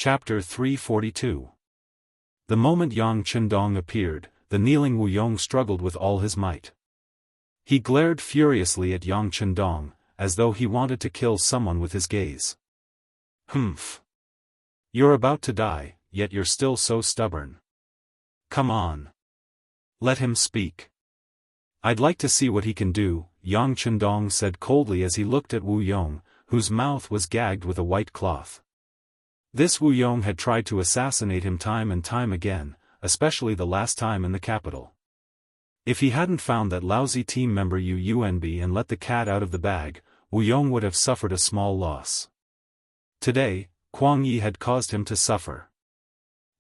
Chapter 342. The moment Yang Chendong appeared, the kneeling Wu Yong struggled with all his might. He glared furiously at Yang Chendong, as though he wanted to kill someone with his gaze. Humph. You're about to die, yet you're still so stubborn. Come on. Let him speak. I'd like to see what he can do, Yang Chendong said coldly as he looked at Wu Yong, whose mouth was gagged with a white cloth. This Wu Yong had tried to assassinate him time and time again, especially the last time in the capital. If he hadn't found that lousy team member Yuan and let the cat out of the bag, Wu Yong would have suffered a small loss. Today, Kuang Yi had caused him to suffer.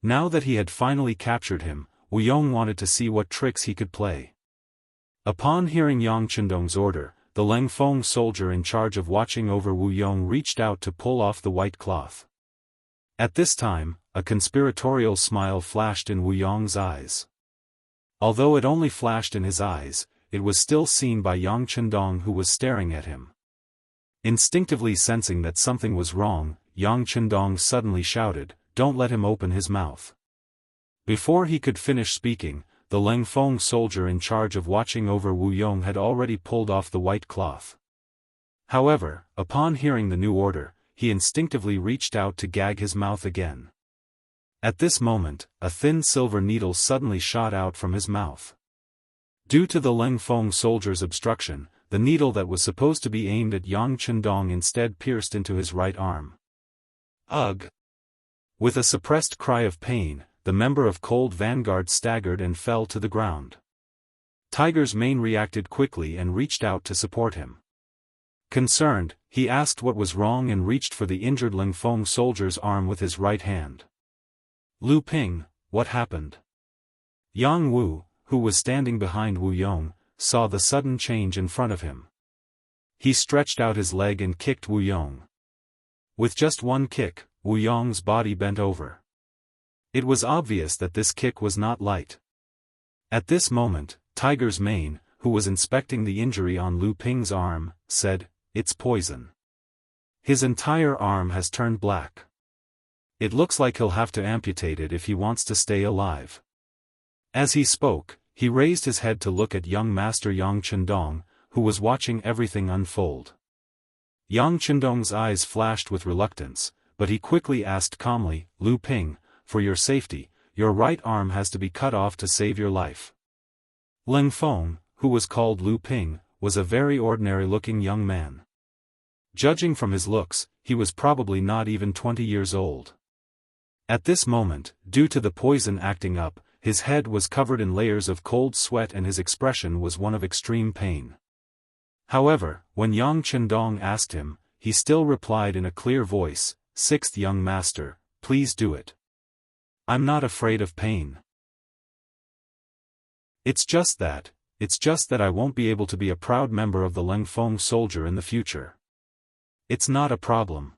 Now that he had finally captured him, Wu Yong wanted to see what tricks he could play. Upon hearing Yang Chendong's order, the Leng Feng soldier in charge of watching over Wu Yong reached out to pull off the white cloth. At this time, a conspiratorial smile flashed in Wu Yong's eyes. Although it only flashed in his eyes, it was still seen by Yang Chendong, who was staring at him. Instinctively sensing that something was wrong, Yang Chendong suddenly shouted, "Don't let him open his mouth." Before he could finish speaking, the Leng Feng soldier in charge of watching over Wu Yong had already pulled off the white cloth. However, upon hearing the new order, he instinctively reached out to gag his mouth again. At this moment, a thin silver needle suddenly shot out from his mouth. Due to the Leng Feng soldier's obstruction, the needle that was supposed to be aimed at Yang Chendong instead pierced into his right arm. Ugh! With a suppressed cry of pain, the member of Cold Vanguard staggered and fell to the ground. Tiger's Mane reacted quickly and reached out to support him. Concerned, he asked what was wrong and reached for the injured Leng Feng soldier's arm with his right hand. Lu Ping, what happened? Yang Wu, who was standing behind Wu Yong, saw the sudden change in front of him. He stretched out his leg and kicked Wu Yong. With just one kick, Wu Yong's body bent over. It was obvious that this kick was not light. At this moment, Tiger's Mane, who was inspecting the injury on Lu Ping's arm, said, "It's poison. His entire arm has turned black. It looks like he'll have to amputate it if he wants to stay alive." As he spoke, he raised his head to look at young Master Yang Chendong, who was watching everything unfold. Yang Chendong's eyes flashed with reluctance, but he quickly asked calmly, "Lu Ping, for your safety, your right arm has to be cut off to save your life." Leng Feng, who was called Lu Ping, was a very ordinary-looking young man. Judging from his looks, he was probably not even 20 years old. At this moment, due to the poison acting up, his head was covered in layers of cold sweat and his expression was one of extreme pain. However, when Yang Chendong asked him, he still replied in a clear voice, "Sixth young master, please do it. I'm not afraid of pain. It's just that I won't be able to be a proud member of the Leng Feng soldier in the future. It's not a problem.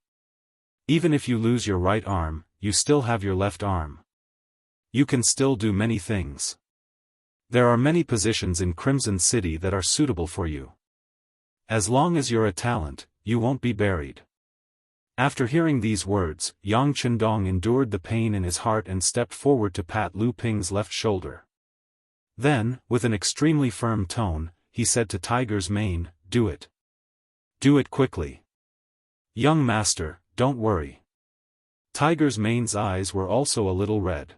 Even if you lose your right arm, you still have your left arm. You can still do many things. There are many positions in Crimson City that are suitable for you. As long as you're a talent, you won't be buried." After hearing these words, Yang Chendong endured the pain in his heart and stepped forward to pat Lu Ping's left shoulder. Then, with an extremely firm tone, he said to Tiger's Mane, "Do it. Do it quickly. Young master, don't worry." Tiger's Mane's eyes were also a little red.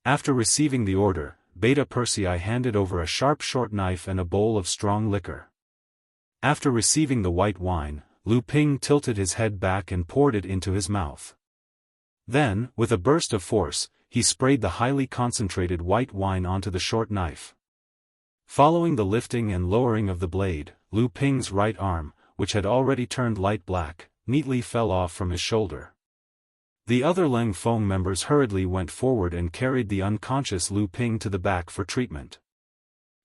After receiving the order, Beta Persei handed over a sharp short knife and a bowl of strong liquor. After receiving the white wine, Lu Ping tilted his head back and poured it into his mouth. Then, with a burst of force, he sprayed the highly concentrated white wine onto the short knife. Following the lifting and lowering of the blade, Lu Ping's right arm, which had already turned light black, neatly fell off from his shoulder. The other Leng Feng members hurriedly went forward and carried the unconscious Lu Ping to the back for treatment.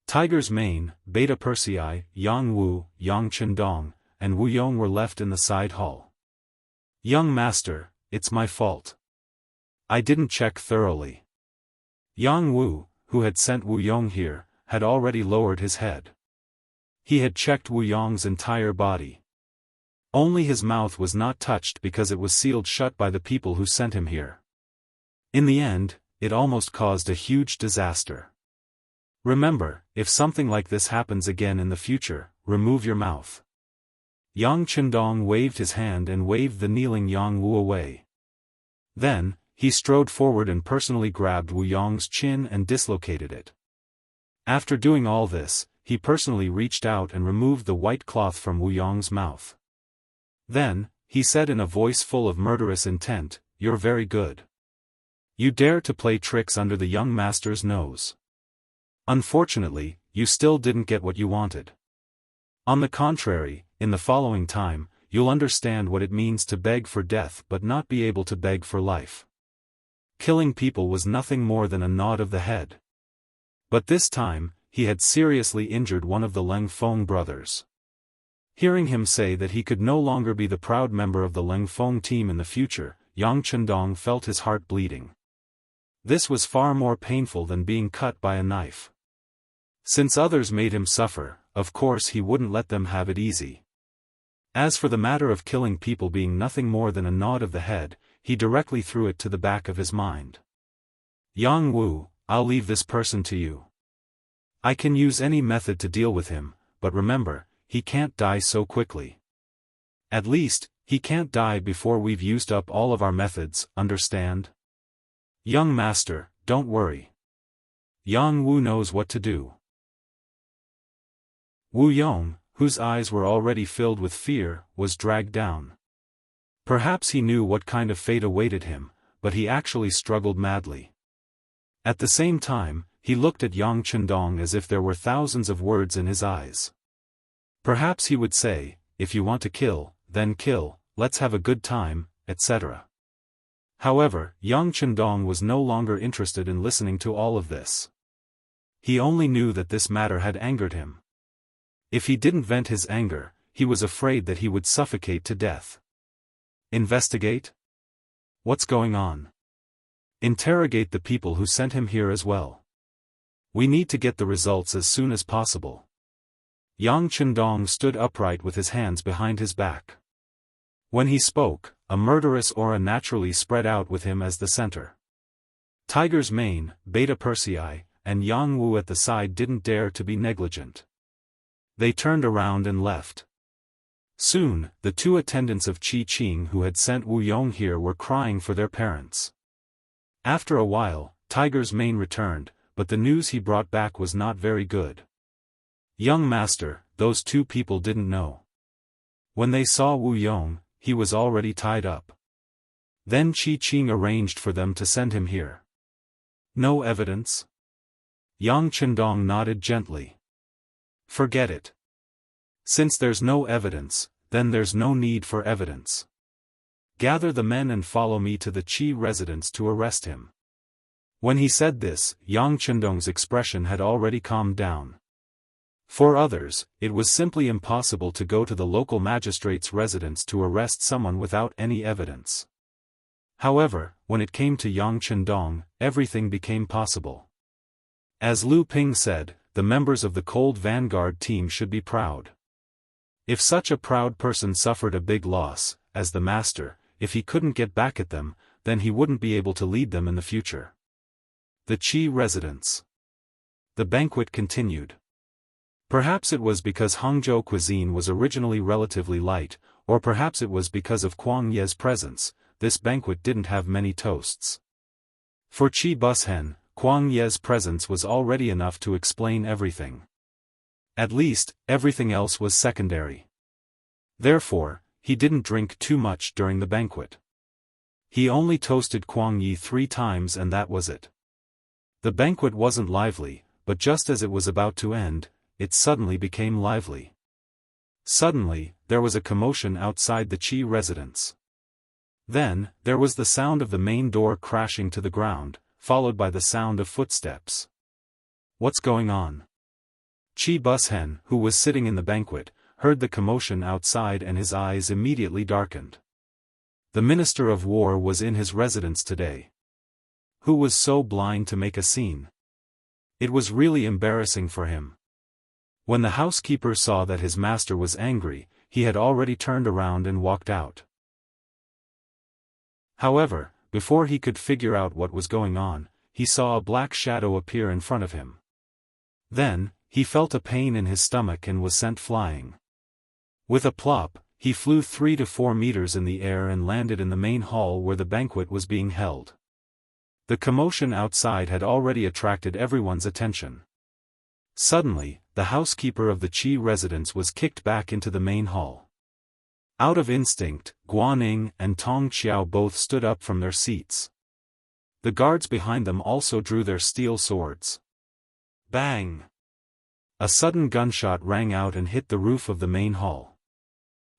Tiger's Mane, Beta Persei, Yang Wu, Yang Chendong, and Wu Yong were left in the side hall. "Young master, it's my fault. I didn't check thoroughly." Yang Wu, who had sent Wu Yong here, had already lowered his head. He had checked Wu Yong's entire body. Only his mouth was not touched because it was sealed shut by the people who sent him here. In the end, it almost caused a huge disaster. Remember, if something like this happens again in the future, remove your mouth. Yang Chendong waved his hand and waved the kneeling Yang Wu away. Then, he strode forward and personally grabbed Wu Yong's chin and dislocated it. After doing all this, he personally reached out and removed the white cloth from Wu Yong's mouth. Then, he said in a voice full of murderous intent, "You're very good. You dare to play tricks under the young master's nose. Unfortunately, you still didn't get what you wanted. On the contrary, in the following time, you'll understand what it means to beg for death but not be able to beg for life." Killing people was nothing more than a nod of the head. But this time, he had seriously injured one of the Leng Feng brothers. Hearing him say that he could no longer be the proud member of the Leng Feng team in the future, Yang Chendong felt his heart bleeding. This was far more painful than being cut by a knife. Since others made him suffer, of course he wouldn't let them have it easy. As for the matter of killing people being nothing more than a nod of the head, he directly threw it to the back of his mind. "Yang Wu, I'll leave this person to you. I can use any method to deal with him, but remember, he can't die so quickly. At least, he can't die before we've used up all of our methods, understand? Young master, don't worry. Yang Wu knows what to do." Wu Yong, whose eyes were already filled with fear, was dragged down. Perhaps he knew what kind of fate awaited him, but he actually struggled madly. At the same time, he looked at Yang Chendong as if there were thousands of words in his eyes. Perhaps he would say, "If you want to kill, then kill, let's have a good time," etc. However, Yang Chendong was no longer interested in listening to all of this. He only knew that this matter had angered him. If he didn't vent his anger, he was afraid that he would suffocate to death. Investigate? What's going on? Interrogate the people who sent him here as well. We need to get the results as soon as possible. Yang Chendong stood upright with his hands behind his back. When he spoke, a murderous aura naturally spread out with him as the center. Tiger's Mane, Beta Persei, and Yang Wu at the side didn't dare to be negligent. They turned around and left. Soon, the two attendants of Qi Qing who had sent Wu Yong here were crying for their parents. After a while, Tiger's Mane returned, but the news he brought back was not very good. "Young master, those two people didn't know. When they saw Wu Yong, he was already tied up. Then Qi Qing arranged for them to send him here." "No evidence?" Yang Chendong nodded gently. "Forget it. Since there's no evidence, then there's no need for evidence. Gather the men and follow me to the Qi residence to arrest him." When he said this, Yang Chendong's expression had already calmed down. For others, it was simply impossible to go to the local magistrate's residence to arrest someone without any evidence. However, when it came to Yang Chendong, everything became possible. As Lu Ping said, the members of the Cold Vanguard team should be proud. If such a proud person suffered a big loss, as the master, if he couldn't get back at them, then he wouldn't be able to lead them in the future. The Qi residence. The banquet continued. Perhaps it was because Hangzhou cuisine was originally relatively light, or perhaps it was because of Kuang Ye's presence, this banquet didn't have many toasts. For Qi Bushen, Kuang Ye's presence was already enough to explain everything. At least, everything else was secondary. Therefore, he didn't drink too much during the banquet. He only toasted Kuang Yi 3 times and that was it. The banquet wasn't lively, but just as it was about to end, it suddenly became lively. Suddenly, there was a commotion outside the Qi residence. Then, there was the sound of the main door crashing to the ground, followed by the sound of footsteps. "What's going on?" Qi Bushen, who was sitting in the banquet, heard the commotion outside and his eyes immediately darkened. The Minister of War was in his residence today. Who was so blind to make a scene? It was really embarrassing for him. When the housekeeper saw that his master was angry, he had already turned around and walked out. However, before he could figure out what was going on, he saw a black shadow appear in front of him. Then, he felt a pain in his stomach and was sent flying. With a plop, he flew 3 to 4 meters in the air and landed in the main hall where the banquet was being held. The commotion outside had already attracted everyone's attention. Suddenly, the housekeeper of the Qi residence was kicked back into the main hall. Out of instinct, Guaning and Tong Qiao both stood up from their seats. The guards behind them also drew their steel swords. Bang! A sudden gunshot rang out and hit the roof of the main hall.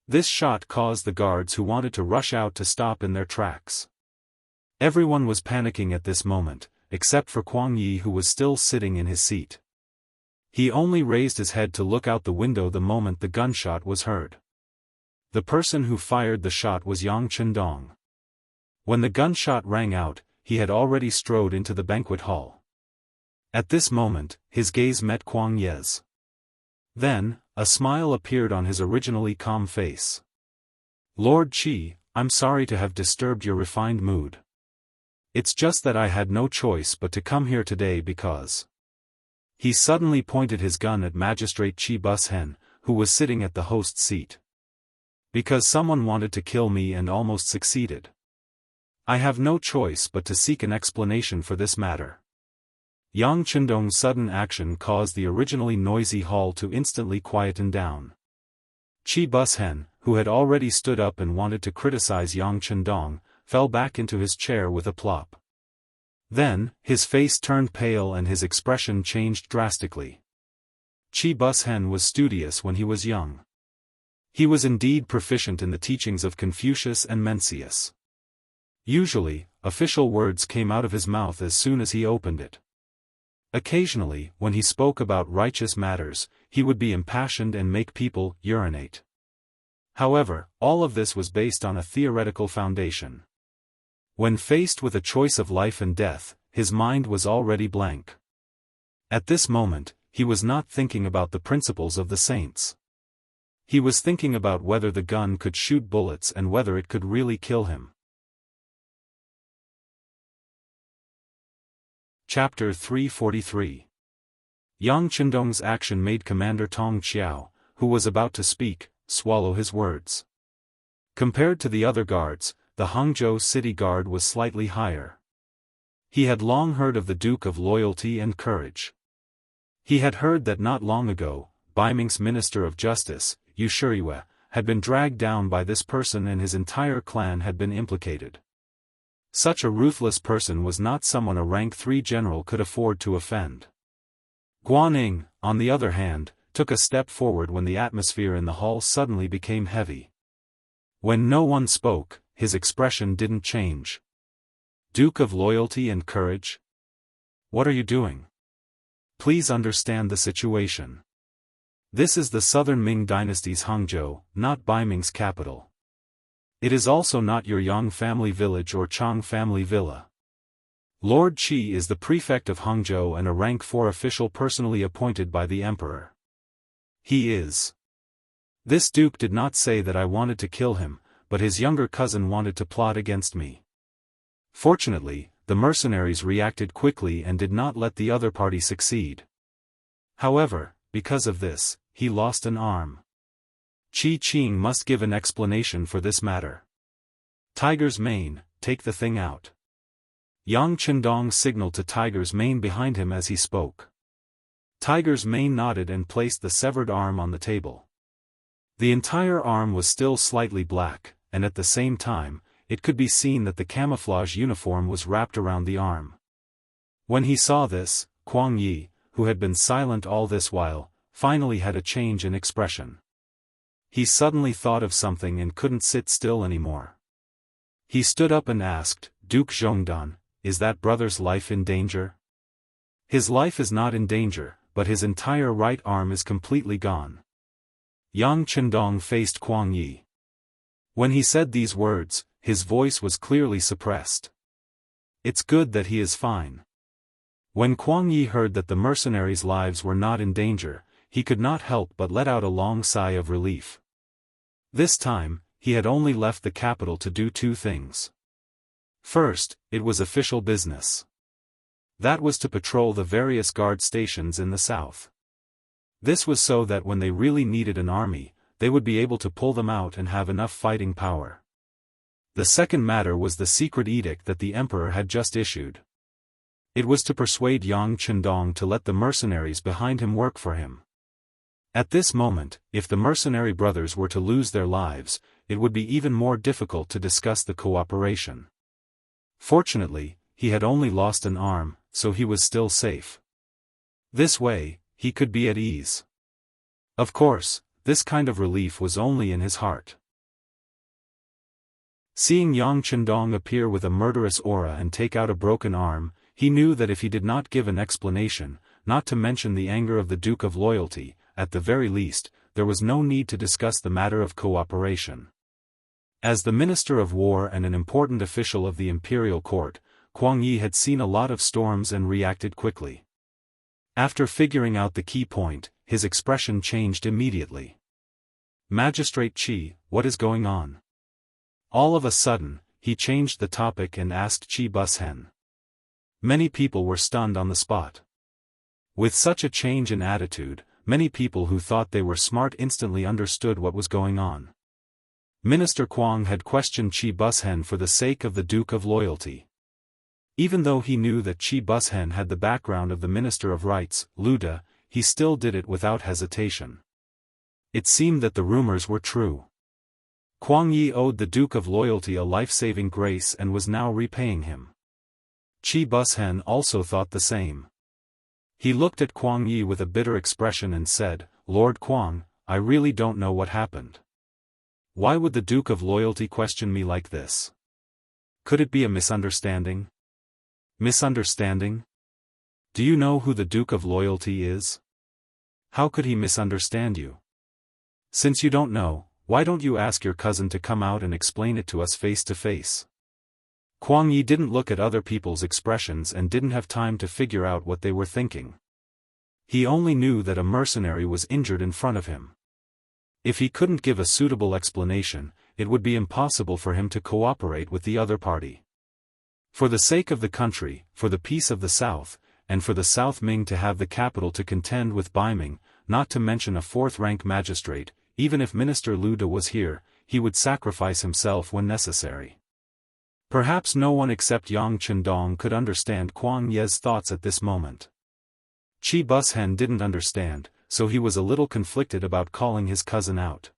This shot caused the guards who wanted to rush out to stop in their tracks. Everyone was panicking at this moment, except for Kuang Yi, who was still sitting in his seat. He only raised his head to look out the window the moment the gunshot was heard. The person who fired the shot was Yang Chendong. When the gunshot rang out, he had already strode into the banquet hall. At this moment, his gaze met Kuang Yi's. Then, a smile appeared on his originally calm face. "Lord Qi, I'm sorry to have disturbed your refined mood. It's just that I had no choice but to come here today because..." He suddenly pointed his gun at Magistrate Qi Bushen, who was sitting at the host's seat. "Because someone wanted to kill me and almost succeeded. I have no choice but to seek an explanation for this matter." Yang Chendong's sudden action caused the originally noisy hall to instantly quieten down. Qi Bushen, who had already stood up and wanted to criticize Yang Chendong, fell back into his chair with a plop. Then, his face turned pale and his expression changed drastically. Qi Bushen was studious when he was young. He was indeed proficient in the teachings of Confucius and Mencius. Usually, official words came out of his mouth as soon as he opened it. Occasionally, when he spoke about righteous matters, he would be impassioned and make people urinate. However, all of this was based on a theoretical foundation. When faced with a choice of life and death, his mind was already blank. At this moment, he was not thinking about the principles of the saints. He was thinking about whether the gun could shoot bullets and whether it could really kill him. Chapter 343. Yang Chendong's action made Commander Tong Qiao, who was about to speak, swallow his words. Compared to the other guards, the Hangzhou city guard was slightly higher. He had long heard of the Duke of Loyalty and Courage. He had heard that not long ago, Baiming's Minister of Justice, Yu Shiyue, had been dragged down by this person and his entire clan had been implicated. Such a ruthless person was not someone a rank 3 general could afford to offend. Guaning, on the other hand, took a step forward when the atmosphere in the hall suddenly became heavy. When no one spoke, his expression didn't change. "Duke of Loyalty and Courage? What are you doing? Please understand the situation. This is the southern Ming dynasty's Hangzhou, not Baiming's capital. It is also not your Yang family village or Chang family villa. Lord Qi is the prefect of Hangzhou and a rank 4 official personally appointed by the emperor. He is. This duke did not say that I wanted to kill him, but his younger cousin wanted to plot against me. Fortunately, the mercenaries reacted quickly and did not let the other party succeed. However, because of this, he lost an arm. Qi Qing must give an explanation for this matter. Tiger's Mane, take the thing out." Yang Chendong signaled to Tiger's Mane behind him as he spoke. Tiger's Mane nodded and placed the severed arm on the table. The entire arm was still slightly black, and at the same time, it could be seen that the camouflage uniform was wrapped around the arm. When he saw this, Kuang Yi, who had been silent all this while, finally had a change in expression. He suddenly thought of something and couldn't sit still anymore. He stood up and asked, "Duke Zhongdan, is that brother's life in danger?" "His life is not in danger, but his entire right arm is completely gone." Yang Chendong faced Kuang Yi. When he said these words, his voice was clearly suppressed. "It's good that he is fine." When Kuang Yi heard that the mercenaries' lives were not in danger, he could not help but let out a long sigh of relief. This time, he had only left the capital to do two things. First, it was official business. That was to patrol the various guard stations in the south. This was so that when they really needed an army, they would be able to pull them out and have enough fighting power. The second matter was the secret edict that the emperor had just issued. It was to persuade Yang Chendong to let the mercenaries behind him work for him. At this moment, if the mercenary brothers were to lose their lives, it would be even more difficult to discuss the cooperation. Fortunately, he had only lost an arm, so he was still safe. This way, he could be at ease. Of course, this kind of relief was only in his heart. Seeing Yang Chendong appear with a murderous aura and take out a broken arm, he knew that if he did not give an explanation, not to mention the anger of the Duke of Loyalty, at the very least, there was no need to discuss the matter of cooperation. As the Minister of War and an important official of the imperial court, Kuang Yi had seen a lot of storms and reacted quickly. After figuring out the key point, his expression changed immediately. "Magistrate Qi, what is going on?" All of a sudden, he changed the topic and asked Qi Bushen. Many people were stunned on the spot. With such a change in attitude, many people who thought they were smart instantly understood what was going on. Minister Kuang had questioned Qi Bushen for the sake of the Duke of Loyalty. Even though he knew that Qi Bushen had the background of the Minister of Rights, Luda, he still did it without hesitation. It seemed that the rumors were true. Kuang Yi owed the Duke of Loyalty a life-saving grace and was now repaying him. Qi Bushen also thought the same. He looked at Kuang Yi with a bitter expression and said, "Lord Kuang, I really don't know what happened. Why would the Duke of Loyalty question me like this? Could it be a misunderstanding?" "Misunderstanding? Do you know who the Duke of Loyalty is? How could he misunderstand you? Since you don't know, why don't you ask your cousin to come out and explain it to us face to face?" Kuang Yi didn't look at other people's expressions and didn't have time to figure out what they were thinking. He only knew that a mercenary was injured in front of him. If he couldn't give a suitable explanation, it would be impossible for him to cooperate with the other party. For the sake of the country, for the peace of the South, and for the South Ming to have the capital to contend with Baiming, not to mention a fourth-rank magistrate, even if Minister Luda was here, he would sacrifice himself when necessary. Perhaps no one except Yang Chendong could understand Kuang Yi's thoughts at this moment. Qi Bushen didn't understand, so he was a little conflicted about calling his cousin out.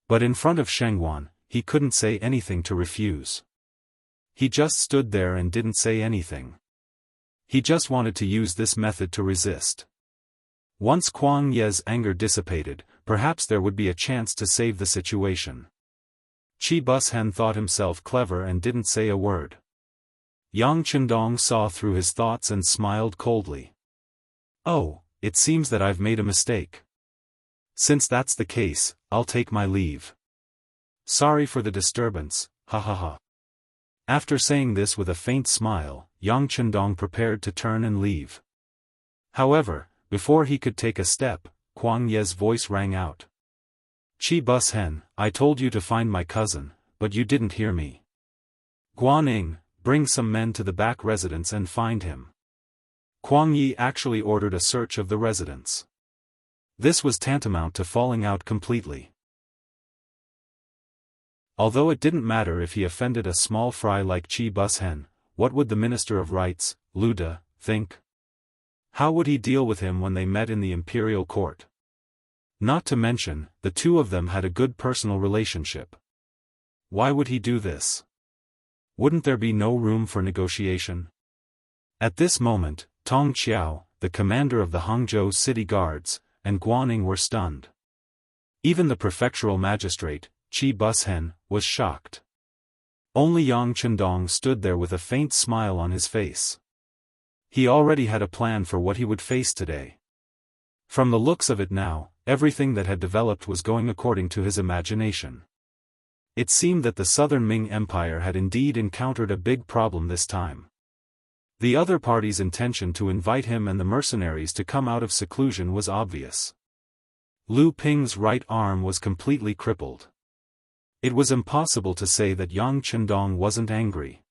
But in front of Shengguan, he couldn't say anything to refuse. He just stood there and didn't say anything. He just wanted to use this method to resist. Once Kuang Yi's anger dissipated, perhaps there would be a chance to save the situation. Qi Bushen thought himself clever and didn't say a word. Yang Chendong saw through his thoughts and smiled coldly. "Oh, it seems that I've made a mistake. Since that's the case, I'll take my leave. Sorry for the disturbance, ha ha ha." After saying this with a faint smile, Yang Chendong prepared to turn and leave. However, before he could take a step, Kuang Yi's voice rang out. "Qi Bushen, I told you to find my cousin, but you didn't hear me. Guaning, bring some men to the back residence and find him." Kuang Yi actually ordered a search of the residence. This was tantamount to falling out completely. Although it didn't matter if he offended a small fry like Qi Bushen, what would the Minister of Rights, Luda, think? How would he deal with him when they met in the imperial court? Not to mention, the two of them had a good personal relationship. Why would he do this? Wouldn't there be no room for negotiation? At this moment, Tong Qiao, the commander of the Hangzhou city guards, and Guaning were stunned. Even the prefectural magistrate, Qi Bushen, was shocked. Only Yang Chendong stood there with a faint smile on his face. He already had a plan for what he would face today. From the looks of it now, everything that had developed was going according to his imagination. It seemed that the southern Ming Empire had indeed encountered a big problem this time. The other party's intention to invite him and the mercenaries to come out of seclusion was obvious. Lu Ping's right arm was completely crippled. It was impossible to say that Yang Chendong wasn't angry.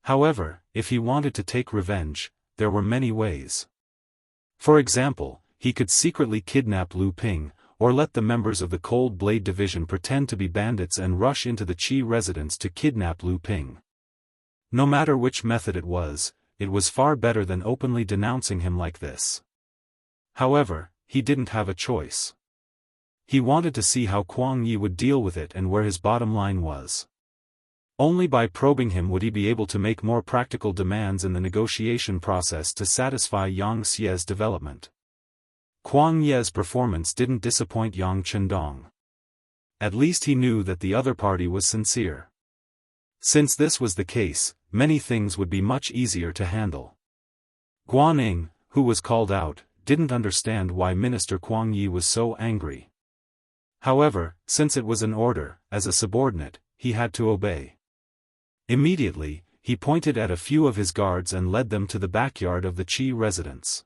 However, if he wanted to take revenge, there were many ways. For example, he could secretly kidnap Lu Ping, or let the members of the Cold Blade Division pretend to be bandits and rush into the Qi residence to kidnap Lu Ping. No matter which method it was far better than openly denouncing him like this. However, he didn't have a choice. He wanted to see how Kuang Yi would deal with it and where his bottom line was. Only by probing him would he be able to make more practical demands in the negotiation process to satisfy Yang Xie's development. Kuang Ye's performance didn't disappoint Yang Chendong. At least he knew that the other party was sincere. Since this was the case, many things would be much easier to handle. Guan Ning, who was called out, didn't understand why Minister Kuang Yi was so angry. However, since it was an order, as a subordinate, he had to obey. Immediately, he pointed at a few of his guards and led them to the backyard of the Qi residence.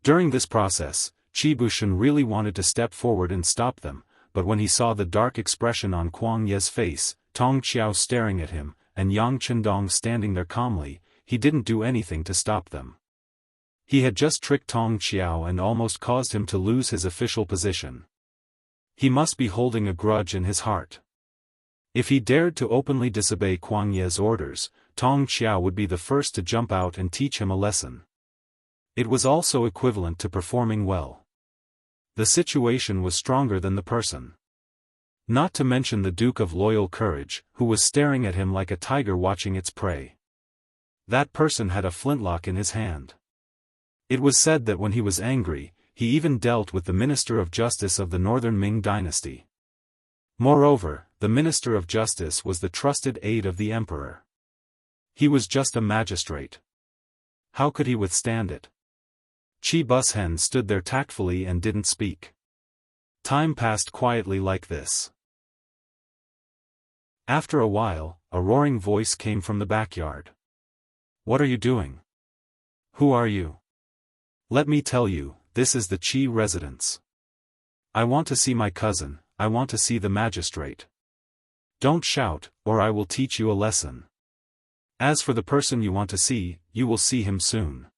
During this process, Qi Bushen really wanted to step forward and stop them, but when he saw the dark expression on Kuang Ye's face, Tong Qiao staring at him, and Yang Chendong standing there calmly, he didn't do anything to stop them. He had just tricked Tong Qiao and almost caused him to lose his official position. He must be holding a grudge in his heart. If he dared to openly disobey Kuang Ye's orders, Tong Qiao would be the first to jump out and teach him a lesson. It was also equivalent to performing well. The situation was stronger than the person. Not to mention the Duke of Loyal Courage, who was staring at him like a tiger watching its prey. That person had a flintlock in his hand. It was said that when he was angry, he even dealt with the Minister of Justice of the Northern Ming Dynasty. Moreover, the Minister of Justice was the trusted aide of the Emperor. He was just a magistrate. How could he withstand it? Qi Bushen stood there tactfully and didn't speak. Time passed quietly like this. After a while, a roaring voice came from the backyard. "What are you doing? Who are you? Let me tell you, this is the Qi residence. I want to see my cousin, I want to see the magistrate. Don't shout, or I will teach you a lesson. As for the person you want to see, you will see him soon."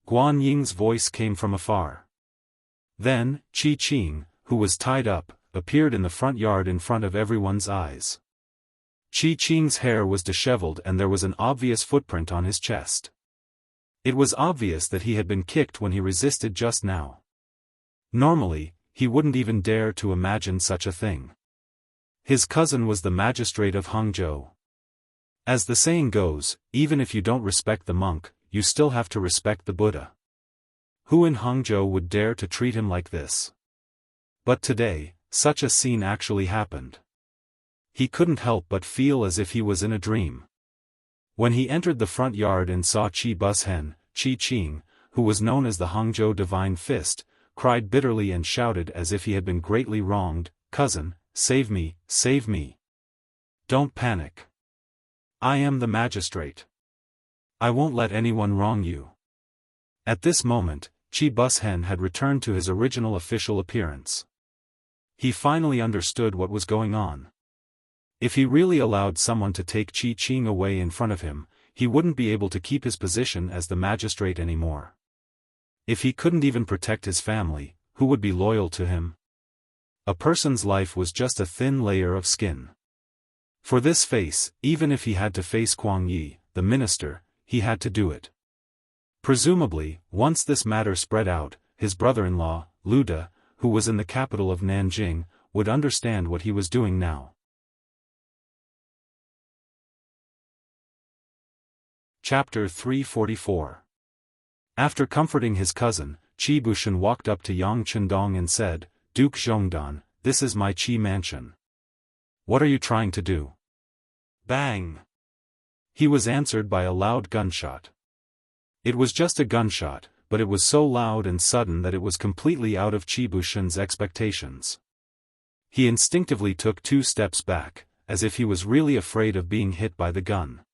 Guan Ying's voice came from afar. Then, Qi Qing, who was tied up, appeared in the front yard in front of everyone's eyes. Qi Qing's hair was disheveled and there was an obvious footprint on his chest. It was obvious that he had been kicked when he resisted just now. Normally, he wouldn't even dare to imagine such a thing. His cousin was the magistrate of Hangzhou. As the saying goes, even if you don't respect the monk, you still have to respect the Buddha. Who in Hangzhou would dare to treat him like this? But today, such a scene actually happened. He couldn't help but feel as if he was in a dream. When he entered the front yard and saw Qi Bushen, Qi Qing, who was known as the Hangzhou Divine Fist, cried bitterly and shouted as if he had been greatly wronged, "Cousin, save me, save me. Don't panic. I am the magistrate. I won't let anyone wrong you." At this moment, Qi Bushen had returned to his original official appearance. He finally understood what was going on. If he really allowed someone to take Qi Qing away in front of him, he wouldn't be able to keep his position as the magistrate anymore. If he couldn't even protect his family, who would be loyal to him? A person's life was just a thin layer of skin. For this face, even if he had to face Kuang Yi, the minister, he had to do it. Presumably, once this matter spread out, his brother-in-law, Lu De, who was in the capital of Nanjing, would understand what he was doing now. Chapter 344. After comforting his cousin, Qi Bushen walked up to Yang Chendong and said, "Duke Zhongdan, this is my Qi mansion. What are you trying to do?" Bang! He was answered by a loud gunshot. It was just a gunshot, but it was so loud and sudden that it was completely out of Qi Bushen's expectations. He instinctively took 2 steps back, as if he was really afraid of being hit by the gun.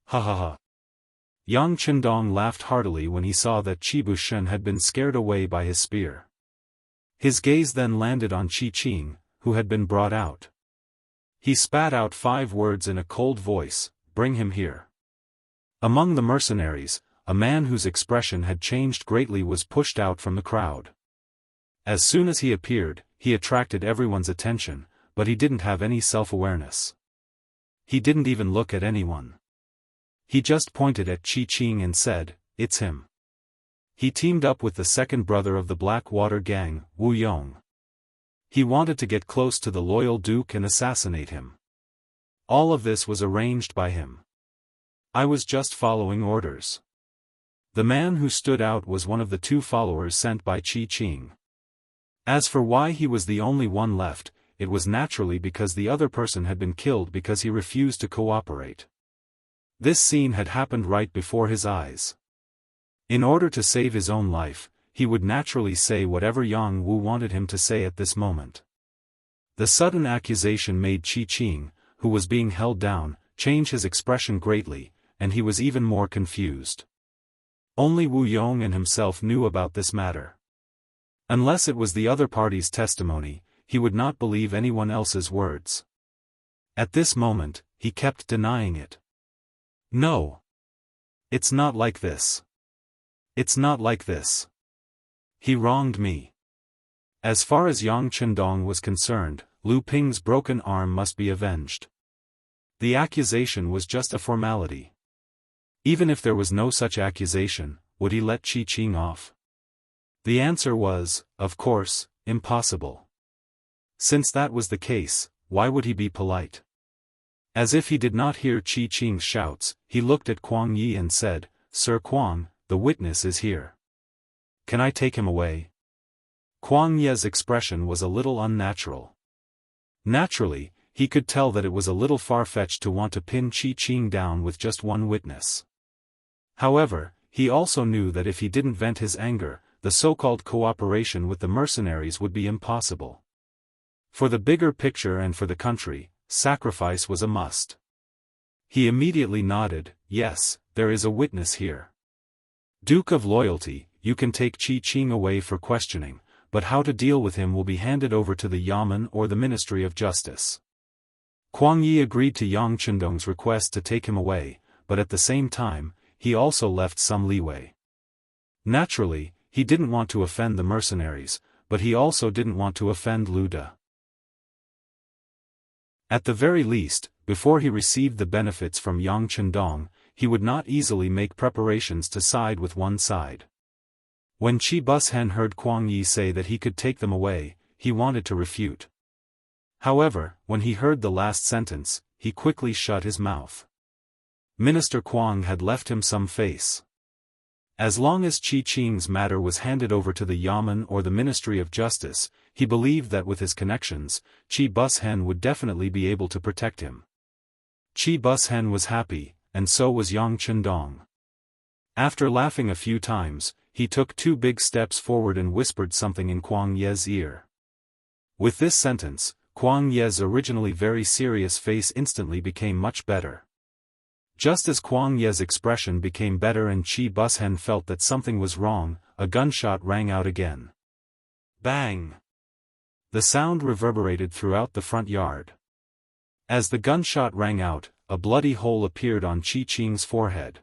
Ha ha ha. Yang Chendong laughed heartily when he saw that Qi Bushen had been scared away by his spear. His gaze then landed on Qi Qing, who had been brought out. He spat out 5 words in a cold voice, "Bring him here." Among the mercenaries, a man whose expression had changed greatly was pushed out from the crowd. As soon as he appeared, he attracted everyone's attention, but he didn't have any self-awareness. He didn't even look at anyone. He just pointed at Qi Qing and said, "It's him." He teamed up with the second brother of the Blackwater gang, Wu Yong. He wanted to get close to the loyal duke and assassinate him. All of this was arranged by him. I was just following orders. The man who stood out was one of the 2 followers sent by Qi Qing. As for why he was the only one left, it was naturally because the other person had been killed because he refused to cooperate. This scene had happened right before his eyes. In order to save his own life, he would naturally say whatever Yang Wu wanted him to say at this moment. The sudden accusation made Qi Qing, who was being held down, change his expression greatly, and he was even more confused. Only Wu Yong and himself knew about this matter. Unless it was the other party's testimony, he would not believe anyone else's words. At this moment, he kept denying it. "No. It's not like this. It's not like this. He wronged me." As far as Yang Chendong was concerned, Lu Ping's broken arm must be avenged. The accusation was just a formality. Even if there was no such accusation, would he let Qi Qing off? The answer was, of course, impossible. Since that was the case, why would he be polite? As if he did not hear Qi Qing's shouts, he looked at Kuang Yi and said, "Sir Kuang, the witness is here. Can I take him away?" Kuang Yi's expression was a little unnatural. Naturally, he could tell that it was a little far-fetched to want to pin Qi Qing down with just one witness. However, he also knew that if he didn't vent his anger, the so-called cooperation with the mercenaries would be impossible. For the bigger picture and for the country, sacrifice was a must. He immediately nodded, "Yes, there is a witness here. Duke of Loyalty, you can take Qi Qing away for questioning, but how to deal with him will be handed over to the Yamen or the Ministry of Justice." Kuang Yi agreed to Yang Chendong's request to take him away, but at the same time, he also left some leeway. Naturally, he didn't want to offend the mercenaries, but he also didn't want to offend Lu De. At the very least, before he received the benefits from Yang Chendong, he would not easily make preparations to side with one side. When Qi Bushen heard Kuang Yi say that he could take them away, he wanted to refute. However, when he heard the last sentence, he quickly shut his mouth. Minister Kuang had left him some face. As long as Qi Qing's matter was handed over to the Yamen or the Ministry of Justice, he believed that with his connections, Qi Bushen would definitely be able to protect him. Qi Bushen was happy, and so was Yang Chendong. After laughing a few times, he took 2 big steps forward and whispered something in Kuang Yi's ear. With this sentence, Kuang Yi's originally very serious face instantly became much better. Just as Kuang Yi's expression became better and Qi Bushen felt that something was wrong, a gunshot rang out again. Bang! The sound reverberated throughout the front yard. As the gunshot rang out, a bloody hole appeared on Qi Qing's forehead.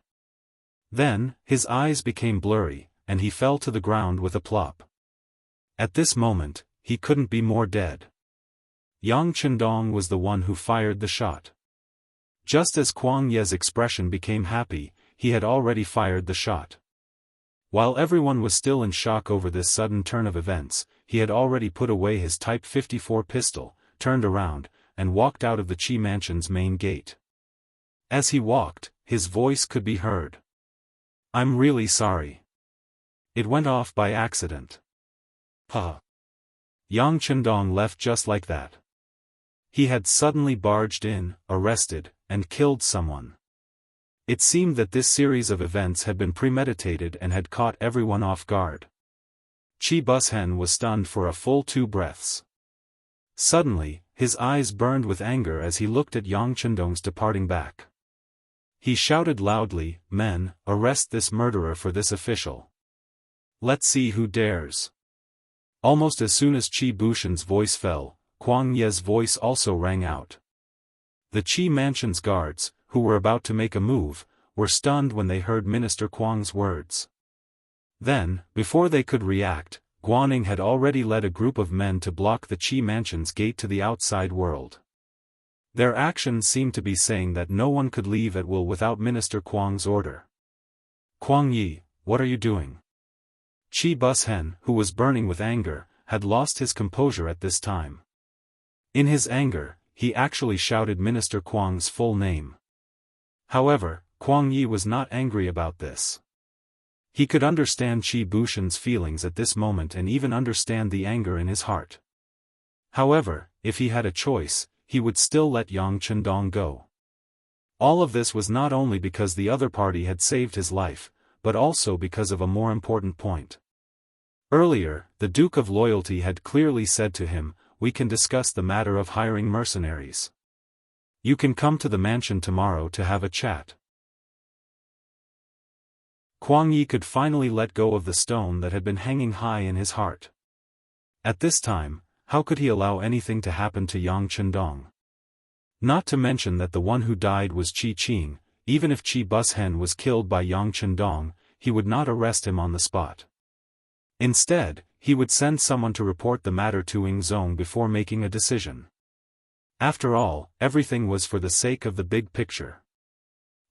Then, his eyes became blurry, and he fell to the ground with a plop. At this moment, he couldn't be more dead. Yang Chendong was the one who fired the shot. Just as Kuang Yi's expression became happy, he had already fired the shot. While everyone was still in shock over this sudden turn of events, he had already put away his Type 54 pistol, turned around, and walked out of the Qi mansion's main gate. As he walked, his voice could be heard. "I'm really sorry. It went off by accident." Huh. Yang Chendong left just like that. He had suddenly barged in, arrested, and killed someone. It seemed that this series of events had been premeditated and had caught everyone off guard. Qi Bushen was stunned for a full 2 breaths. Suddenly, his eyes burned with anger as he looked at Yang Chendong's departing back. He shouted loudly, "Men, arrest this murderer for this official. Let's see who dares." Almost as soon as Qi Bushen's voice fell, Kuang Yi's voice also rang out. The Qi mansion's guards, who were about to make a move, were stunned when they heard Minister Kuang's words. Then, before they could react, Guaning had already led a group of men to block the Qi mansion's gate to the outside world. Their actions seemed to be saying that no one could leave at will without Minister Kuang's order. "Kuang Yi, what are you doing?" Qi Bushen, who was burning with anger, had lost his composure at this time. In his anger, he actually shouted Minister Kuang's full name. However, Kuang Yi was not angry about this. He could understand Qi Bushen's feelings at this moment and even understand the anger in his heart. However, if he had a choice, he would still let Yang Chendong go. All of this was not only because the other party had saved his life, but also because of a more important point. Earlier, the Duke of Loyalty had clearly said to him, "We can discuss the matter of hiring mercenaries. You can come to the mansion tomorrow to have a chat." Kuang Yi could finally let go of the stone that had been hanging high in his heart. At this time, how could he allow anything to happen to Yang Chendong? Not to mention that the one who died was Qi Qing. Even if Qi Bushen was killed by Yang Chendong, he would not arrest him on the spot. Instead, he would send someone to report the matter to Ying Zong before making a decision. After all, everything was for the sake of the big picture.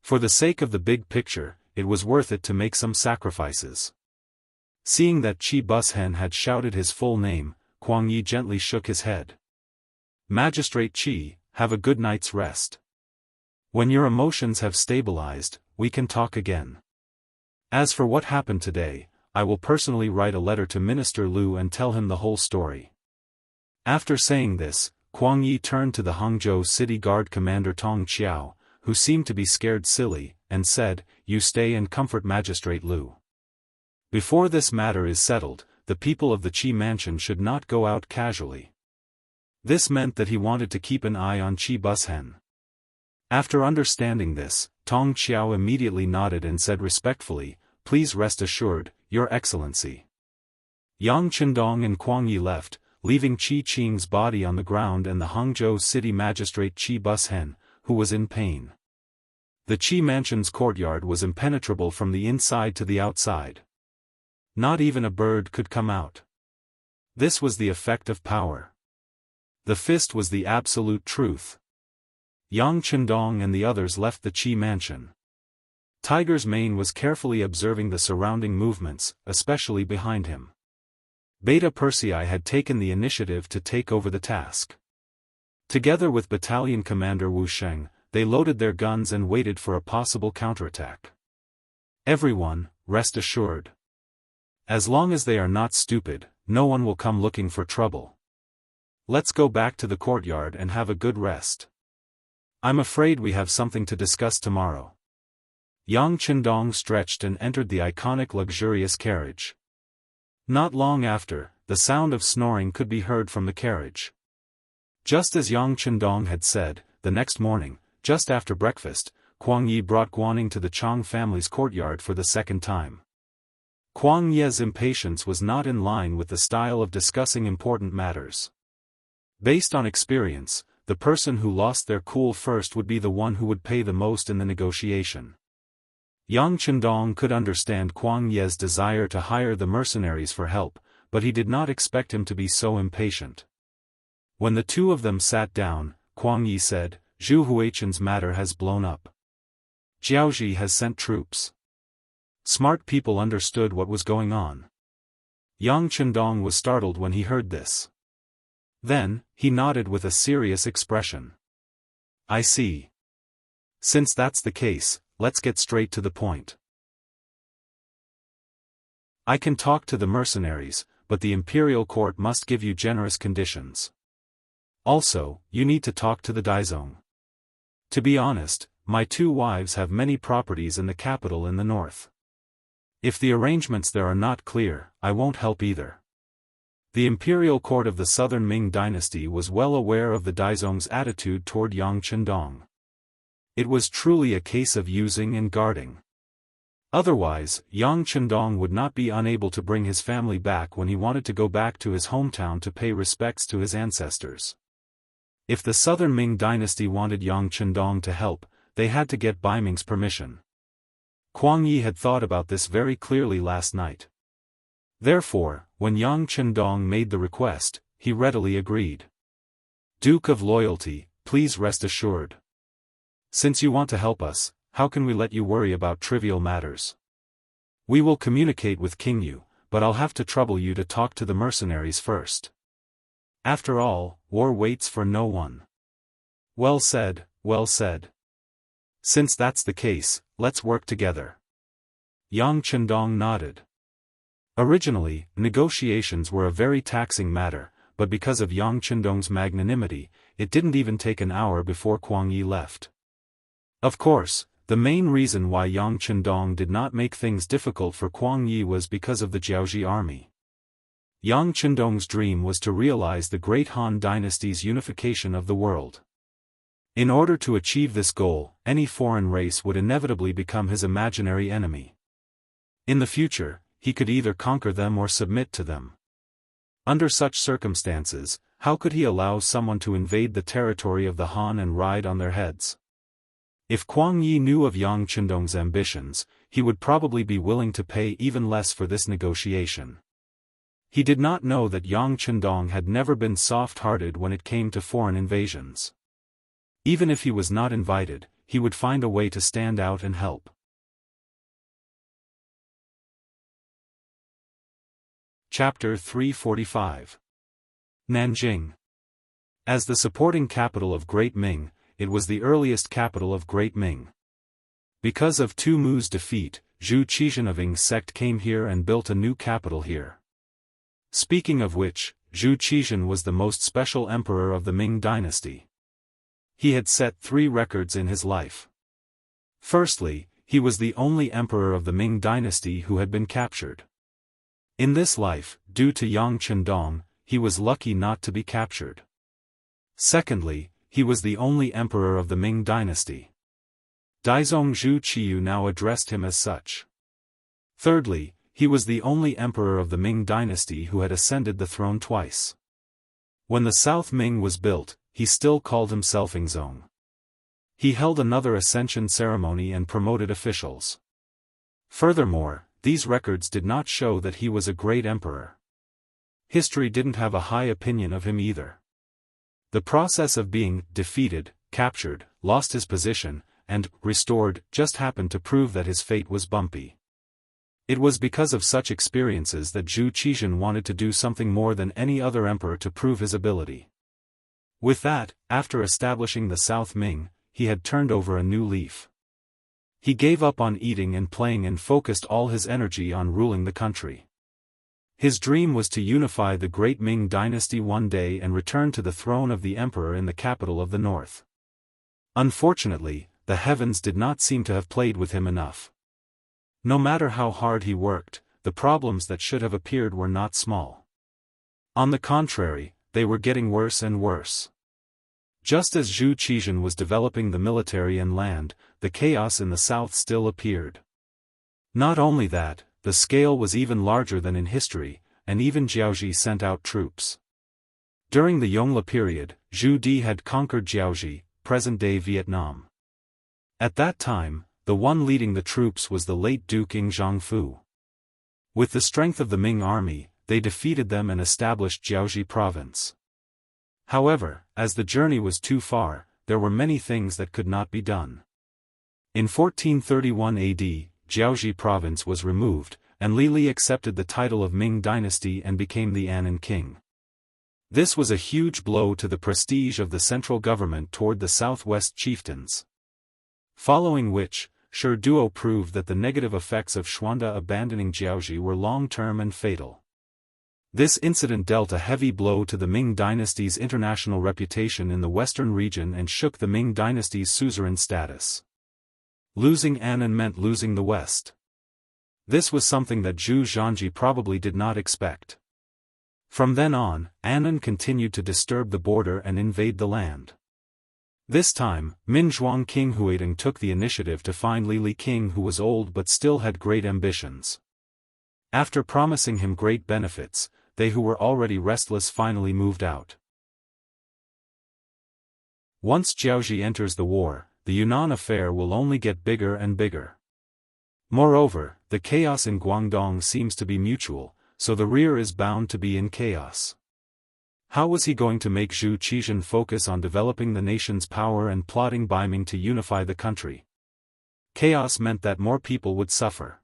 For the sake of the big picture, it was worth it to make some sacrifices. Seeing that Qi Bushen had shouted his full name, Kuang Yi gently shook his head. "Magistrate Qi, have a good night's rest. When your emotions have stabilized, we can talk again. As for what happened today, I will personally write a letter to Minister Liu and tell him the whole story." After saying this, Kuang Yi turned to the Hangzhou City Guard Commander Tong Qiao, who seemed to be scared silly, and said, "You stay and comfort Magistrate Liu. Before this matter is settled, the people of the Qi mansion should not go out casually." This meant that he wanted to keep an eye on Qi Bushen. After understanding this, Tong Qiao immediately nodded and said respectfully, "Please rest assured, Your Excellency." Yang Chendong and Kuang Yi left, leaving Qi Qing's body on the ground and the Hangzhou City Magistrate Qi Bushen, who was in pain. The Qi mansion's courtyard was impenetrable from the inside to the outside. Not even a bird could come out. This was the effect of power. The fist was the absolute truth. Yang Chendong and the others left the Qi mansion. Tiger's Mane was carefully observing the surrounding movements, especially behind him. Beta Persei had taken the initiative to take over the task. Together with Battalion Commander Wu Sheng, they loaded their guns and waited for a possible counterattack. Everyone, rest assured. As long as they are not stupid, no one will come looking for trouble. Let's go back to the courtyard and have a good rest. I'm afraid we have something to discuss tomorrow. Yang Chendong stretched and entered the iconic luxurious carriage. Not long after, the sound of snoring could be heard from the carriage. Just as Yang Chendong had said, the next morning, just after breakfast, Kuang Yi brought Guaning to the Chang family's courtyard for the second time. Kuang Ye's impatience was not in line with the style of discussing important matters. Based on experience, the person who lost their cool first would be the one who would pay the most in the negotiation. Yang Chendong could understand Kuang Ye's desire to hire the mercenaries for help, but he did not expect him to be so impatient. When the two of them sat down, Kuang Yi said, "Zhu Huichen's matter has blown up. Jiaoji has sent troops." Smart people understood what was going on. Yang Chendong was startled when he heard this. Then, he nodded with a serious expression. "I see. Since that's the case, let's get straight to the point. I can talk to the mercenaries, but the imperial court must give you generous conditions. Also, you need to talk to the Daizong. To be honest, my two wives have many properties in the capital in the north. If the arrangements there are not clear, I won't help either." The imperial court of the southern Ming dynasty was well aware of the Daizong's attitude toward Yang Chendong. It was truly a case of using and guarding. Otherwise, Yang Chendong would not be unable to bring his family back when he wanted to go back to his hometown to pay respects to his ancestors. If the southern Ming dynasty wanted Yang Chendong to help, they had to get Bai Ming's permission. Kuang Yi had thought about this very clearly last night. Therefore, when Yang Chendong made the request, he readily agreed. Duke of Loyalty, please rest assured. Since you want to help us, how can we let you worry about trivial matters? We will communicate with King Yu, but I'll have to trouble you to talk to the mercenaries first. After all, war waits for no one. Well said, well said. Since that's the case, let's work together. Yang Chendong nodded. Originally, negotiations were a very taxing matter, but because of Yang Chendong's magnanimity, it didn't even take an hour before Kuang Yi left. Of course, the main reason why Yang Chendong did not make things difficult for Kuang Yi was because of the Jiaoji army. Yang Chendong's dream was to realize the great Han dynasty's unification of the world. In order to achieve this goal, any foreign race would inevitably become his imaginary enemy. In the future, he could either conquer them or submit to them. Under such circumstances, how could he allow someone to invade the territory of the Han and ride on their heads? If Kuang Yi knew of Yang Chendong's ambitions, he would probably be willing to pay even less for this negotiation. He did not know that Yang Chendong had never been soft-hearted when it came to foreign invasions. Even if he was not invited, he would find a way to stand out and help. Chapter 345. Nanjing. As the supporting capital of Great Ming, it was the earliest capital of Great Ming. Because of Tu Mu's defeat, Zhu Qizhen of Ying's sect came here and built a new capital here. Speaking of which, Zhu Qizhen was the most special emperor of the Ming dynasty. He had set 3 records in his life. Firstly, he was the only emperor of the Ming dynasty who had been captured. In this life, due to Yang Chendong, he was lucky not to be captured. Secondly, he was the only emperor of the Ming dynasty. Daizong Zhu Qiyu now addressed him as such. Thirdly, he was the only emperor of the Ming dynasty who had ascended the throne twice. When the South Ming was built, he still called himself Yingzong. He held another ascension ceremony and promoted officials. Furthermore, these records did not show that he was a great emperor. History didn't have a high opinion of him either. The process of being defeated, captured, lost his position, and restored just happened to prove that his fate was bumpy. It was because of such experiences that Zhu Qizhen wanted to do something more than any other emperor to prove his ability. With that, after establishing the South Ming, he had turned over a new leaf. He gave up on eating and playing and focused all his energy on ruling the country. His dream was to unify the great Ming dynasty one day and return to the throne of the emperor in the capital of the north. Unfortunately, the heavens did not seem to have played with him enough. No matter how hard he worked, the problems that should have appeared were not small. On the contrary, they were getting worse and worse. Just as Zhu Qizhen was developing the military and land, the chaos in the south still appeared. Not only that, the scale was even larger than in history, and even Jiaoji sent out troops. During the Yongle period, Zhu Di had conquered Jiaoji, present-day Vietnam. At that time, the one leading the troops was the late Duke Ing Zhangfu. With the strength of the Ming army, they defeated them and established Jiaoji province. However, as the journey was too far, there were many things that could not be done. In 1431 AD, Jiaoji province was removed, and Li Li accepted the title of Ming dynasty and became the Anan king. This was a huge blow to the prestige of the central government toward the southwest chieftains. Following which, Shi Duo proved that the negative effects of Xuanda abandoning Jiaoji were long-term and fatal. This incident dealt a heavy blow to the Ming dynasty's international reputation in the western region and shook the Ming dynasty's suzerain status. Losing Anan meant losing the West. This was something that Zhu Zhanji probably did not expect. From then on, Anan continued to disturb the border and invade the land. This time, Minzhuang King Huidong took the initiative to find Li Li King, who was old but still had great ambitions. After promising him great benefits, they who were already restless finally moved out. Once Jiaoji enters the war, the Yunnan affair will only get bigger and bigger. Moreover, the chaos in Guangdong seems to be mutual, so the rear is bound to be in chaos. How was he going to make Zhu Qizhan focus on developing the nation's power and plotting Beiming to unify the country? Chaos meant that more people would suffer.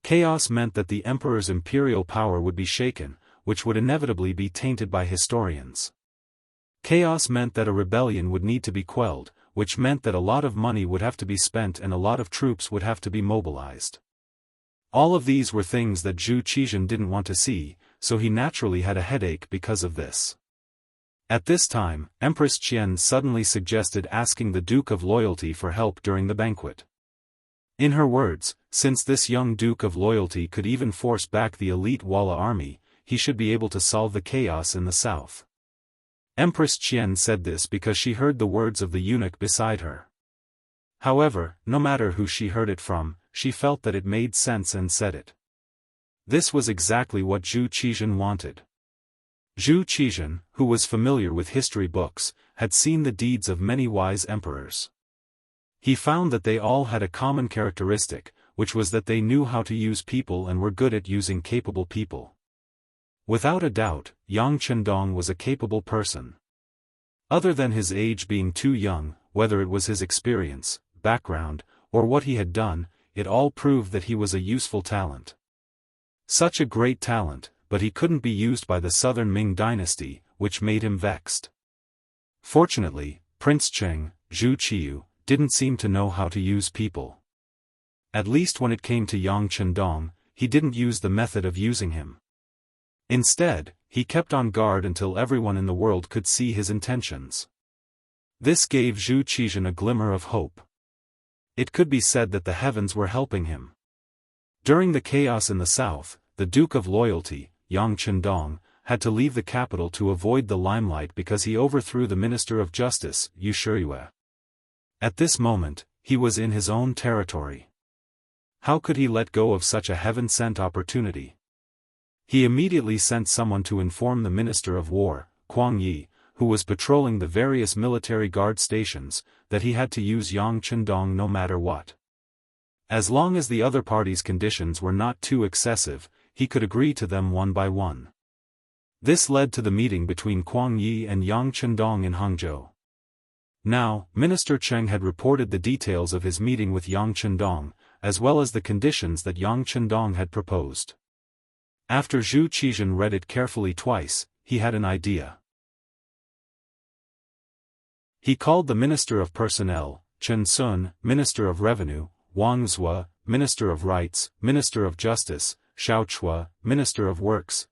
Chaos meant that the emperor's imperial power would be shaken, which would inevitably be tainted by historians. Chaos meant that a rebellion would need to be quelled, which meant that a lot of money would have to be spent and a lot of troops would have to be mobilized. All of these were things that Zhu Qizhan didn't want to see, so he naturally had a headache because of this. At this time, Empress Qian suddenly suggested asking the Duke of Loyalty for help during the banquet. In her words, since this young Duke of Loyalty could even force back the elite Walla army, he should be able to solve the chaos in the south. Empress Qian said this because she heard the words of the eunuch beside her. However, no matter who she heard it from, she felt that it made sense and said it. This was exactly what Zhu Qizhan wanted. Zhu Qizhan, who was familiar with history books, had seen the deeds of many wise emperors. He found that they all had a common characteristic, which was that they knew how to use people and were good at using capable people. Without a doubt, Yang Chendong was a capable person. Other than his age being too young, whether it was his experience, background, or what he had done, it all proved that he was a useful talent. Such a great talent, but he couldn't be used by the southern Ming dynasty, which made him vexed. Fortunately, Prince Cheng, Zhu Qiyu, didn't seem to know how to use people. At least when it came to Yang Chendong, he didn't use the method of using him. Instead, he kept on guard until everyone in the world could see his intentions. This gave Zhu Qizhan a glimmer of hope. It could be said that the heavens were helping him. During the chaos in the south, the Duke of Loyalty, Yang Chendong, had to leave the capital to avoid the limelight because he overthrew the Minister of Justice, Yu Shiyue. At this moment, he was in his own territory. How could he let go of such a heaven-sent opportunity? He immediately sent someone to inform the Minister of War, Kuang Yi, who was patrolling the various military guard stations, that he had to use Yang Chendong no matter what. As long as the other party's conditions were not too excessive, he could agree to them one by one. This led to the meeting between Kuang Yi and Yang Chendong in Hangzhou. Now, Minister Cheng had reported the details of his meeting with Yang Chendong, as well as the conditions that Yang Chendong had proposed. After Zhu Qizhan read it carefully twice, he had an idea. He called the Minister of Personnel, Chen Sun, Minister of Revenue, Wang Zhua, Minister of Rights, Minister of Justice, Xiao Chua, Minister of Works,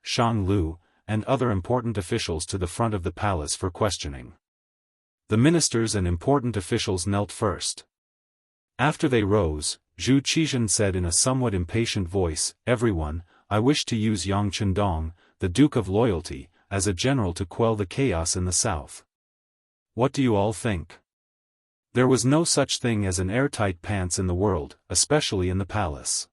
Shang Lu, and other important officials to the front of the palace for questioning. The ministers and important officials knelt first. After they rose, Zhu Qizhan said in a somewhat impatient voice, "Everyone, I wish to use Yang Chendong, the Duke of Loyalty, as a general to quell the chaos in the south. What do you all think?" There was no such thing as an airtight pants in the world, especially in the palace.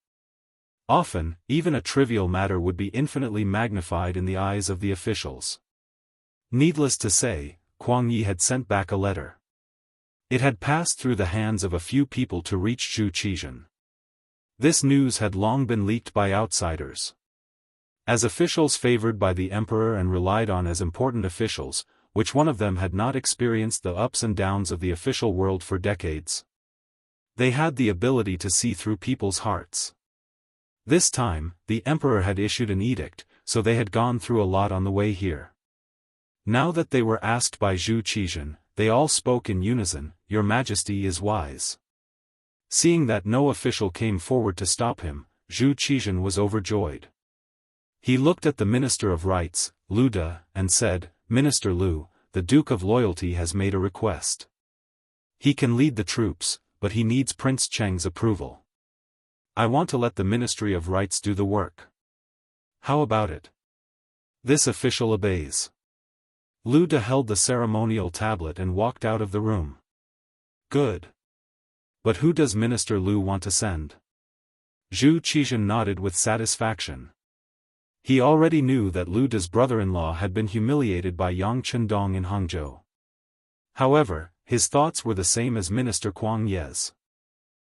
Often, even a trivial matter would be infinitely magnified in the eyes of the officials. Needless to say, Kuang Yi had sent back a letter. It had passed through the hands of a few people to reach Zhu Qizhan. This news had long been leaked by outsiders. As officials favored by the emperor and relied on as important officials, which one of them had not experienced the ups and downs of the official world for decades? They had the ability to see through people's hearts. This time, the emperor had issued an edict, so they had gone through a lot on the way here. Now that they were asked by Zhu Qizhan, they all spoke in unison, "Your Majesty is wise." Seeing that no official came forward to stop him, Zhu Qizhan was overjoyed. He looked at the Minister of Rights, Lu De, and said, "Minister Lu, the Duke of Loyalty has made a request. He can lead the troops, but he needs Prince Cheng's approval. I want to let the Ministry of Rights do the work. How about it?" This official obeys. Lu De held the ceremonial tablet and walked out of the room. Good. But who does Minister Lu want to send? Zhu Qizhan nodded with satisfaction. He already knew that Lu De's brother-in-law had been humiliated by Yang Chendong in Hangzhou. However, his thoughts were the same as Minister Kuang Ye's.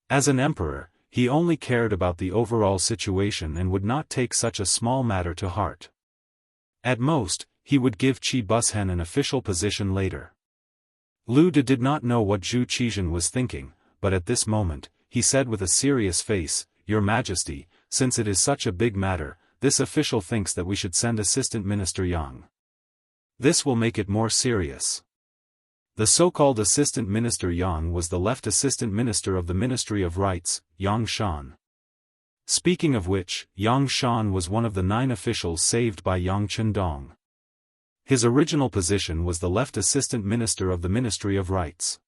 As an emperor, he only cared about the overall situation and would not take such a small matter to heart. At most, he would give Qi Bushen an official position later. Lu De did not know what Zhu Qizhen was thinking, but at this moment, he said with a serious face, "Your Majesty, since it is such a big matter, this official thinks that we should send Assistant Minister Yang. This will make it more serious." The so-called Assistant Minister Yang was the left Assistant Minister of the Ministry of Rights, Yang Shan. Speaking of which, Yang Shan was one of the 9 officials saved by Yang Chendong. His original position was the left Assistant Minister of the Ministry of Rights.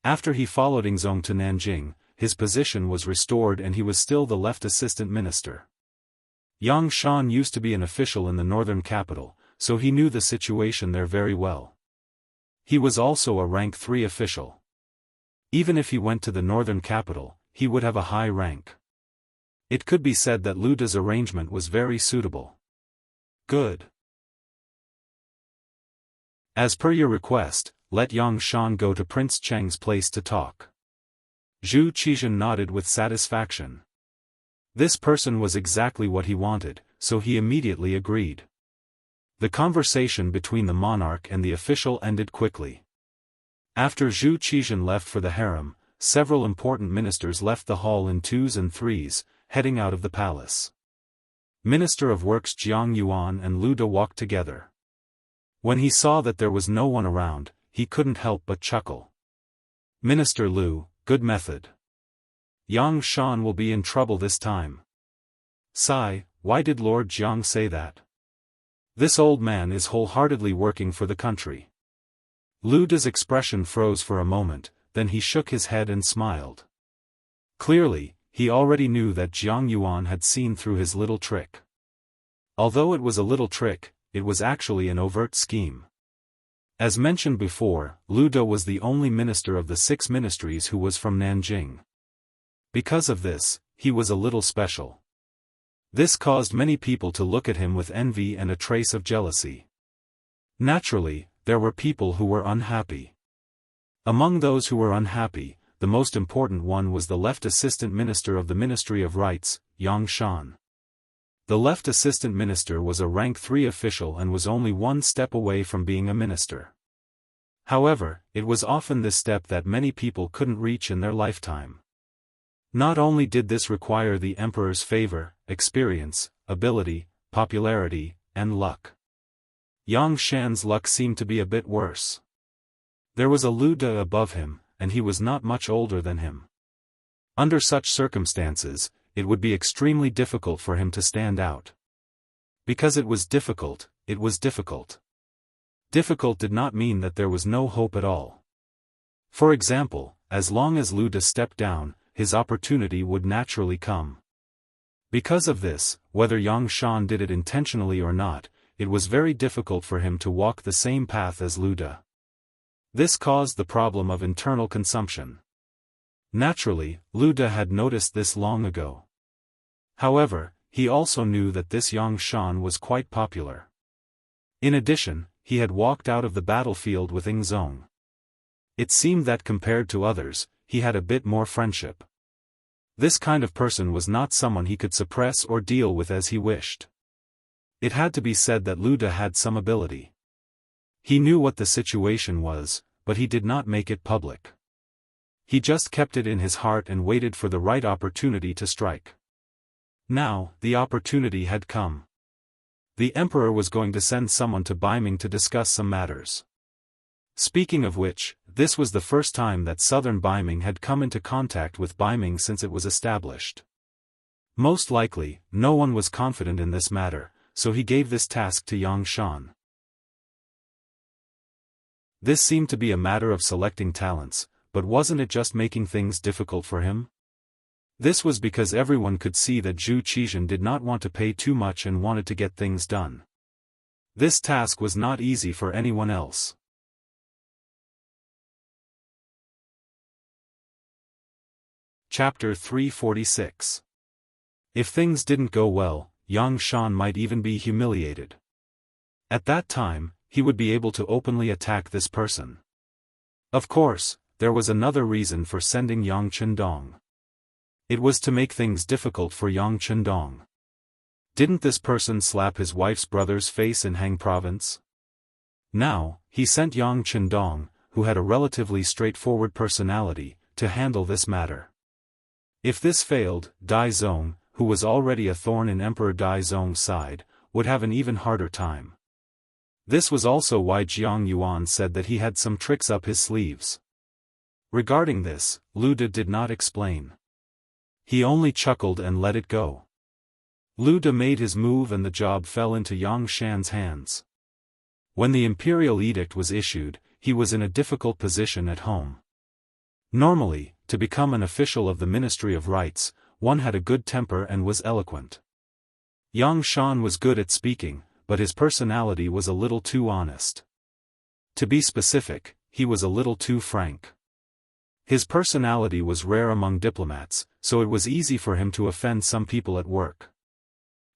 After he followed Yingzong to Nanjing, his position was restored and he was still the left Assistant Minister. Yang Shan used to be an official in the northern capital, so he knew the situation there very well. He was also a rank 3 official. Even if he went to the northern capital, he would have a high rank. It could be said that Lu De's arrangement was very suitable. Good. As per your request, let Yang Shan go to Prince Cheng's place to talk. Zhu Qizhen nodded with satisfaction. This person was exactly what he wanted, so he immediately agreed. The conversation between the monarch and the official ended quickly. After Zhu Qizhen left for the harem, several important ministers left the hall in 2s and 3s, heading out of the palace. Minister of Works Jiang Yuan and Lu De walked together. When he saw that there was no one around, he couldn't help but chuckle. "Minister Lu, good method. Yang Shan will be in trouble this time." "Sigh, why did Lord Jiang say that? This old man is wholeheartedly working for the country." Lu De's expression froze for a moment, then he shook his head and smiled. Clearly, he already knew that Jiang Yuan had seen through his little trick. Although it was a little trick, it was actually an overt scheme. As mentioned before, Lu De was the only minister of the 6 ministries who was from Nanjing. Because of this, he was a little special. This caused many people to look at him with envy and a trace of jealousy. Naturally, there were people who were unhappy. Among those who were unhappy, the most important one was the left assistant minister of the Ministry of Rights, Yang Shan. The left assistant minister was a rank 3 official and was only one step away from being a minister. However, it was often this step that many people couldn't reach in their lifetime. Not only did this require the emperor's favor, experience, ability, popularity, and luck. Yang Shan's luck seemed to be a bit worse. There was a Lu De above him, and he was not much older than him. Under such circumstances, it would be extremely difficult for him to stand out. Because it was difficult, it was difficult. Difficult did not mean that there was no hope at all. For example, as long as Lu De stepped down, his opportunity would naturally come. Because of this, whether Yang Shan did it intentionally or not, it was very difficult for him to walk the same path as Lu De. This caused the problem of internal consumption. Naturally, Lu De had noticed this long ago. However, he also knew that this Yang Shan was quite popular. In addition, he had walked out of the battlefield with Yingzong. It seemed that compared to others, he had a bit more friendship. This kind of person was not someone he could suppress or deal with as he wished. It had to be said that Lu De had some ability. He knew what the situation was, but he did not make it public. He just kept it in his heart and waited for the right opportunity to strike. Now, the opportunity had come. The emperor was going to send someone to Beiming to discuss some matters. Speaking of which, this was the first time that southern Beiming had come into contact with Beiming since it was established. Most likely, no one was confident in this matter, so he gave this task to Yang Shan. This seemed to be a matter of selecting talents, but wasn't it just making things difficult for him? This was because everyone could see that Zhu Qizhen did not want to pay too much and wanted to get things done. This task was not easy for anyone else. Chapter 346. If things didn't go well, Yang Shan might even be humiliated. At that time, he would be able to openly attack this person. Of course, there was another reason for sending Yang Chendong. It was to make things difficult for Yang Chendong. Didn't this person slap his wife's brother's face in Hang province? Now, he sent Yang Chendong, who had a relatively straightforward personality, to handle this matter. If this failed, Dai Zong, who was already a thorn in Emperor Dai Zong's side, would have an even harder time. This was also why Jiang Yuan said that he had some tricks up his sleeves. Regarding this, Lu De did not explain. He only chuckled and let it go. Lu De made his move and the job fell into Yang Shan's hands. When the imperial edict was issued, he was in a difficult position at home. Normally, to become an official of the Ministry of Rites, one had a good temper and was eloquent. Yang Shan was good at speaking, but his personality was a little too honest. To be specific, he was a little too frank. His personality was rare among diplomats, so it was easy for him to offend some people at work.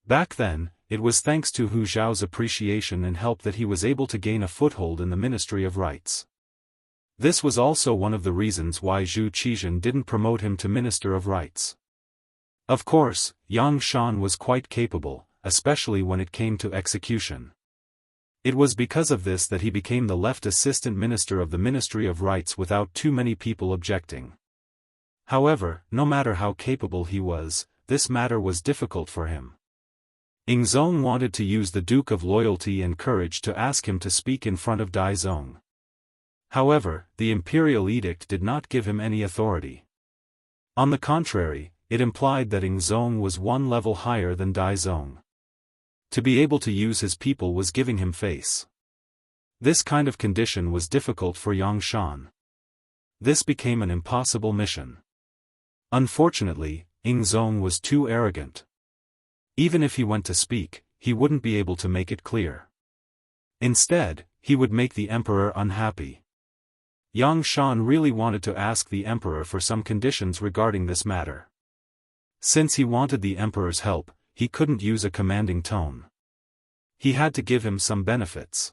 Back then, it was thanks to Hu Zhao's appreciation and help that he was able to gain a foothold in the Ministry of Rites. This was also one of the reasons why Zhu Qizhen didn't promote him to Minister of Rites. Of course, Yang Shan was quite capable, especially when it came to execution. It was because of this that he became the left assistant minister of the Ministry of Rites without too many people objecting. However, no matter how capable he was, this matter was difficult for him. Ingzong wanted to use the Duke of Loyalty and Courage to ask him to speak in front of Dai Zong. However, the imperial edict did not give him any authority. On the contrary, it implied that Ingzong was one level higher than Dai Zong. To be able to use his people was giving him face. This kind of condition was difficult for Yang Shan. This became an impossible mission. Unfortunately, Ingzong was too arrogant. Even if he went to speak, he wouldn't be able to make it clear. Instead, he would make the emperor unhappy. Yang Shan really wanted to ask the emperor for some conditions regarding this matter. Since he wanted the emperor's help, he couldn't use a commanding tone. He had to give him some benefits.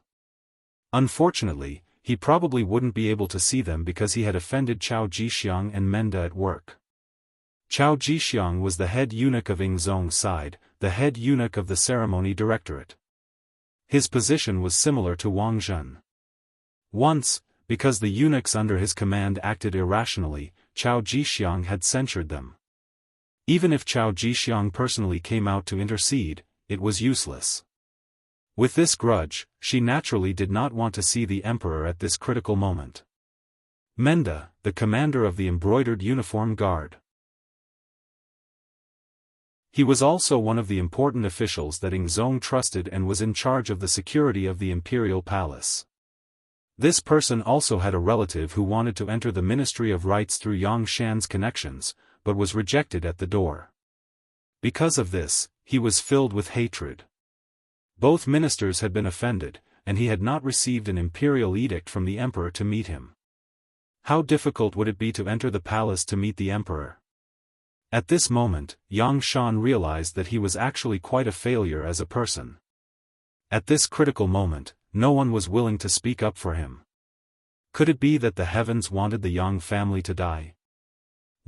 Unfortunately, he probably wouldn't be able to see them because he had offended Cao Jixiang and Menda at work. Cao Jixiang was the head eunuch of Ingzong's side, the head eunuch of the ceremony directorate. His position was similar to Wang Zhen. Once, because the eunuchs under his command acted irrationally, Cao Jixiang had censured them. Even if Cao Jixiang personally came out to intercede, it was useless. With this grudge, she naturally did not want to see the emperor at this critical moment. Menda, the commander of the embroidered uniform guard. He was also one of the important officials that Ingzong trusted and was in charge of the security of the imperial palace. This person also had a relative who wanted to enter the Ministry of Rites through Yang Shan's connections, but was rejected at the door. Because of this, he was filled with hatred. Both ministers had been offended, and he had not received an imperial edict from the emperor to meet him. How difficult would it be to enter the palace to meet the emperor? At this moment, Yang Shan realized that he was actually quite a failure as a person. At this critical moment, no one was willing to speak up for him. Could it be that the heavens wanted the Yang family to die?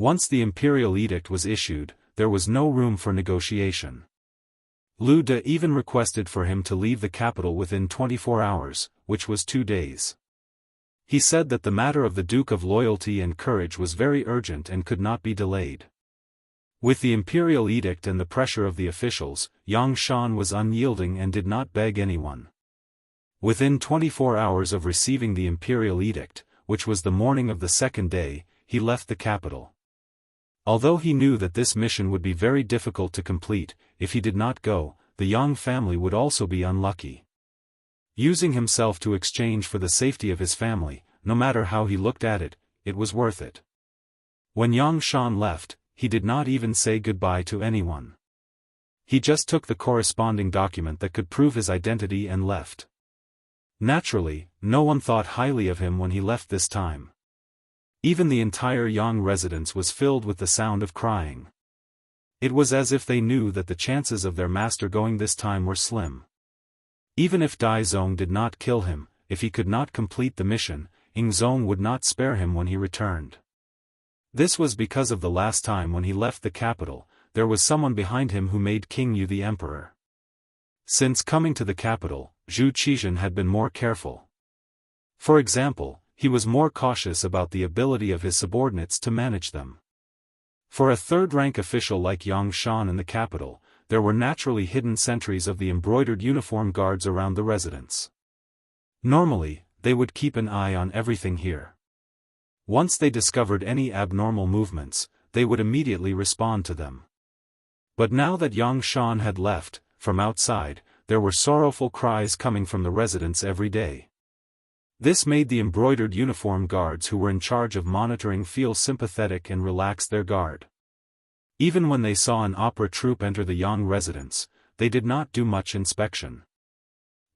Once the imperial edict was issued, there was no room for negotiation. Lu De even requested for him to leave the capital within 24 hours, which was 2 days. He said that the matter of the Duke of Loyalty and Courage was very urgent and could not be delayed. With the imperial edict and the pressure of the officials, Yang Shan was unyielding and did not beg anyone. Within 24 hours of receiving the imperial edict, which was the morning of the second day, he left the capital. Although he knew that this mission would be very difficult to complete, if he did not go, the Yang family would also be unlucky. Using himself to exchange for the safety of his family, no matter how he looked at it, it was worth it. When Yang Shan left, he did not even say goodbye to anyone. He just took the corresponding document that could prove his identity and left. Naturally, no one thought highly of him when he left this time. Even the entire Yang residence was filled with the sound of crying. It was as if they knew that the chances of their master going this time were slim. Even if Dai Zong did not kill him, if he could not complete the mission, Ingzong would not spare him when he returned. This was because of the last time when he left the capital, there was someone behind him who made King Yu the emperor. Since coming to the capital, Zhu Qizhen had been more careful. For example, he was more cautious about the ability of his subordinates to manage them. For a third-rank official like Yang Shan in the capital, there were naturally hidden sentries of the embroidered uniform guards around the residence. Normally, they would keep an eye on everything here. Once they discovered any abnormal movements, they would immediately respond to them. But now that Yang Shan had left, from outside, there were sorrowful cries coming from the residents every day. This made the embroidered uniform guards who were in charge of monitoring feel sympathetic and relax their guard. Even when they saw an opera troupe enter the Yang residence, they did not do much inspection.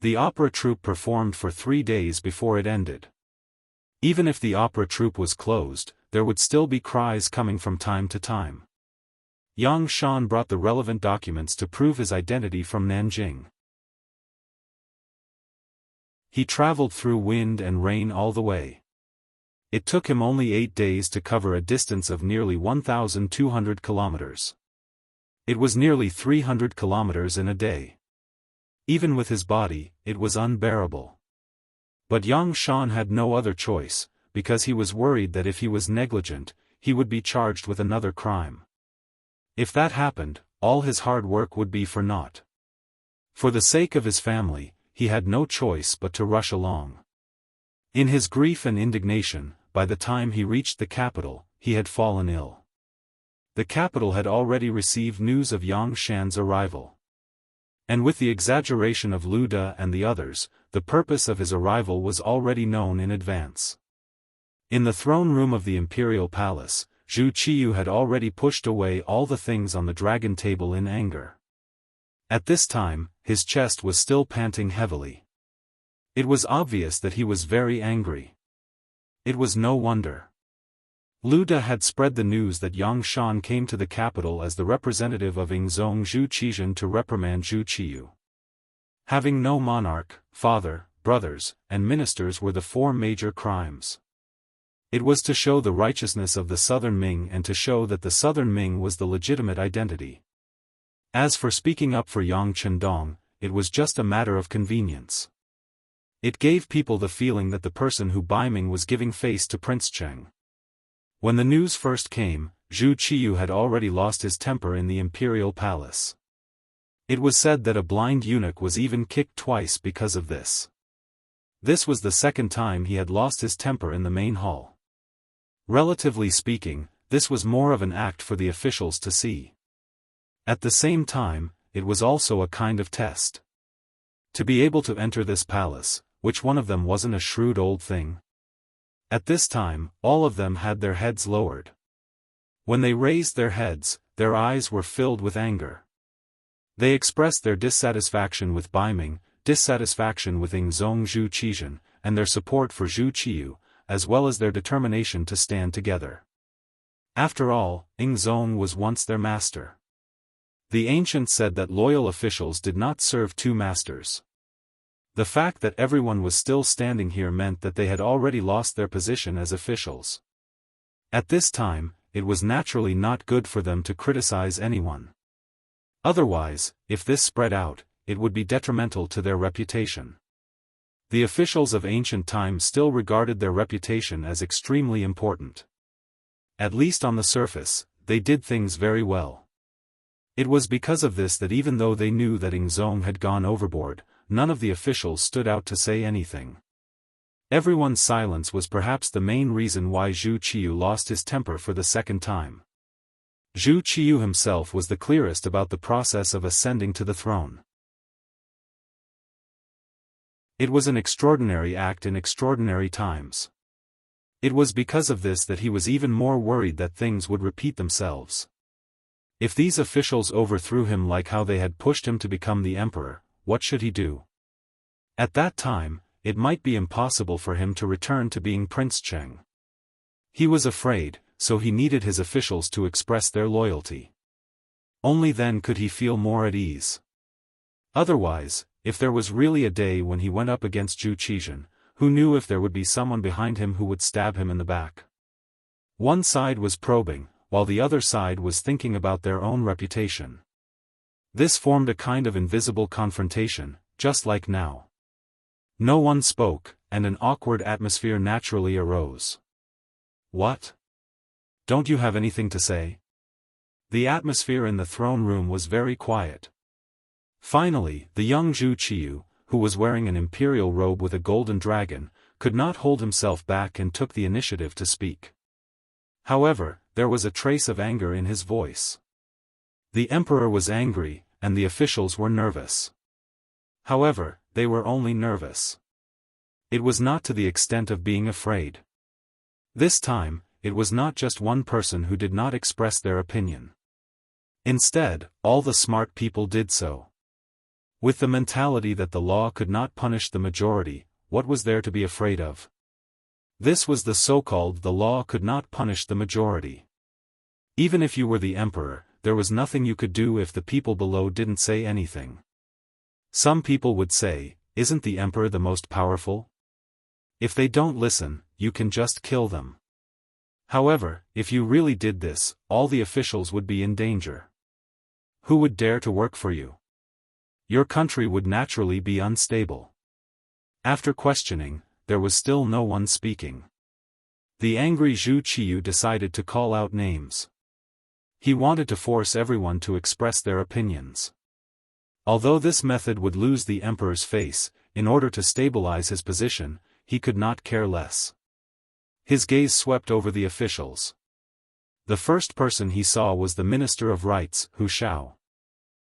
The opera troupe performed for 3 days before it ended. Even if the opera troupe was closed, there would still be cries coming from time to time. Yang Shan brought the relevant documents to prove his identity from Nanjing. He traveled through wind and rain all the way. It took him only 8 days to cover a distance of nearly 1,200 kilometers. It was nearly 300 kilometers in a day. Even with his body, it was unbearable. But Yang Shan had no other choice, because he was worried that if he was negligent, he would be charged with another crime. If that happened, all his hard work would be for naught. For the sake of his family, he had no choice but to rush along. In his grief and indignation, by the time he reached the capital, he had fallen ill. The capital had already received news of Yang Shan's arrival. And with the exaggeration of Lu De and the others, the purpose of his arrival was already known in advance. In the throne room of the imperial palace, Zhu Qiyu had already pushed away all the things on the dragon table in anger. At this time, his chest was still panting heavily. It was obvious that he was very angry. It was no wonder. Lu De had spread the news that Yang Shan came to the capital as the representative of Ingzong Zhu Qizhen to reprimand Zhu Qiyu. Having no monarch, father, brothers, and ministers were the 4 major crimes. It was to show the righteousness of the Southern Ming and to show that the Southern Ming was the legitimate identity. As for speaking up for Yang Chendong, it was just a matter of convenience. It gave people the feeling that the person who Baiming was giving face to Prince Cheng. When the news first came, Zhu Qiyu had already lost his temper in the imperial palace. It was said that a blind eunuch was even kicked twice because of this. This was the second time he had lost his temper in the main hall. Relatively speaking, this was more of an act for the officials to see. At the same time, it was also a kind of test. To be able to enter this palace, which one of them wasn't a shrewd old thing? At this time, all of them had their heads lowered. When they raised their heads, their eyes were filled with anger. They expressed their dissatisfaction with Baiming, dissatisfaction with Ingzong Zhu Qizhen, and their support for Zhu Qiyu, as well as their determination to stand together. After all, Ingzong was once their master. The ancients said that loyal officials did not serve 2 masters. The fact that everyone was still standing here meant that they had already lost their position as officials. At this time, it was naturally not good for them to criticize anyone. Otherwise, if this spread out, it would be detrimental to their reputation. The officials of ancient times still regarded their reputation as extremely important. At least on the surface, they did things very well. It was because of this that even though they knew that Ingzong had gone overboard, none of the officials stood out to say anything. Everyone's silence was perhaps the main reason why Zhu Qiyu lost his temper for the second time. Zhu Qiyu himself was the clearest about the process of ascending to the throne. It was an extraordinary act in extraordinary times. It was because of this that he was even more worried that things would repeat themselves. If these officials overthrew him like how they had pushed him to become the emperor, what should he do? At that time, it might be impossible for him to return to being Prince Cheng. He was afraid, so he needed his officials to express their loyalty. Only then could he feel more at ease. Otherwise, if there was really a day when he went up against Zhu Qizhen, who knew if there would be someone behind him who would stab him in the back. One side was probing, while the other side was thinking about their own reputation. This formed a kind of invisible confrontation, just like now. No one spoke, and an awkward atmosphere naturally arose. "What? Don't you have anything to say?" The atmosphere in the throne room was very quiet. Finally, the young Zhu Qiyu, who was wearing an imperial robe with a golden dragon, could not hold himself back and took the initiative to speak. However, there was a trace of anger in his voice. The emperor was angry, and the officials were nervous. However, they were only nervous. It was not to the extent of being afraid. This time, it was not just one person who did not express their opinion. Instead, all the smart people did so. With the mentality that the law could not punish the majority, what was there to be afraid of? This was the so-called "the law could not punish the majority." Even if you were the emperor, there was nothing you could do if the people below didn't say anything. Some people would say, "Isn't the emperor the most powerful? If they don't listen, you can just kill them." However, if you really did this, all the officials would be in danger. Who would dare to work for you? Your country would naturally be unstable. After questioning, there was still no one speaking. The angry Zhu Qiyu decided to call out names. He wanted to force everyone to express their opinions. Although this method would lose the emperor's face, in order to stabilize his position, he could not care less. His gaze swept over the officials. The first person he saw was the Minister of Rights, Hu Shao.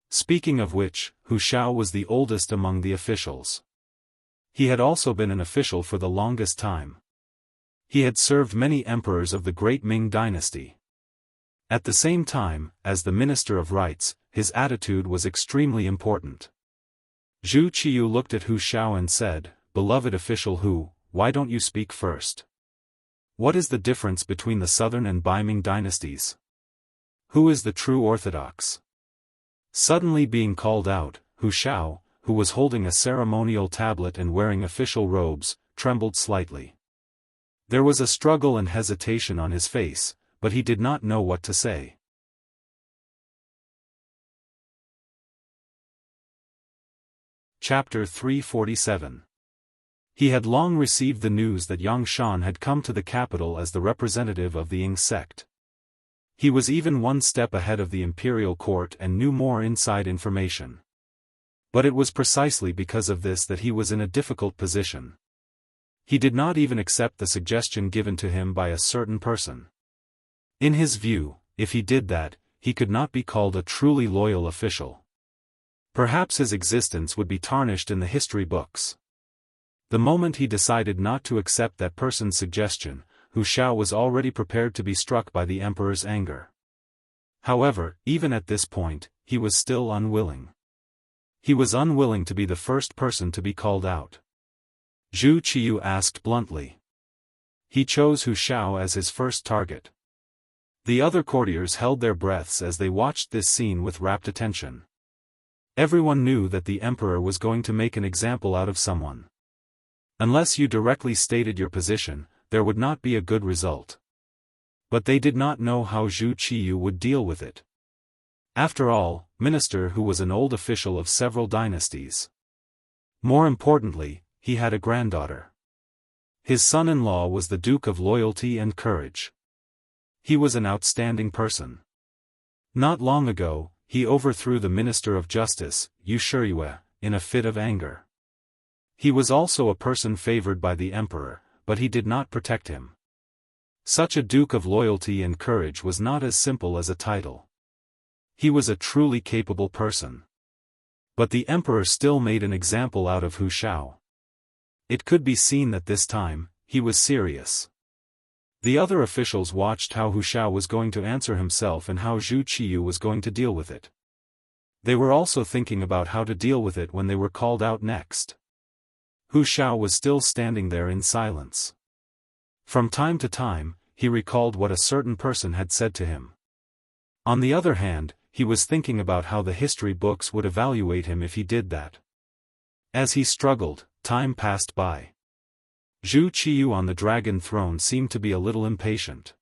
Speaking of which, Hu Shao was the oldest among the officials. He had also been an official for the longest time. He had served many emperors of the great Ming Dynasty. At the same time, as the Minister of Rights, his attitude was extremely important. Zhu Qiyu looked at Hu Shao and said, "Beloved official Hu, why don't you speak first? What is the difference between the Southern and Ming dynasties? Who is the true orthodox?" Suddenly being called out, Hu Shao, who was holding a ceremonial tablet and wearing official robes, trembled slightly. There was a struggle and hesitation on his face, but he did not know what to say. Chapter 347. He had long received the news that Yang Shan had come to the capital as the representative of the Ying sect. He was even one step ahead of the imperial court and knew more inside information. But it was precisely because of this that he was in a difficult position. He did not even accept the suggestion given to him by a certain person. In his view, if he did that, he could not be called a truly loyal official. Perhaps his existence would be tarnished in the history books. The moment he decided not to accept that person's suggestion, Hu Shao was already prepared to be struck by the emperor's anger. However, even at this point, he was still unwilling. He was unwilling to be the first person to be called out. Zhu Qiyu asked bluntly. He chose Hu Shao as his first target. The other courtiers held their breaths as they watched this scene with rapt attention. Everyone knew that the emperor was going to make an example out of someone. Unless you directly stated your position, there would not be a good result. But they did not know how Zhu Qiyu would deal with it. After all, Minister who was an old official of several dynasties. More importantly, he had a granddaughter. His son-in-law was the Duke of Loyalty and Courage. He was an outstanding person. Not long ago, he overthrew the Minister of Justice, Yu Shiyue, in a fit of anger. He was also a person favored by the emperor, but he did not protect him. Such a Duke of Loyalty and Courage was not as simple as a title. He was a truly capable person. But the emperor still made an example out of Hu Shao. It could be seen that this time, he was serious. The other officials watched how Hu Shao was going to answer himself and how Zhu Qiyu was going to deal with it. They were also thinking about how to deal with it when they were called out next. Hu Shao was still standing there in silence. From time to time, he recalled what a certain person had said to him. On the other hand, he was thinking about how the history books would evaluate him if he did that. As he struggled, time passed by. Zhu Qiyu on the dragon throne seemed to be a little impatient.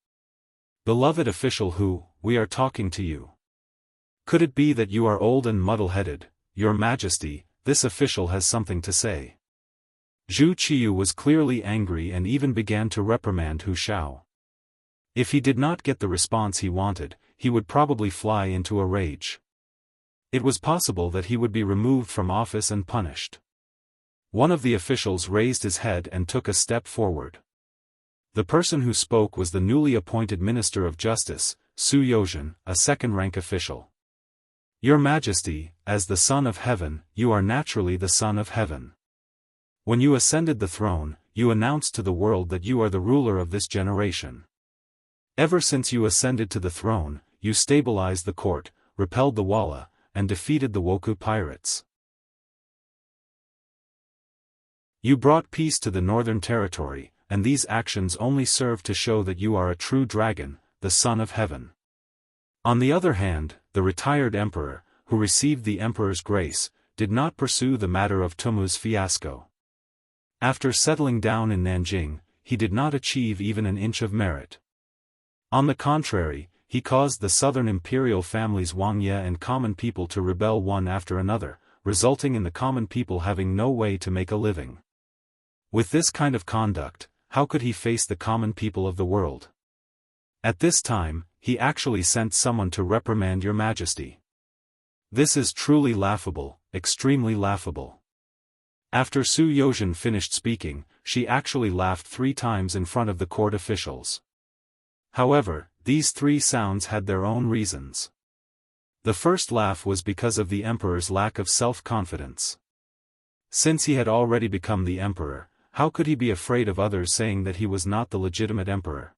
Beloved official Hu, we are talking to you. Could it be that you are old and muddle-headed? Your Majesty, this official has something to say. Zhu Qiyu was clearly angry and even began to reprimand Hu Shao. If he did not get the response he wanted, he would probably fly into a rage. It was possible that he would be removed from office and punished. One of the officials raised his head and took a step forward. The person who spoke was the newly appointed Minister of Justice, Su Yozhen, a second-rank official. Your Majesty, as the Son of Heaven, you are naturally the Son of Heaven. When you ascended the throne, you announced to the world that you are the ruler of this generation. Ever since you ascended to the throne, you stabilized the court, repelled the Walla, and defeated the Woku pirates. You brought peace to the Northern Territory, and these actions only serve to show that you are a true dragon, the Son of Heaven. On the other hand, the retired emperor, who received the emperor's grace, did not pursue the matter of Tumu's fiasco. After settling down in Nanjing, he did not achieve even an inch of merit. On the contrary, he caused the southern imperial families Wang Ye and common people to rebel one after another, resulting in the common people having no way to make a living. With this kind of conduct, how could he face the common people of the world? At this time, he actually sent someone to reprimand Your Majesty. This is truly laughable, extremely laughable. After Su Yozhen finished speaking, she actually laughed 3 times in front of the court officials. However, these 3 sounds had their own reasons. The first laugh was because of the emperor's lack of self-confidence. Since he had already become the emperor, how could he be afraid of others saying that he was not the legitimate emperor?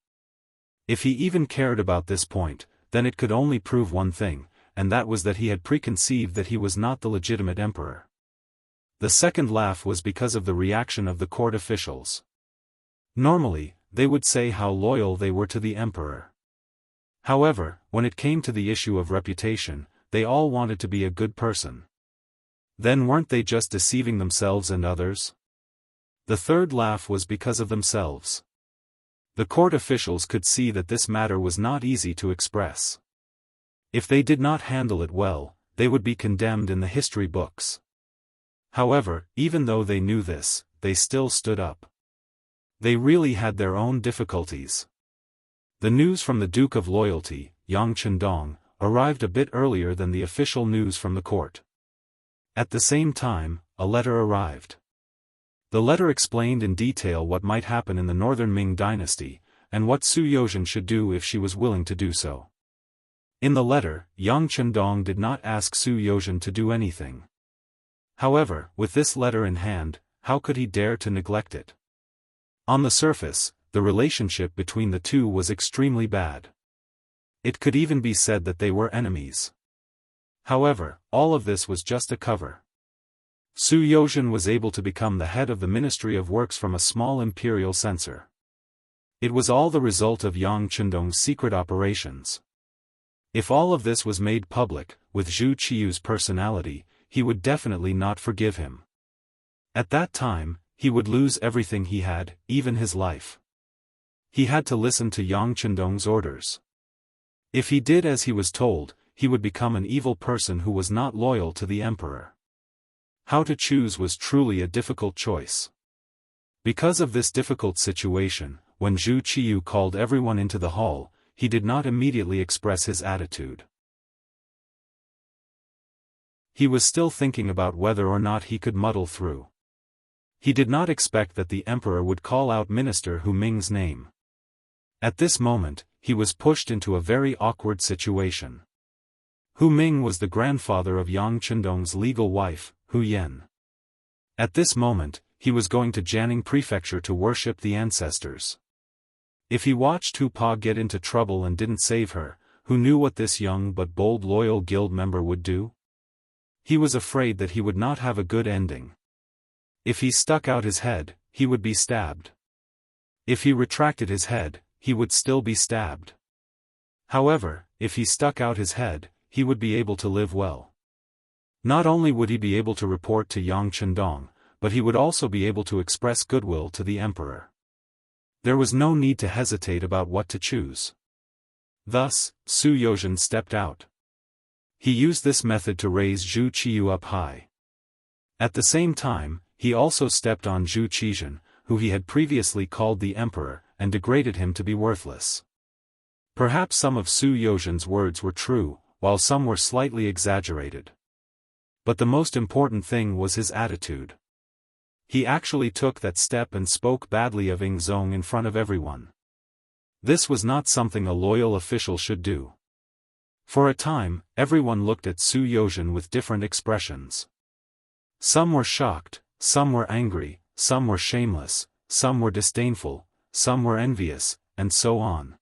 If he even cared about this point, then it could only prove one thing, and that was that he had preconceived that he was not the legitimate emperor. The second laugh was because of the reaction of the court officials. Normally, they would say how loyal they were to the emperor. However, when it came to the issue of reputation, they all wanted to be a good person. Then weren't they just deceiving themselves and others? The third laugh was because of themselves. The court officials could see that this matter was not easy to express. If they did not handle it well, they would be condemned in the history books. However, even though they knew this, they still stood up. They really had their own difficulties. The news from the Duke of Loyalty, Yang Chendong, arrived a bit earlier than the official news from the court. At the same time, a letter arrived. The letter explained in detail what might happen in the Northern Ming Dynasty, and what Su Yozhen should do if she was willing to do so. In the letter, Yang Chendong did not ask Su Yozhen to do anything. However, with this letter in hand, how could he dare to neglect it? On the surface, the relationship between the two was extremely bad. It could even be said that they were enemies. However, all of this was just a cover. Su Yozhen was able to become the head of the Ministry of Works from a small imperial censor. It was all the result of Yang Chendong's secret operations. If all of this was made public, with Zhu Qiyu's personality, he would definitely not forgive him. At that time, he would lose everything he had, even his life. He had to listen to Yang Chendong's orders. If he did as he was told, he would become an evil person who was not loyal to the emperor. How to choose was truly a difficult choice. Because of this difficult situation, when Zhu Qiyu called everyone into the hall, he did not immediately express his attitude. He was still thinking about whether or not he could muddle through. He did not expect that the emperor would call out Minister Hu Ming's name. At this moment, he was pushed into a very awkward situation. Hu Ming was the grandfather of Yang Chendong's legal wife, Hu Yan. At this moment, he was going to Jianghu Prefecture to worship the ancestors. If he watched Hu Pa get into trouble and didn't save her, who knew what this young but bold loyal guild member would do? He was afraid that he would not have a good ending. If he stuck out his head, he would be stabbed. If he retracted his head, he would still be stabbed. However, if he stuck out his head, he would be able to live well. Not only would he be able to report to Yang Chendong, but he would also be able to express goodwill to the emperor. There was no need to hesitate about what to choose. Thus, Su Yozhen stepped out. He used this method to raise Zhu Qiyu up high. At the same time, he also stepped on Zhu Qizhen, who he had previously called the emperor, and degraded him to be worthless. Perhaps some of Su Yozhen's words were true, while some were slightly exaggerated. But the most important thing was his attitude. He actually took that step and spoke badly of Ing Zong in front of everyone. This was not something a loyal official should do. For a time, everyone looked at Su Yozhen with different expressions. Some were shocked, some were angry, some were shameless, some were disdainful, some were envious, and so on.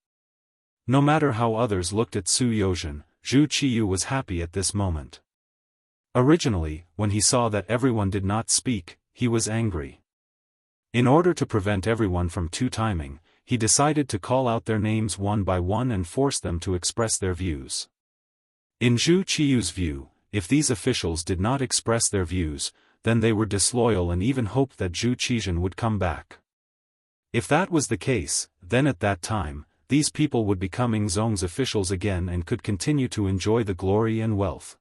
No matter how others looked at Su Yozhen, Zhu Qiyu was happy at this moment. Originally, when he saw that everyone did not speak, he was angry. In order to prevent everyone from two-timing, he decided to call out their names one by one and force them to express their views. In Zhu Qiyu's view, if these officials did not express their views, then they were disloyal and even hoped that Zhu Qizhen would come back. If that was the case, then at that time, these people would become Ing Zong's officials again and could continue to enjoy the glory and wealth.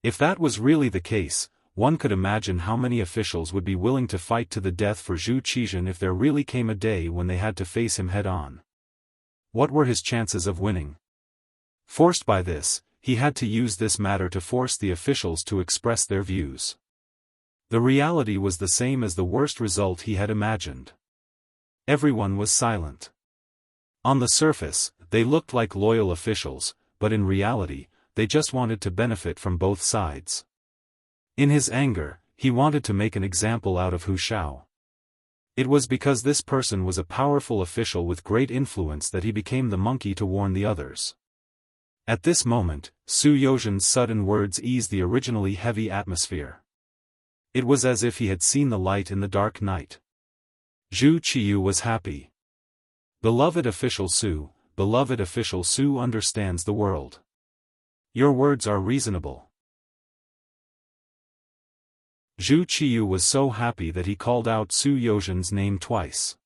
If that was really the case, one could imagine how many officials would be willing to fight to the death for Zhu Qizhen if there really came a day when they had to face him head-on. What were his chances of winning? Forced by this, he had to use this matter to force the officials to express their views. The reality was the same as the worst result he had imagined. Everyone was silent. On the surface, they looked like loyal officials, but in reality, they just wanted to benefit from both sides. In his anger, he wanted to make an example out of Hu Shao. It was because this person was a powerful official with great influence that he became the monkey to warn the others. At this moment, Su Yozhen's sudden words eased the originally heavy atmosphere. It was as if he had seen the light in the dark night. Zhu Qiyu was happy. Beloved official Su understands the world. Your words are reasonable. Zhu Qiyu was so happy that he called out Su Yozhen's name twice.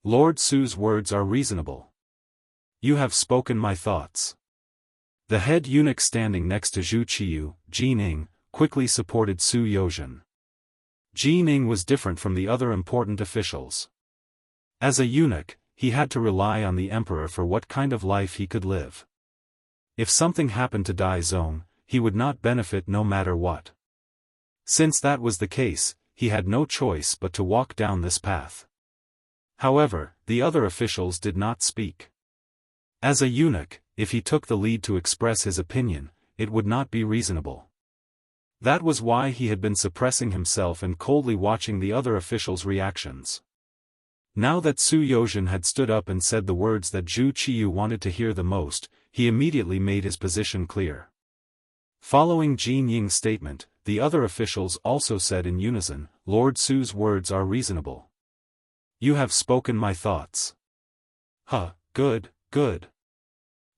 Lord Su's words are reasonable. You have spoken my thoughts. The head eunuch standing next to Zhu Qiyu, Ji Ning, quickly supported Su Yozhen. Ji Ning was different from the other important officials. As a eunuch, he had to rely on the emperor for what kind of life he could live. If something happened to Dai Zong, he would not benefit no matter what. Since that was the case, he had no choice but to walk down this path. However, the other officials did not speak. As a eunuch, if he took the lead to express his opinion, it would not be reasonable. That was why he had been suppressing himself and coldly watching the other officials' reactions. Now that Su Yozhen had stood up and said the words that Zhu Qiyu wanted to hear the most, he immediately made his position clear. Following Jin Ying's statement, the other officials also said in unison, Lord Su's words are reasonable. You have spoken my thoughts. Good.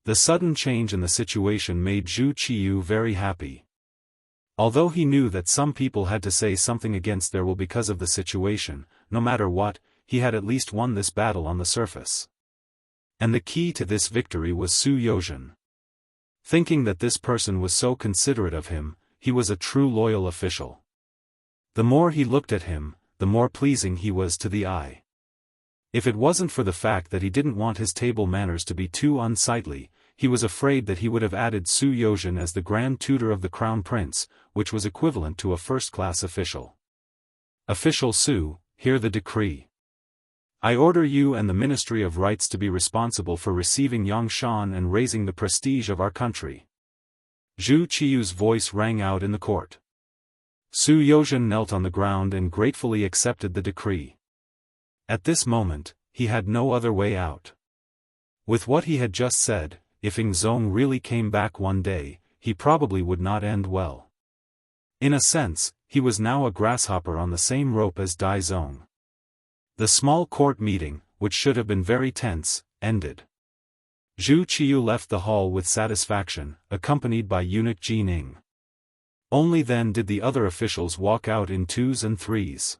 The sudden change in the situation made Zhu Qiyu very happy. Although he knew that some people had to say something against their will because of the situation, no matter what, he had at least won this battle on the surface. And the key to this victory was Su Yozhen. Thinking that this person was so considerate of him, he was a true loyal official. The more he looked at him, the more pleasing he was to the eye. If it wasn't for the fact that he didn't want his table manners to be too unsightly, he was afraid that he would have added Su Yozhen as the Grand Tutor of the Crown Prince, which was equivalent to a first-class official. Official Su, hear the decree. I order you and the Ministry of Rights to be responsible for receiving Yangshan and raising the prestige of our country. Zhu Qiyu's voice rang out in the court. Su Yozhen knelt on the ground and gratefully accepted the decree. At this moment, he had no other way out. With what he had just said, if Ing Zong really came back one day, he probably would not end well. In a sense, he was now a grasshopper on the same rope as Dai Zong. The small court meeting, which should have been very tense, ended. Zhu Qiyu left the hall with satisfaction, accompanied by eunuch Ji Ning. Only then did the other officials walk out in twos and threes.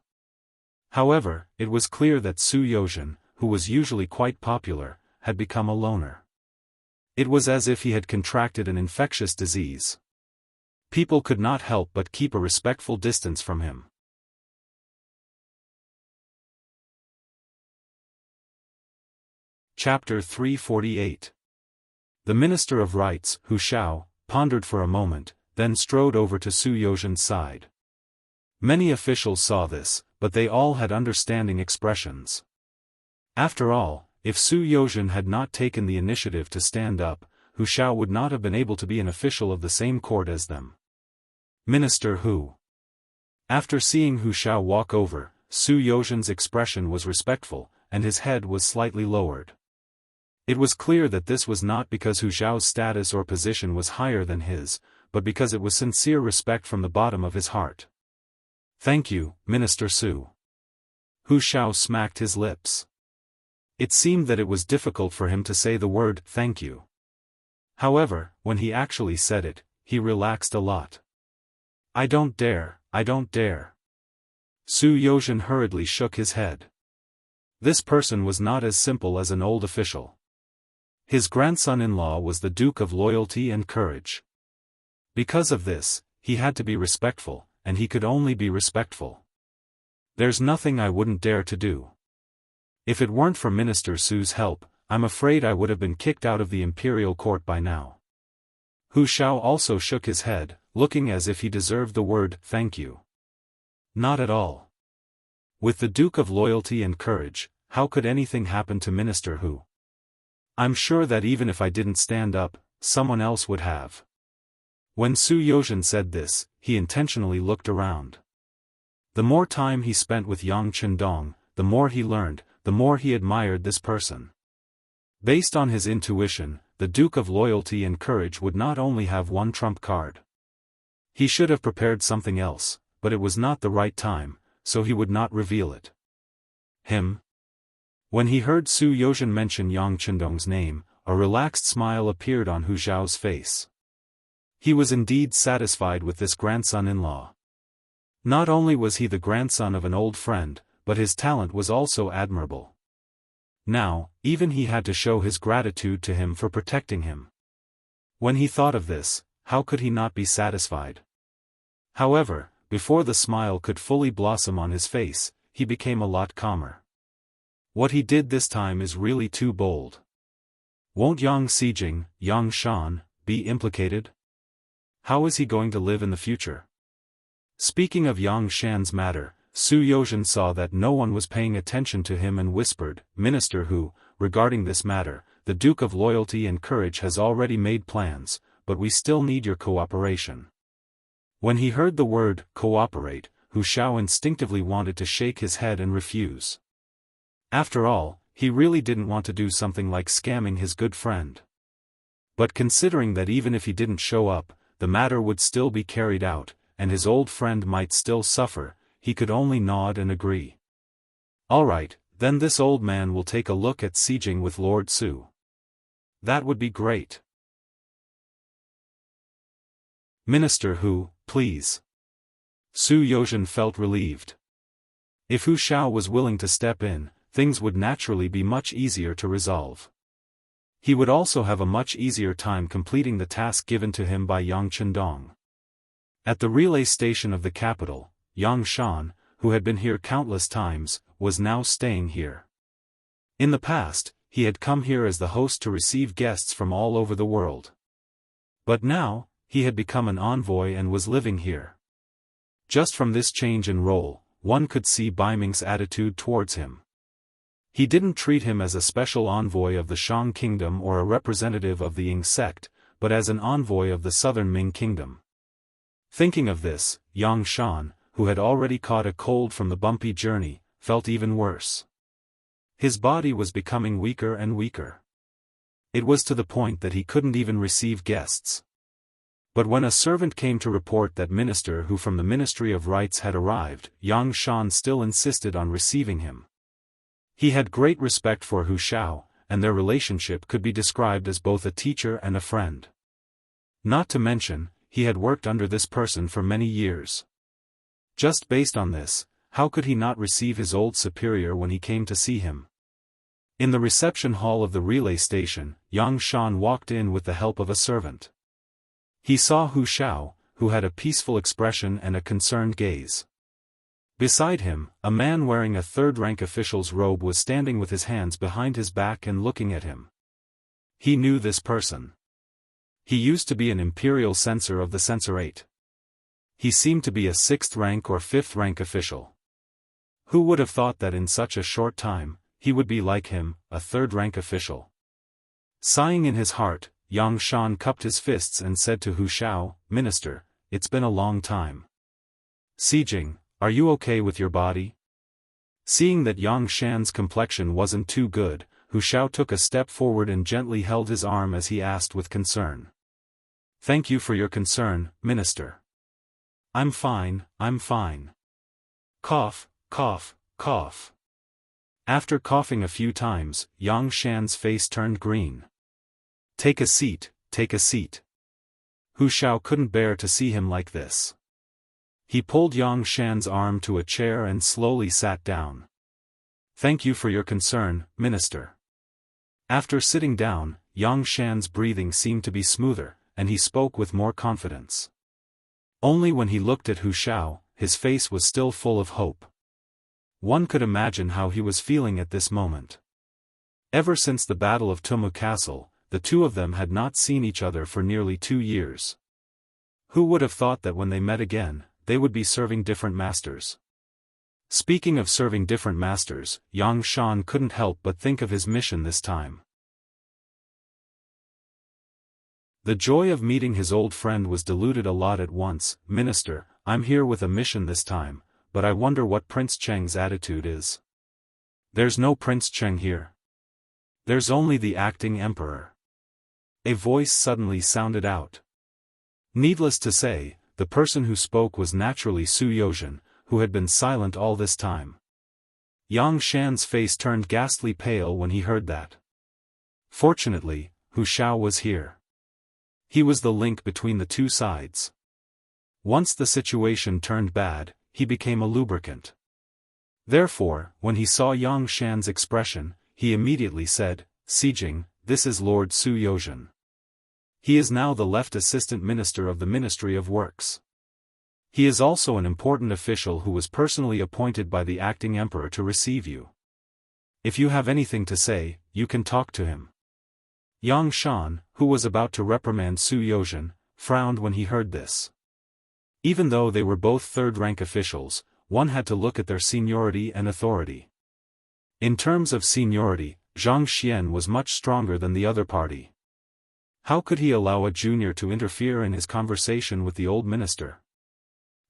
However, it was clear that Su Yozhen, who was usually quite popular, had become a loner. It was as if he had contracted an infectious disease. People could not help but keep a respectful distance from him. Chapter 348. The Minister of Rites, Hu Shao, pondered for a moment, then strode over to Su Yozhen's side. Many officials saw this, but they all had understanding expressions. After all, if Su Yozhen had not taken the initiative to stand up, Hu Shao would not have been able to be an official of the same court as them. Minister Hu. After seeing Hu Shao walk over, Su Yozhen's expression was respectful, and his head was slightly lowered. It was clear that this was not because Hu Shao's status or position was higher than his, but because it was sincere respect from the bottom of his heart. Thank you, Minister Su. Hu Shao smacked his lips. It seemed that it was difficult for him to say the word thank you. However, when he actually said it, he relaxed a lot. I don't dare, I don't dare. Su Yozhen hurriedly shook his head. This person was not as simple as an old official. His grandson-in-law was the Duke of Loyalty and Courage. Because of this, he had to be respectful, and he could only be respectful. There's nothing I wouldn't dare to do. If it weren't for Minister Su's help, I'm afraid I would have been kicked out of the imperial court by now. Hu Shao also shook his head, looking as if he deserved the word thank you. Not at all. With the Duke of Loyalty and Courage, how could anything happen to Minister Hu? I'm sure that even if I didn't stand up, someone else would have. When Su Yozhen said this, he intentionally looked around. The more time he spent with Yang Chendong, the more he learned, the more he admired this person. Based on his intuition, the Duke of Loyalty and Courage would not only have one trump card. He should have prepared something else, but it was not the right time, so he would not reveal it. Him? When he heard Su Yozhen mention Yang Chendong's name, a relaxed smile appeared on Hu Shao's face. He was indeed satisfied with this grandson-in-law. Not only was he the grandson of an old friend, but his talent was also admirable. Now, even he had to show his gratitude to him for protecting him. When he thought of this, how could he not be satisfied? However, before the smile could fully blossom on his face, he became a lot calmer. What he did this time is really too bold. Won't Yang Xijing, Yang Shan, be implicated? How is he going to live in the future? Speaking of Yang Shan's matter, Su Yozhen saw that no one was paying attention to him and whispered, Minister Hu, regarding this matter, the Duke of Loyalty and Courage has already made plans, but we still need your cooperation. When he heard the word, cooperate, Hu Shao instinctively wanted to shake his head and refuse. After all, he really didn't want to do something like scamming his good friend. But considering that even if he didn't show up, the matter would still be carried out, and his old friend might still suffer, he could only nod and agree. All right, then this old man will take a look at sieging with Lord Su. That would be great. Minister Hu, please. Su Yozhen felt relieved. If Hu Shao was willing to step in, things would naturally be much easier to resolve. He would also have a much easier time completing the task given to him by Yang Chendong. At the relay station of the capital, Yang Shan, who had been here countless times, was now staying here. In the past, he had come here as the host to receive guests from all over the world. But now, he had become an envoy and was living here. Just from this change in role, one could see Bai Ming's attitude towards him. He didn't treat him as a special envoy of the Shang kingdom or a representative of the Ying sect, but as an envoy of the southern Ming kingdom. Thinking of this, Yang Shan, who had already caught a cold from the bumpy journey, felt even worse. His body was becoming weaker and weaker. It was to the point that he couldn't even receive guests. But when a servant came to report that Minister Hu from the Ministry of Rites had arrived, Yang Shan still insisted on receiving him. He had great respect for Hu Shao, and their relationship could be described as both a teacher and a friend. Not to mention, he had worked under this person for many years. Just based on this, how could he not receive his old superior when he came to see him? In the reception hall of the relay station, Yang Shan walked in with the help of a servant. He saw Hu Shao, who had a peaceful expression and a concerned gaze. Beside him, a man wearing a third-rank official's robe was standing with his hands behind his back and looking at him. He knew this person. He used to be an imperial censor of the censorate. He seemed to be a 6th-rank or 5th-rank official. Who would have thought that in such a short time, he would be like him, a 3rd-rank official? Sighing in his heart, Yang Shan cupped his fists and said to Hu Shao, "Minister, it's been a long time. Sijing, are you okay with your body?" Seeing that Yang Shan's complexion wasn't too good, Hu Shao took a step forward and gently held his arm as he asked with concern. "Thank you for your concern, Minister. I'm fine, I'm fine." Cough, cough, cough. After coughing a few times, Yang Shan's face turned green. "Take a seat, take a seat." Hu Shao couldn't bear to see him like this. He pulled Yang Shan's arm to a chair and slowly sat down. "Thank you for your concern, Minister." After sitting down, Yang Shan's breathing seemed to be smoother, and he spoke with more confidence. Only when he looked at Hu Shao, his face was still full of hope. One could imagine how he was feeling at this moment. Ever since the Battle of Tumu Castle, the two of them had not seen each other for nearly 2 years. Who would have thought that when they met again, they would be serving different masters? Speaking of serving different masters, Yang Shan couldn't help but think of his mission this time. The joy of meeting his old friend was diluted a lot at once. "Minister, I'm here with a mission this time, but I wonder what Prince Cheng's attitude is." "There's no Prince Cheng here. There's only the acting emperor." A voice suddenly sounded out. Needless to say, the person who spoke was naturally Su Yozhen, who had been silent all this time. Yang Shan's face turned ghastly pale when he heard that. Fortunately, Hu Shao was here. He was the link between the two sides. Once the situation turned bad, he became a lubricant. Therefore, when he saw Yang Shan's expression, he immediately said, "Sijing, this is Lord Su Yozhen. He is now the left assistant minister of the Ministry of Works. He is also an important official who was personally appointed by the acting emperor to receive you. If you have anything to say, you can talk to him." Yang Shan, who was about to reprimand Su Yozhen, frowned when he heard this. Even though they were both 3rd-rank officials, one had to look at their seniority and authority. In terms of seniority, Zhang Xian was much stronger than the other party. How could he allow a junior to interfere in his conversation with the old minister?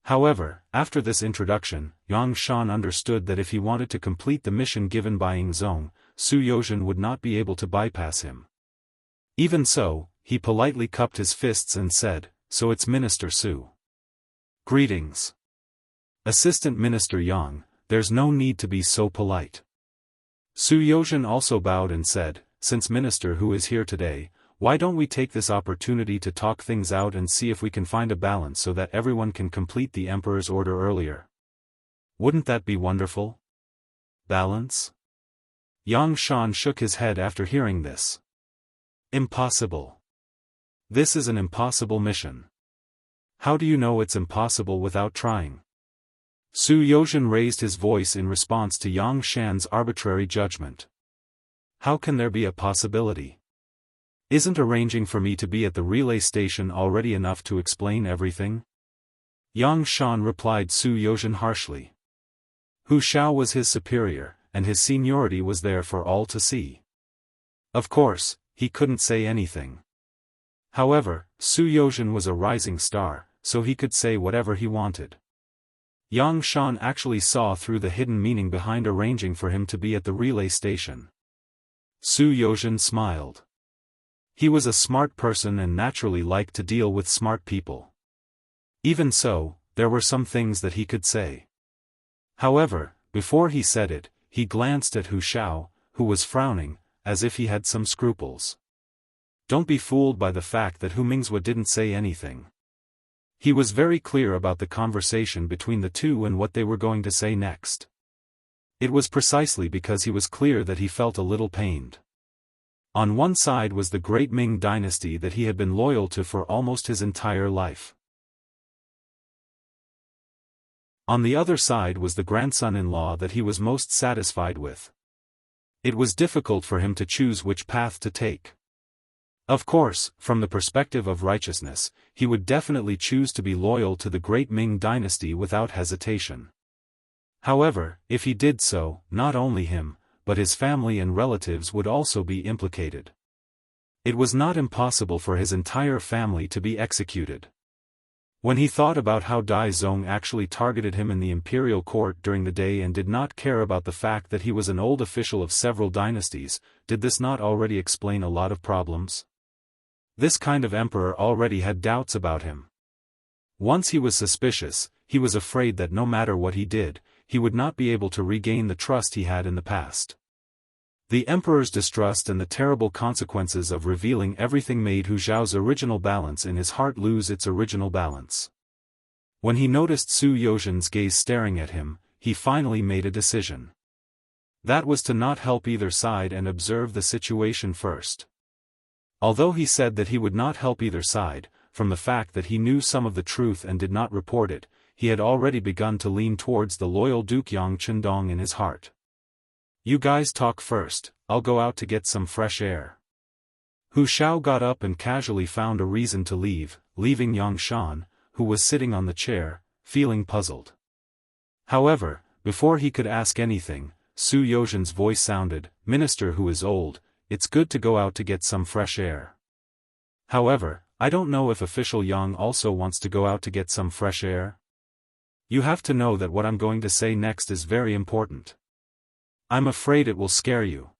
However, after this introduction, Yang Shan understood that if he wanted to complete the mission given by Ying Zong, Su Yozhen would not be able to bypass him. Even so, he politely cupped his fists and said, "So it's Minister Su. Greetings. Assistant Minister Yang, there's no need to be so polite." Su Yozhen also bowed and said, "Since Minister Hu is here today, why don't we take this opportunity to talk things out and see if we can find a balance so that everyone can complete the Emperor's order earlier? Wouldn't that be wonderful?" "Balance?" Yang Shan shook his head after hearing this. "Impossible. This is an impossible mission." "How do you know it's impossible without trying?" Su Yozhen raised his voice in response to Yang Shan's arbitrary judgment. "How can there be a possibility? Isn't arranging for me to be at the relay station already enough to explain everything?" Yang Shan replied Su Yozhen harshly. Hu Shao was his superior, and his seniority was there for all to see. Of course, he couldn't say anything. However, Su Yozhen was a rising star, so he could say whatever he wanted. Yang Shan actually saw through the hidden meaning behind arranging for him to be at the relay station. Su Yozhen smiled. He was a smart person and naturally liked to deal with smart people. Even so, there were some things that he could say. However, before he said it, he glanced at Hu Shao, who was frowning, as if he had some scruples. Don't be fooled by the fact that Hu Mingzhou didn't say anything. He was very clear about the conversation between the two and what they were going to say next. It was precisely because he was clear that he felt a little pained. On one side was the great Ming dynasty that he had been loyal to for almost his entire life. On the other side was the grandson-in-law that he was most satisfied with. It was difficult for him to choose which path to take. Of course, from the perspective of righteousness, he would definitely choose to be loyal to the great Ming dynasty without hesitation. However, if he did so, not only him, but his family and relatives would also be implicated. It was not impossible for his entire family to be executed. When he thought about how Dai Zong actually targeted him in the imperial court during the day and did not care about the fact that he was an old official of several dynasties, did this not already explain a lot of problems? This kind of emperor already had doubts about him. Once he was suspicious, he was afraid that no matter what he did, he would not be able to regain the trust he had in the past. The emperor's distrust and the terrible consequences of revealing everything made Hu Zhao's original balance in his heart lose its original balance. When he noticed Su Yozhen's gaze staring at him, he finally made a decision. That was to not help either side and observe the situation first. Although he said that he would not help either side, from the fact that he knew some of the truth and did not report it, he had already begun to lean towards the loyal Duke Yang Chendong in his heart. "You guys talk first, I'll go out to get some fresh air." Hu Zhao got up and casually found a reason to leave, leaving Yang Shan, who was sitting on the chair, feeling puzzled. However, before he could ask anything, Su Yozhen's voice sounded, "Minister who is old, it's good to go out to get some fresh air. However, I don't know if official Yang also wants to go out to get some fresh air. You have to know that what I'm going to say next is very important. I'm afraid it will scare you."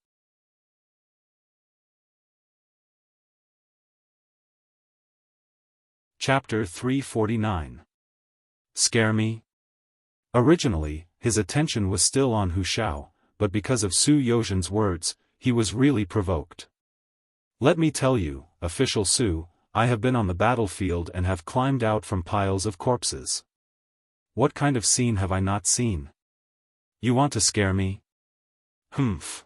Chapter 349. Scare me? Originally, his attention was still on Hu Zhao, but because of Su Yozhen's words, he was really provoked. "Let me tell you, official Su, I have been on the battlefield and have climbed out from piles of corpses. What kind of scene have I not seen? You want to scare me? Humph.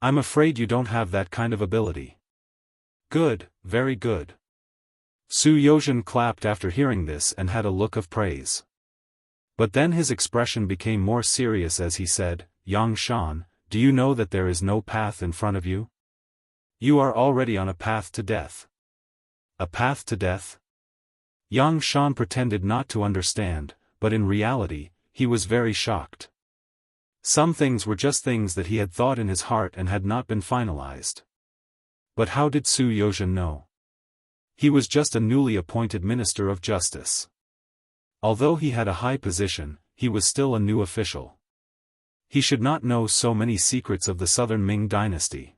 I'm afraid you don't have that kind of ability." "Good, very good." Su Yozhen clapped after hearing this and had a look of praise. But then his expression became more serious as he said, "Yang Shan, do you know that there is no path in front of you? You are already on a path to death." "A path to death?" Yang Shan pretended not to understand, but in reality, he was very shocked. Some things were just things that he had thought in his heart and had not been finalized. But how did Su Yozhen know? He was just a newly appointed Minister of Justice. Although he had a high position, he was still a new official. He should not know so many secrets of the southern Ming dynasty.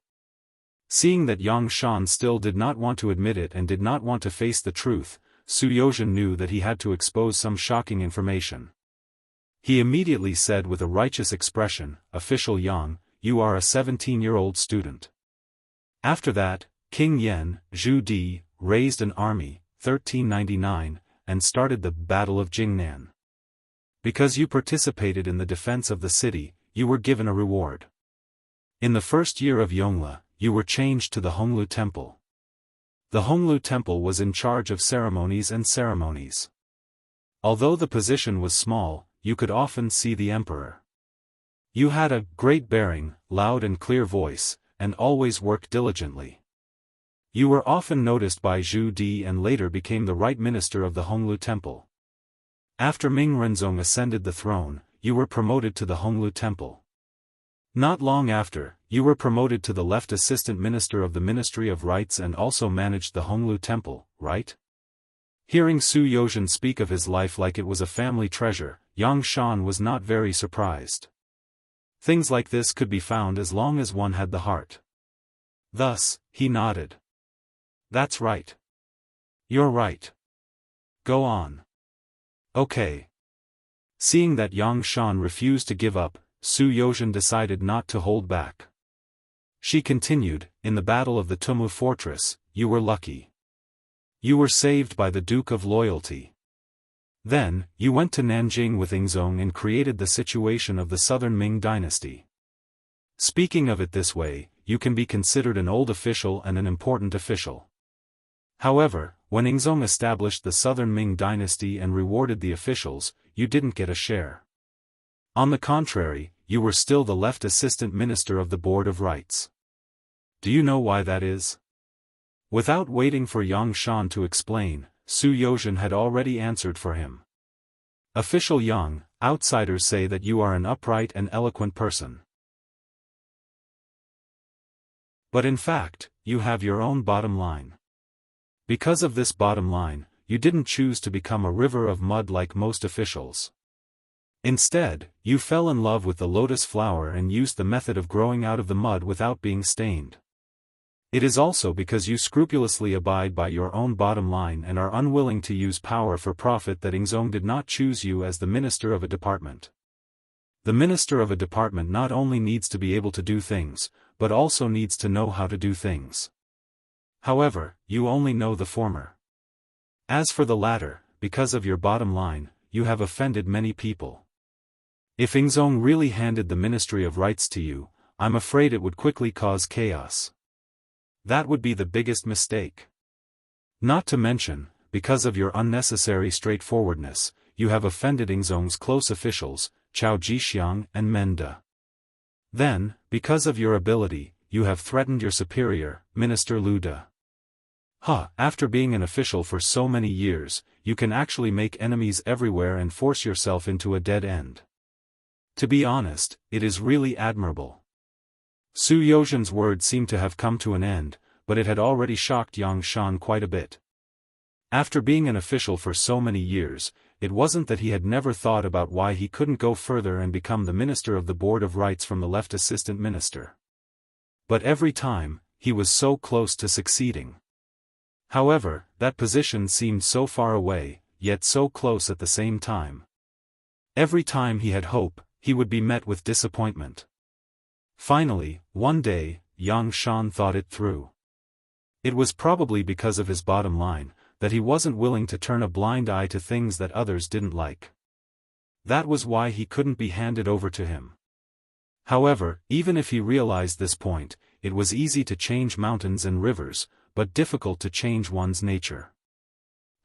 Seeing that Yang Shan still did not want to admit it and did not want to face the truth, Su Yozhen knew that he had to expose some shocking information. He immediately said with a righteous expression, "Official Yang, you are a 17-year-old student." After that, King Yan, Zhu Di, raised an army, 1399, and started the Battle of Jingnan. Because you participated in the defense of the city, you were given a reward. In the first year of Yongle, you were changed to the Honglu Temple. The Honglu Temple was in charge of ceremonies and ceremonies. Although the position was small, you could often see the emperor. You had a great bearing, loud and clear voice, and always worked diligently. You were often noticed by Zhu Di and later became the right minister of the Honglu Temple. After Ming Renzong ascended the throne, you were promoted to the Honglu Temple. Not long after, you were promoted to the left assistant minister of the Ministry of Rites and also managed the Honglu Temple, right? Hearing Su Yozhen speak of his life like it was a family treasure, Yang Shan was not very surprised. Things like this could be found as long as one had the heart. Thus, he nodded. "That's right. You're right. Go on." "Okay." Seeing that Yang Shan refused to give up, Su Yozhen decided not to hold back. She continued, "In the Battle of the Tumu Fortress, you were lucky. You were saved by the Duke of Loyalty. Then, you went to Nanjing with Ingzong and created the situation of the southern Ming dynasty. Speaking of it this way, you can be considered an old official and an important official. However, when Ingzong established the southern Ming dynasty and rewarded the officials, you didn't get a share. On the contrary, you were still the left assistant minister of the Board of Rights. Do you know why that is? Without waiting for Yang Shan to explain, Su Yozhen had already answered for him. Official Yang, outsiders say that you are an upright and eloquent person. But in fact, you have your own bottom line. Because of this bottom line, you didn't choose to become a river of mud like most officials. Instead, you fell in love with the lotus flower and used the method of growing out of the mud without being stained. It is also because you scrupulously abide by your own bottom line and are unwilling to use power for profit that Ingzong did not choose you as the minister of a department. The minister of a department not only needs to be able to do things, but also needs to know how to do things. However, you only know the former. As for the latter, because of your bottom line, you have offended many people. If Ingzong really handed the Ministry of Rights to you, I'm afraid it would quickly cause chaos. That would be the biggest mistake. Not to mention, because of your unnecessary straightforwardness, you have offended Ingzong's close officials, Chao Jixiang and Menda. Then, because of your ability, you have threatened your superior, Minister Lu De. After being an official for so many years, you can actually make enemies everywhere and force yourself into a dead end. To be honest, it is really admirable. Su Yozhen's words seemed to have come to an end, but it had already shocked Yang Shan quite a bit. After being an official for so many years, it wasn't that he had never thought about why he couldn't go further and become the minister of the Board of Rights from the left assistant minister. But every time, he was so close to succeeding. However, that position seemed so far away, yet so close at the same time. Every time he had hope, he would be met with disappointment. Finally, one day, Yang Shan thought it through. It was probably because of his bottom line, that he wasn't willing to turn a blind eye to things that others didn't like. That was why he couldn't be handed over to him. However, even if he realized this point, it was easy to change mountains and rivers, but difficult to change one's nature.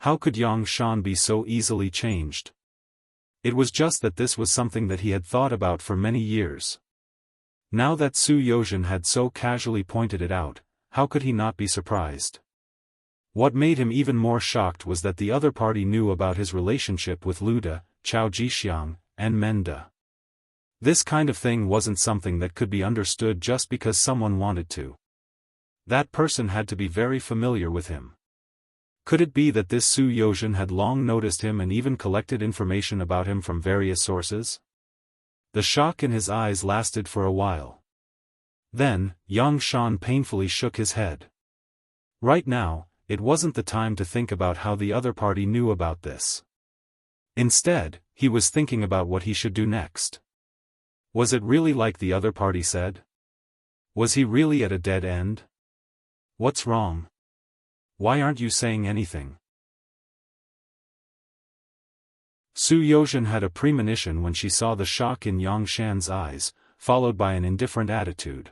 How could Yang Shan be so easily changed? It was just that this was something that he had thought about for many years. Now that Su Yozhen had so casually pointed it out, how could he not be surprised? What made him even more shocked was that the other party knew about his relationship with Lu De, Chao Jixiang, and Menda. This kind of thing wasn't something that could be understood just because someone wanted to. That person had to be very familiar with him. Could it be that this Su Yozhen had long noticed him and even collected information about him from various sources? The shock in his eyes lasted for a while. Then, Yang Shan painfully shook his head. Right now, it wasn't the time to think about how the other party knew about this. Instead, he was thinking about what he should do next. Was it really like the other party said? Was he really at a dead end? What's wrong? Why aren't you saying anything? Su Yozhen had a premonition when she saw the shock in Yang Shan's eyes, followed by an indifferent attitude.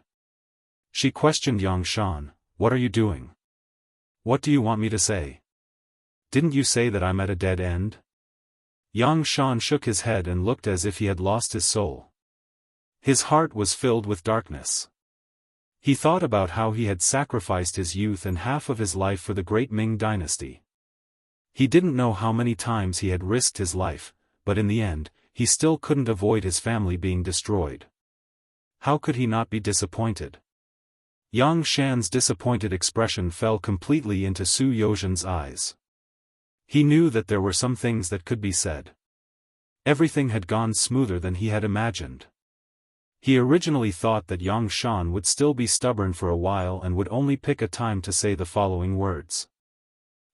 She questioned Yang Shan, "What are you doing? What do you want me to say? Didn't you say that I'm at a dead end?" Yang Shan shook his head and looked as if he had lost his soul. His heart was filled with darkness. He thought about how he had sacrificed his youth and half of his life for the great Ming dynasty. He didn't know how many times he had risked his life, but in the end, he still couldn't avoid his family being destroyed. How could he not be disappointed? Yang Shan's disappointed expression fell completely into Su Yozhen's eyes. He knew that there were some things that could be said. Everything had gone smoother than he had imagined. He originally thought that Yang Shan would still be stubborn for a while and would only pick a time to say the following words.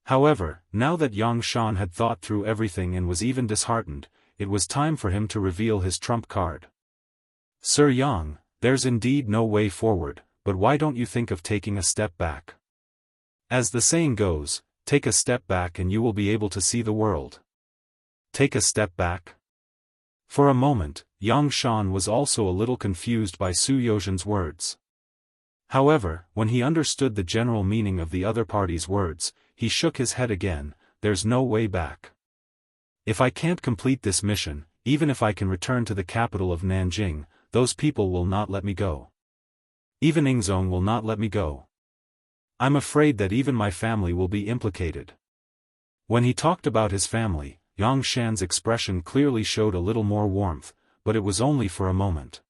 However, now that Yang Shan had thought through everything and was even disheartened, it was time for him to reveal his trump card. "Sir Yang, there's indeed no way forward, but why don't you think of taking a step back? As the saying goes, take a step back and you will be able to see the world." take a step back? For a moment, Yang Shan was also a little confused by Su Yozhen's words. However, when he understood the general meaning of the other party's words, he shook his head again. There's no way back. If I can't complete this mission, even if I can return to the capital of Nanjing, those people will not let me go. Even Ingzong will not let me go. I'm afraid that even my family will be implicated. When he talked about his family, Yang Shan's expression clearly showed a little more warmth, but it was only for a moment.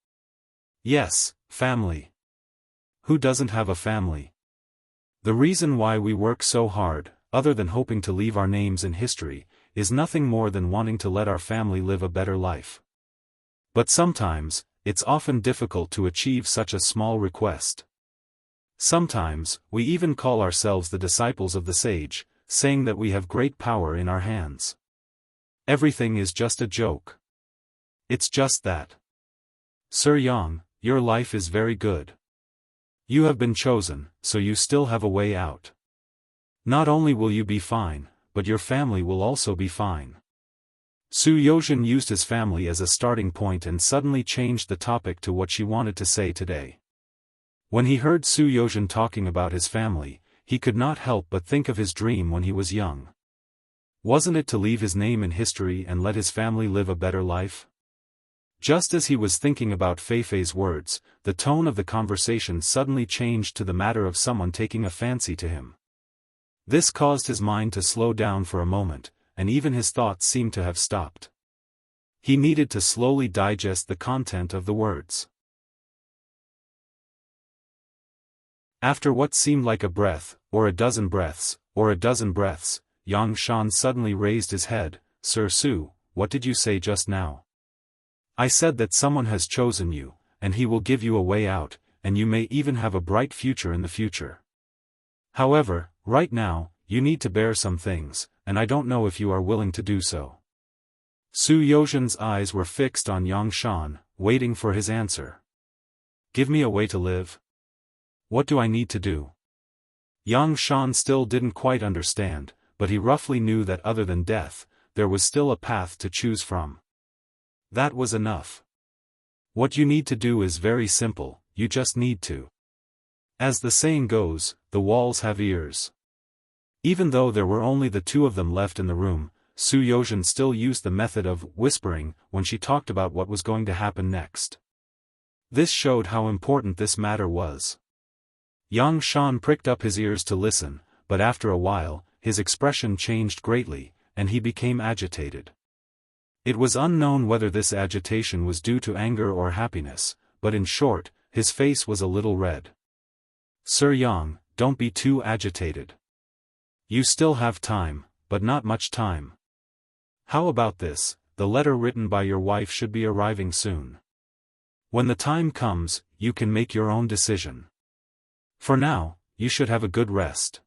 Yes, family. Who doesn't have a family? The reason why we work so hard, other than hoping to leave our names in history, is nothing more than wanting to let our family live a better life. But sometimes, it's often difficult to achieve such a small request. Sometimes, we even call ourselves the disciples of the sage, saying that we have great power in our hands. Everything is just a joke. It's just that. Sir Yang, your life is very good. You have been chosen, so you still have a way out. Not only will you be fine, but your family will also be fine. Su Yozhen used his family as a starting point and suddenly changed the topic to what she wanted to say today. When he heard Su Yozhen talking about his family, he could not help but think of his dream when he was young. Wasn't it to leave his name in history and let his family live a better life? Just as he was thinking about Feifei's words, the tone of the conversation suddenly changed to the matter of someone taking a fancy to him. This caused his mind to slow down for a moment, and even his thoughts seemed to have stopped. He needed to slowly digest the content of the words. After what seemed like a breath, or a dozen breaths, Yang Shan suddenly raised his head. Sir Su, what did you say just now? I said that someone has chosen you, and he will give you a way out, and you may even have a bright future in the future. However, right now, you need to bear some things, and I don't know if you are willing to do so. Su Yozhen's eyes were fixed on Yang Shan, waiting for his answer. Give me a way to live? What do I need to do? Yang Shan still didn't quite understand, but he roughly knew that other than death, there was still a path to choose from. That was enough. What you need to do is very simple, you just need to. As the saying goes, the walls have ears. Even though there were only the two of them left in the room, Su Yozhen still used the method of whispering when she talked about what was going to happen next. This showed how important this matter was. Yang Shan pricked up his ears to listen, but after a while, his expression changed greatly, and he became agitated. It was unknown whether this agitation was due to anger or happiness, but in short, his face was a little red. Sir Yang, don't be too agitated. You still have time, but not much time. How about this? The letter written by your wife should be arriving soon. When the time comes, you can make your own decision. For now, you should have a good rest.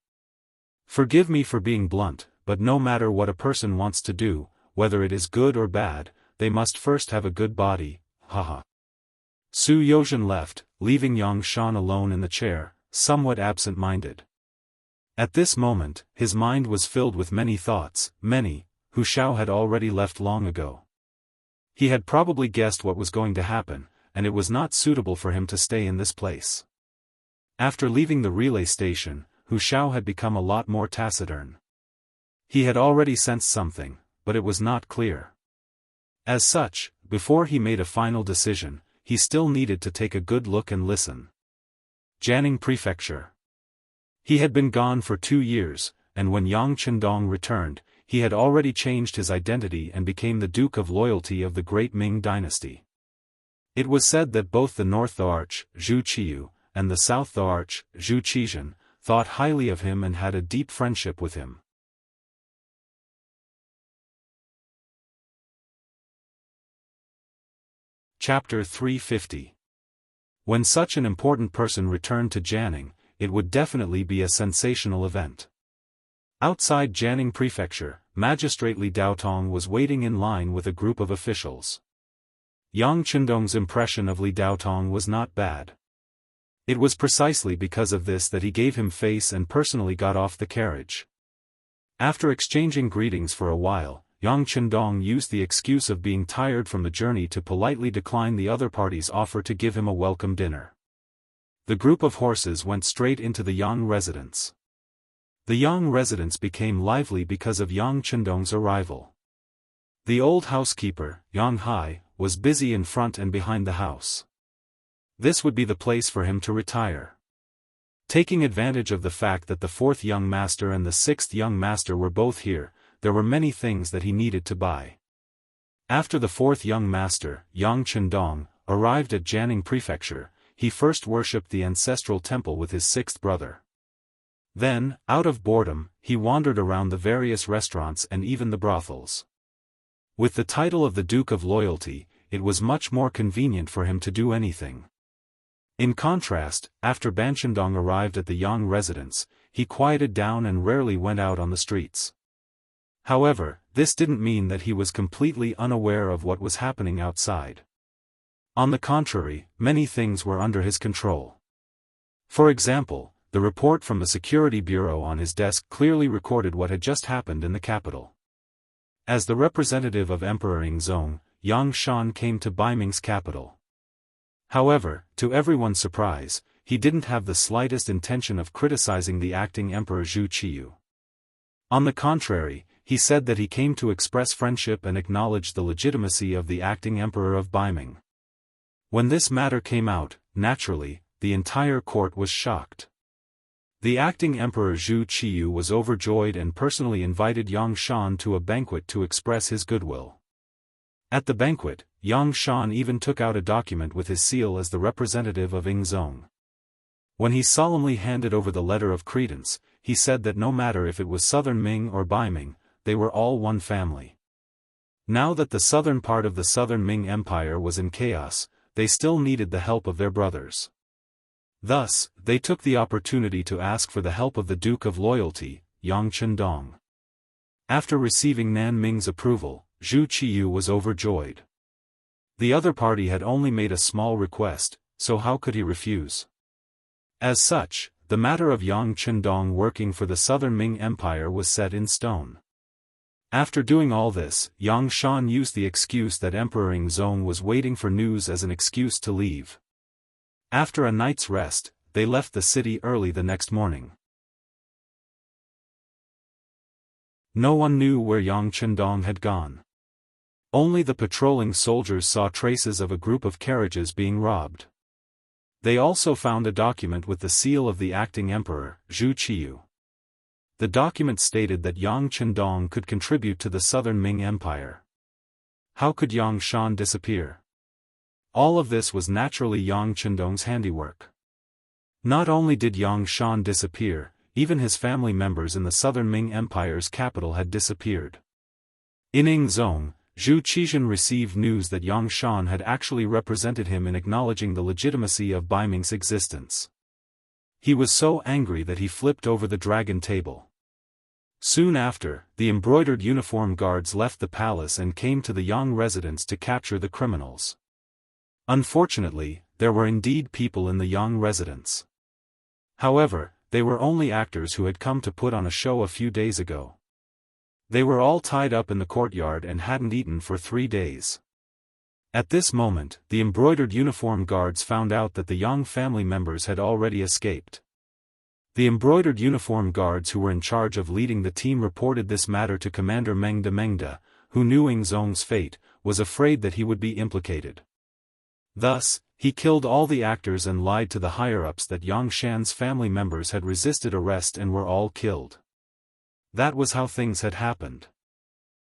Forgive me for being blunt, but no matter what a person wants to do, whether it is good or bad, they must first have a good body, haha. Su Yozhen left, leaving Yang Shan alone in the chair, somewhat absent-minded. At this moment, his mind was filled with many thoughts, many, Hu Shao had already left long ago. He had probably guessed what was going to happen, and it was not suitable for him to stay in this place. After leaving the relay station, Hu Shao had become a lot more taciturn. He had already sensed something, but it was not clear. As such, before he made a final decision, he still needed to take a good look and listen. Jianghu Prefecture. He had been gone for 2 years, and when Yang Chendong returned, he had already changed his identity and became the Duke of Loyalty of the Great Ming Dynasty. It was said that both the North Arch, Zhu Qiyu, and the South Arch, Zhu Qizhen, thought highly of him and had a deep friendship with him. Chapter 350. When such an important person returned to Jianghu, it would definitely be a sensational event. Outside Jianghu Prefecture, Magistrate Li Daotong was waiting in line with a group of officials. Yang Chendong's impression of Li Daotong was not bad. It was precisely because of this that he gave him face and personally got off the carriage. After exchanging greetings for a while, Yang Chendong used the excuse of being tired from the journey to politely decline the other party's offer to give him a welcome dinner. The group of horses went straight into the Yang residence. The Yang residence became lively because of Yang Chendong's arrival. The old housekeeper, Yang Hai, was busy in front and behind the house. This would be the place for him to retire. Taking advantage of the fact that the fourth young master and the sixth young master were both here, there were many things that he needed to buy. After the fourth young master, Yang Chendong, arrived at Jianghu Prefecture, he first worshipped the ancestral temple with his sixth brother. Then, out of boredom, he wandered around the various restaurants and even the brothels. With the title of the Duke of Loyalty, it was much more convenient for him to do anything. In contrast, after Ban Chendong arrived at the Yang residence, he quieted down and rarely went out on the streets. However, this didn't mean that he was completely unaware of what was happening outside. On the contrary, many things were under his control. For example, the report from the Security Bureau on his desk clearly recorded what had just happened in the capital. As the representative of Emperor Yingzong, Yang Shan came to Baiming's capital. However, to everyone's surprise, he didn't have the slightest intention of criticizing the acting Emperor Zhu Qiyu. On the contrary, he said that he came to express friendship and acknowledge the legitimacy of the acting Emperor of Baiming. When this matter came out, naturally, the entire court was shocked. The acting Emperor Zhu Qiyu was overjoyed and personally invited Yang Shan to a banquet to express his goodwill. At the banquet, Yang Shan even took out a document with his seal as the representative of Yingzong. When he solemnly handed over the letter of credence, he said that no matter if it was Southern Ming or Baiming, they were all one family. Now that the southern part of the Southern Ming Empire was in chaos, they still needed the help of their brothers. Thus, they took the opportunity to ask for the help of the Duke of Loyalty, Yang Chendong. After receiving Nan Ming's approval, Zhu Qiyu was overjoyed. The other party had only made a small request, so how could he refuse? As such, the matter of Yang Chendong working for the Southern Ming Empire was set in stone. After doing all this, Yang Shan used the excuse that Emperor Yingzong was waiting for news as an excuse to leave. After a night's rest, they left the city early the next morning. No one knew where Yang Chendong had gone. Only the patrolling soldiers saw traces of a group of carriages being robbed. They also found a document with the seal of the acting emperor, Zhu Qiyu. The document stated that Yang Chendong could contribute to the Southern Ming Empire. How could Yang Shan disappear? All of this was naturally Yang Chendong's handiwork. Not only did Yang Shan disappear, even his family members in the Southern Ming Empire's capital had disappeared. In Yingzong, Zhu Qizhen received news that Yang Shan had actually represented him in acknowledging the legitimacy of Baiming's existence. He was so angry that he flipped over the dragon table. Soon after, the embroidered uniform guards left the palace and came to the Yang residence to capture the criminals. Unfortunately, there were indeed people in the Yang residence. However, they were only actors who had come to put on a show a few days ago. They were all tied up in the courtyard and hadn't eaten for 3 days. At this moment, the embroidered uniform guards found out that the Yang family members had already escaped. The embroidered uniform guards who were in charge of leading the team reported this matter to Commander Mengda, who knew Yingzong's fate, was afraid that he would be implicated. Thus, he killed all the actors and lied to the higher-ups that Yang Shan's family members had resisted arrest and were all killed. That was how things had happened.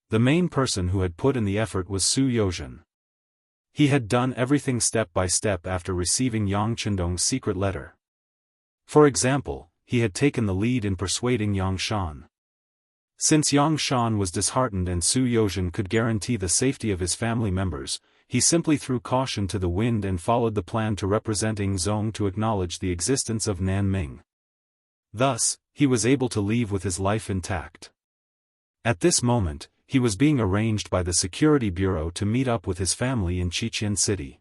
The main person who had put in the effort was Su Yozhen. He had done everything step by step after receiving Yang Chendong's secret letter. For example, he had taken the lead in persuading Yang Shan. Since Yang Shan was disheartened and Su Yozhen could guarantee the safety of his family members, he simply threw caution to the wind and followed the plan to represent Yingzong to acknowledge the existence of Nan Ming. Thus, he was able to leave with his life intact. At this moment, he was being arranged by the Security Bureau to meet up with his family in Qiqian City.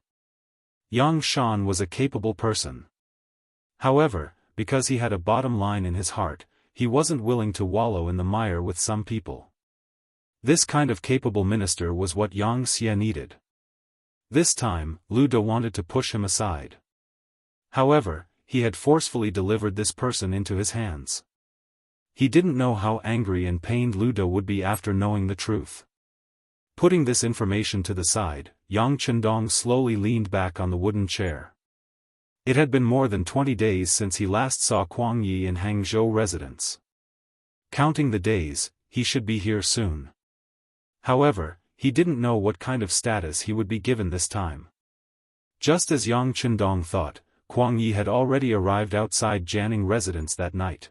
Yang Shan was a capable person. However, because he had a bottom line in his heart, he wasn't willing to wallow in the mire with some people. This kind of capable minister was what Xianxia needed. This time, Lu De wanted to push him aside. However, he had forcefully delivered this person into his hands. He didn't know how angry and pained Lu De would be after knowing the truth. Putting this information to the side, Yang Chendong slowly leaned back on the wooden chair. It had been more than 20 days since he last saw Kuang Yi in Hangzhou residence. Counting the days, he should be here soon. However, he didn't know what kind of status he would be given this time. Just as Yang Chendong thought, Kuang Yi had already arrived outside Jianghu residence that night.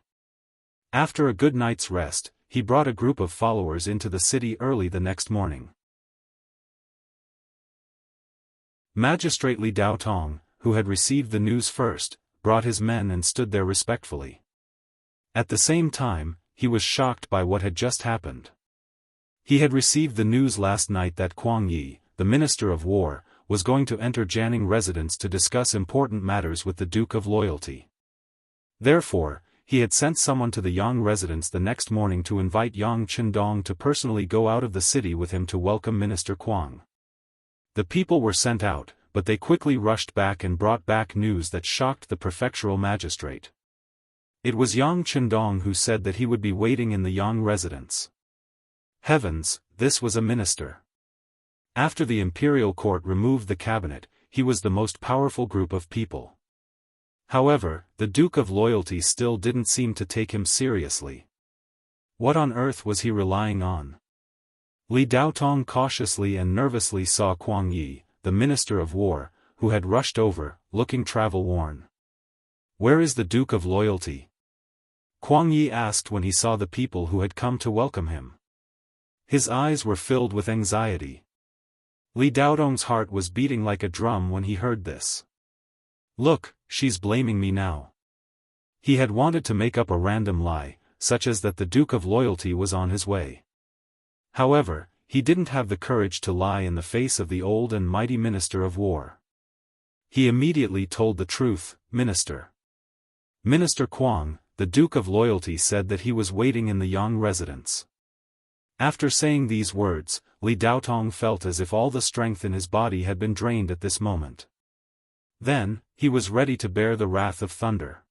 After a good night's rest, he brought a group of followers into the city early the next morning. Magistrate Li Daotong, who had received the news first, brought his men and stood there respectfully. At the same time, he was shocked by what had just happened. He had received the news last night that Kuang Yi, the Minister of War, was going to enter Jianghu residence to discuss important matters with the Duke of Loyalty. Therefore, he had sent someone to the Yang residence the next morning to invite Yang Chendong to personally go out of the city with him to welcome Minister Kuang. The people were sent out, but they quickly rushed back and brought back news that shocked the prefectural magistrate. It was Yang Chendong who said that he would be waiting in the Yang residence. Heavens, this was a minister. After the imperial court removed the cabinet, he was the most powerful group of people. However, the Duke of Loyalty still didn't seem to take him seriously. What on earth was he relying on? Li Daotong cautiously and nervously saw Kuang Yi, the Minister of War, who had rushed over, looking travel-worn. "Where is the Duke of Loyalty?" Kuang Yi asked when he saw the people who had come to welcome him. His eyes were filled with anxiety. Li Daotong's heart was beating like a drum when he heard this. "Look, she's blaming me now." He had wanted to make up a random lie, such as that the Duke of Loyalty was on his way. However, he didn't have the courage to lie in the face of the old and mighty Minister of War. He immediately told the truth. "Minister. Minister Kuang, the Duke of Loyalty said that he was waiting in the Yang residence." After saying these words, Li Daotong felt as if all the strength in his body had been drained at this moment. Then, he was ready to bear the wrath of thunder.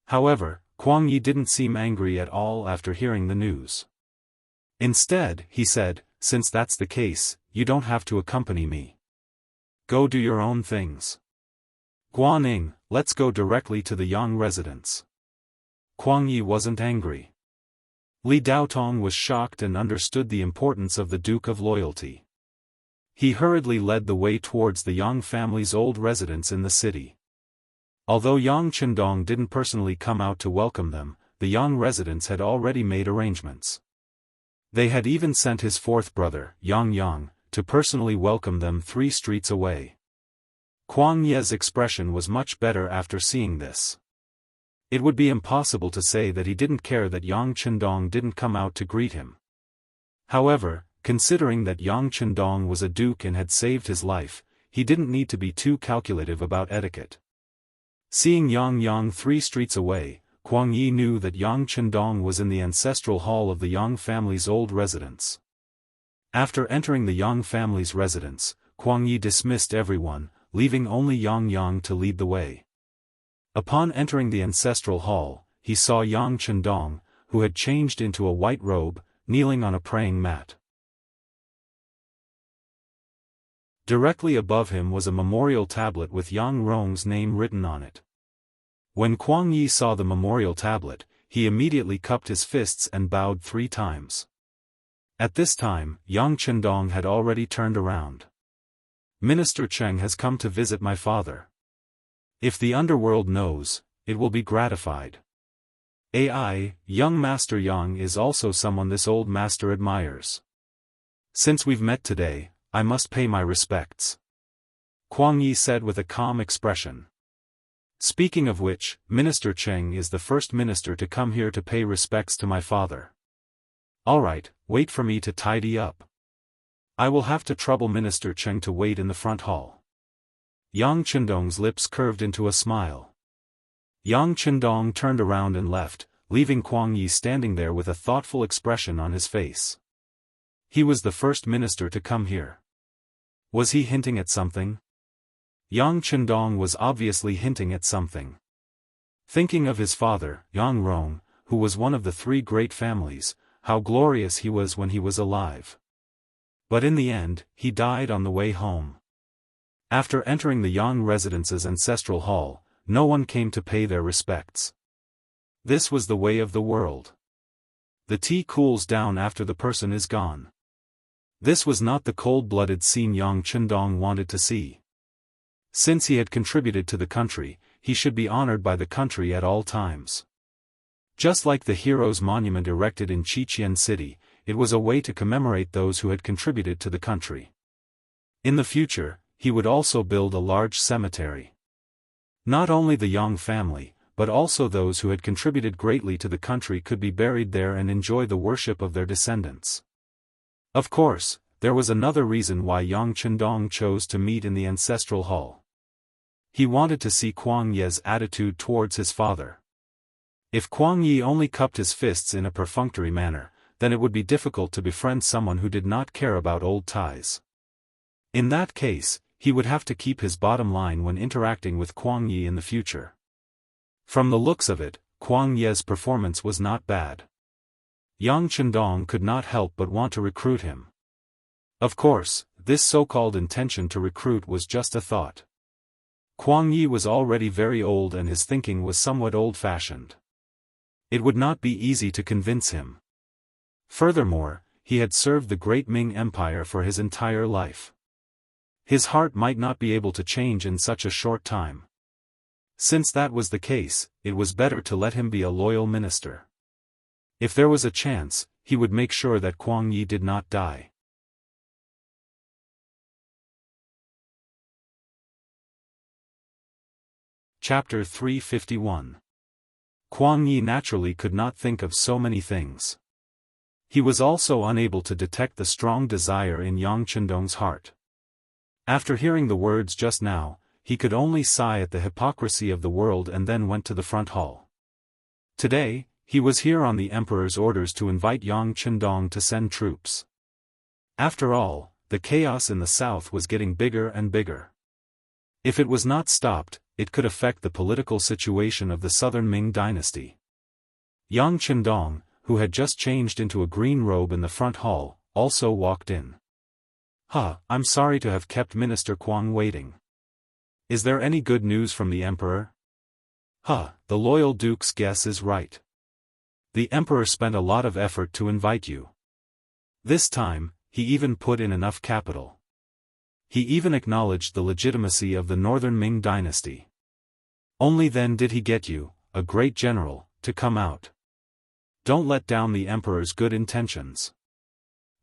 However, Kuang Yi didn't seem angry at all after hearing the news. Instead, he said, "Since that's the case, you don't have to accompany me. Go do your own things. Guaning, let's go directly to the Yang residence." Kuang Yi wasn't angry. Li Daotong was shocked and understood the importance of the Duke of Loyalty. He hurriedly led the way towards the Yang family's old residence in the city. Although Yang Chendong didn't personally come out to welcome them, the Yang residents had already made arrangements. They had even sent his fourth brother, Yang, to personally welcome them 3 streets away. Kuang Yi's expression was much better after seeing this. It would be impossible to say that he didn't care that Yang Chendong didn't come out to greet him. However, considering that Yang Chendong was a duke and had saved his life, he didn't need to be too calculative about etiquette. Seeing Yang 3 streets away, Kuang Yi knew that Yang Chendong was in the ancestral hall of the Yang family's old residence. After entering the Yang family's residence, Kuang Yi dismissed everyone, leaving only Yang to lead the way. Upon entering the ancestral hall, he saw Yang Chendong, who had changed into a white robe, kneeling on a praying mat. Directly above him was a memorial tablet with Yang Rong's name written on it. When Kuang Yi saw the memorial tablet, he immediately cupped his fists and bowed 3 times. At this time, Yang Chendong had already turned around. "Minister Cheng has come to visit my father. If the underworld knows, it will be gratified. Young Master Yang is also someone this old master admires. Since we've met today, I must pay my respects," Kuang Yi said with a calm expression. "Speaking of which, Minister Cheng is the first minister to come here to pay respects to my father. Alright, wait for me to tidy up. I will have to trouble Minister Cheng to wait in the front hall." Yang Chendong's lips curved into a smile. Yang Chendong turned around and left, leaving Kuang Yi standing there with a thoughtful expression on his face. He was the first minister to come here. Was he hinting at something? Yang Chendong was obviously hinting at something. Thinking of his father, Yang Rong, who was one of the three great families, how glorious he was when he was alive. But in the end, he died on the way home. After entering the Yang residence's ancestral hall, no one came to pay their respects. This was the way of the world. The tea cools down after the person is gone. This was not the cold-blooded scene Yang Chendong wanted to see. Since he had contributed to the country, he should be honored by the country at all times. Just like the hero's monument erected in Qiqian City, it was a way to commemorate those who had contributed to the country. In the future, he would also build a large cemetery. Not only the Yang family, but also those who had contributed greatly to the country could be buried there and enjoy the worship of their descendants. Of course, there was another reason why Yang Chendong chose to meet in the ancestral hall. He wanted to see Kuang Ye's attitude towards his father. If Kuang Ye only cupped his fists in a perfunctory manner, then it would be difficult to befriend someone who did not care about old ties. In that case, he would have to keep his bottom line when interacting with Kuang Ye in the future. From the looks of it, Kuang Ye's performance was not bad. Yang Chendong could not help but want to recruit him. Of course, this so-called intention to recruit was just a thought. Kuang Ye was already very old and his thinking was somewhat old-fashioned. It would not be easy to convince him. Furthermore, he had served the great Ming Empire for his entire life. His heart might not be able to change in such a short time. Since that was the case, it was better to let him be a loyal minister. If there was a chance, he would make sure that Kuang Ye did not die. Chapter 351. Kuang Ye naturally could not think of so many things. He was also unable to detect the strong desire in Yang Chendong's heart. After hearing the words just now, he could only sigh at the hypocrisy of the world and then went to the front hall. Today, he was here on the emperor's orders to invite Yang Chendong to send troops. After all, the chaos in the south was getting bigger and bigger. If it was not stopped, it could affect the political situation of the southern Ming dynasty. Yang Chendong, who had just changed into a green robe in the front hall, also walked in. I'm sorry to have kept Minister Kuang waiting. Is there any good news from the emperor? The loyal duke's guess is right. The emperor spent a lot of effort to invite you. This time, he even put in enough capital. He even acknowledged the legitimacy of the northern Ming dynasty. Only then did he get you, a great general, to come out. Don't let down the emperor's good intentions.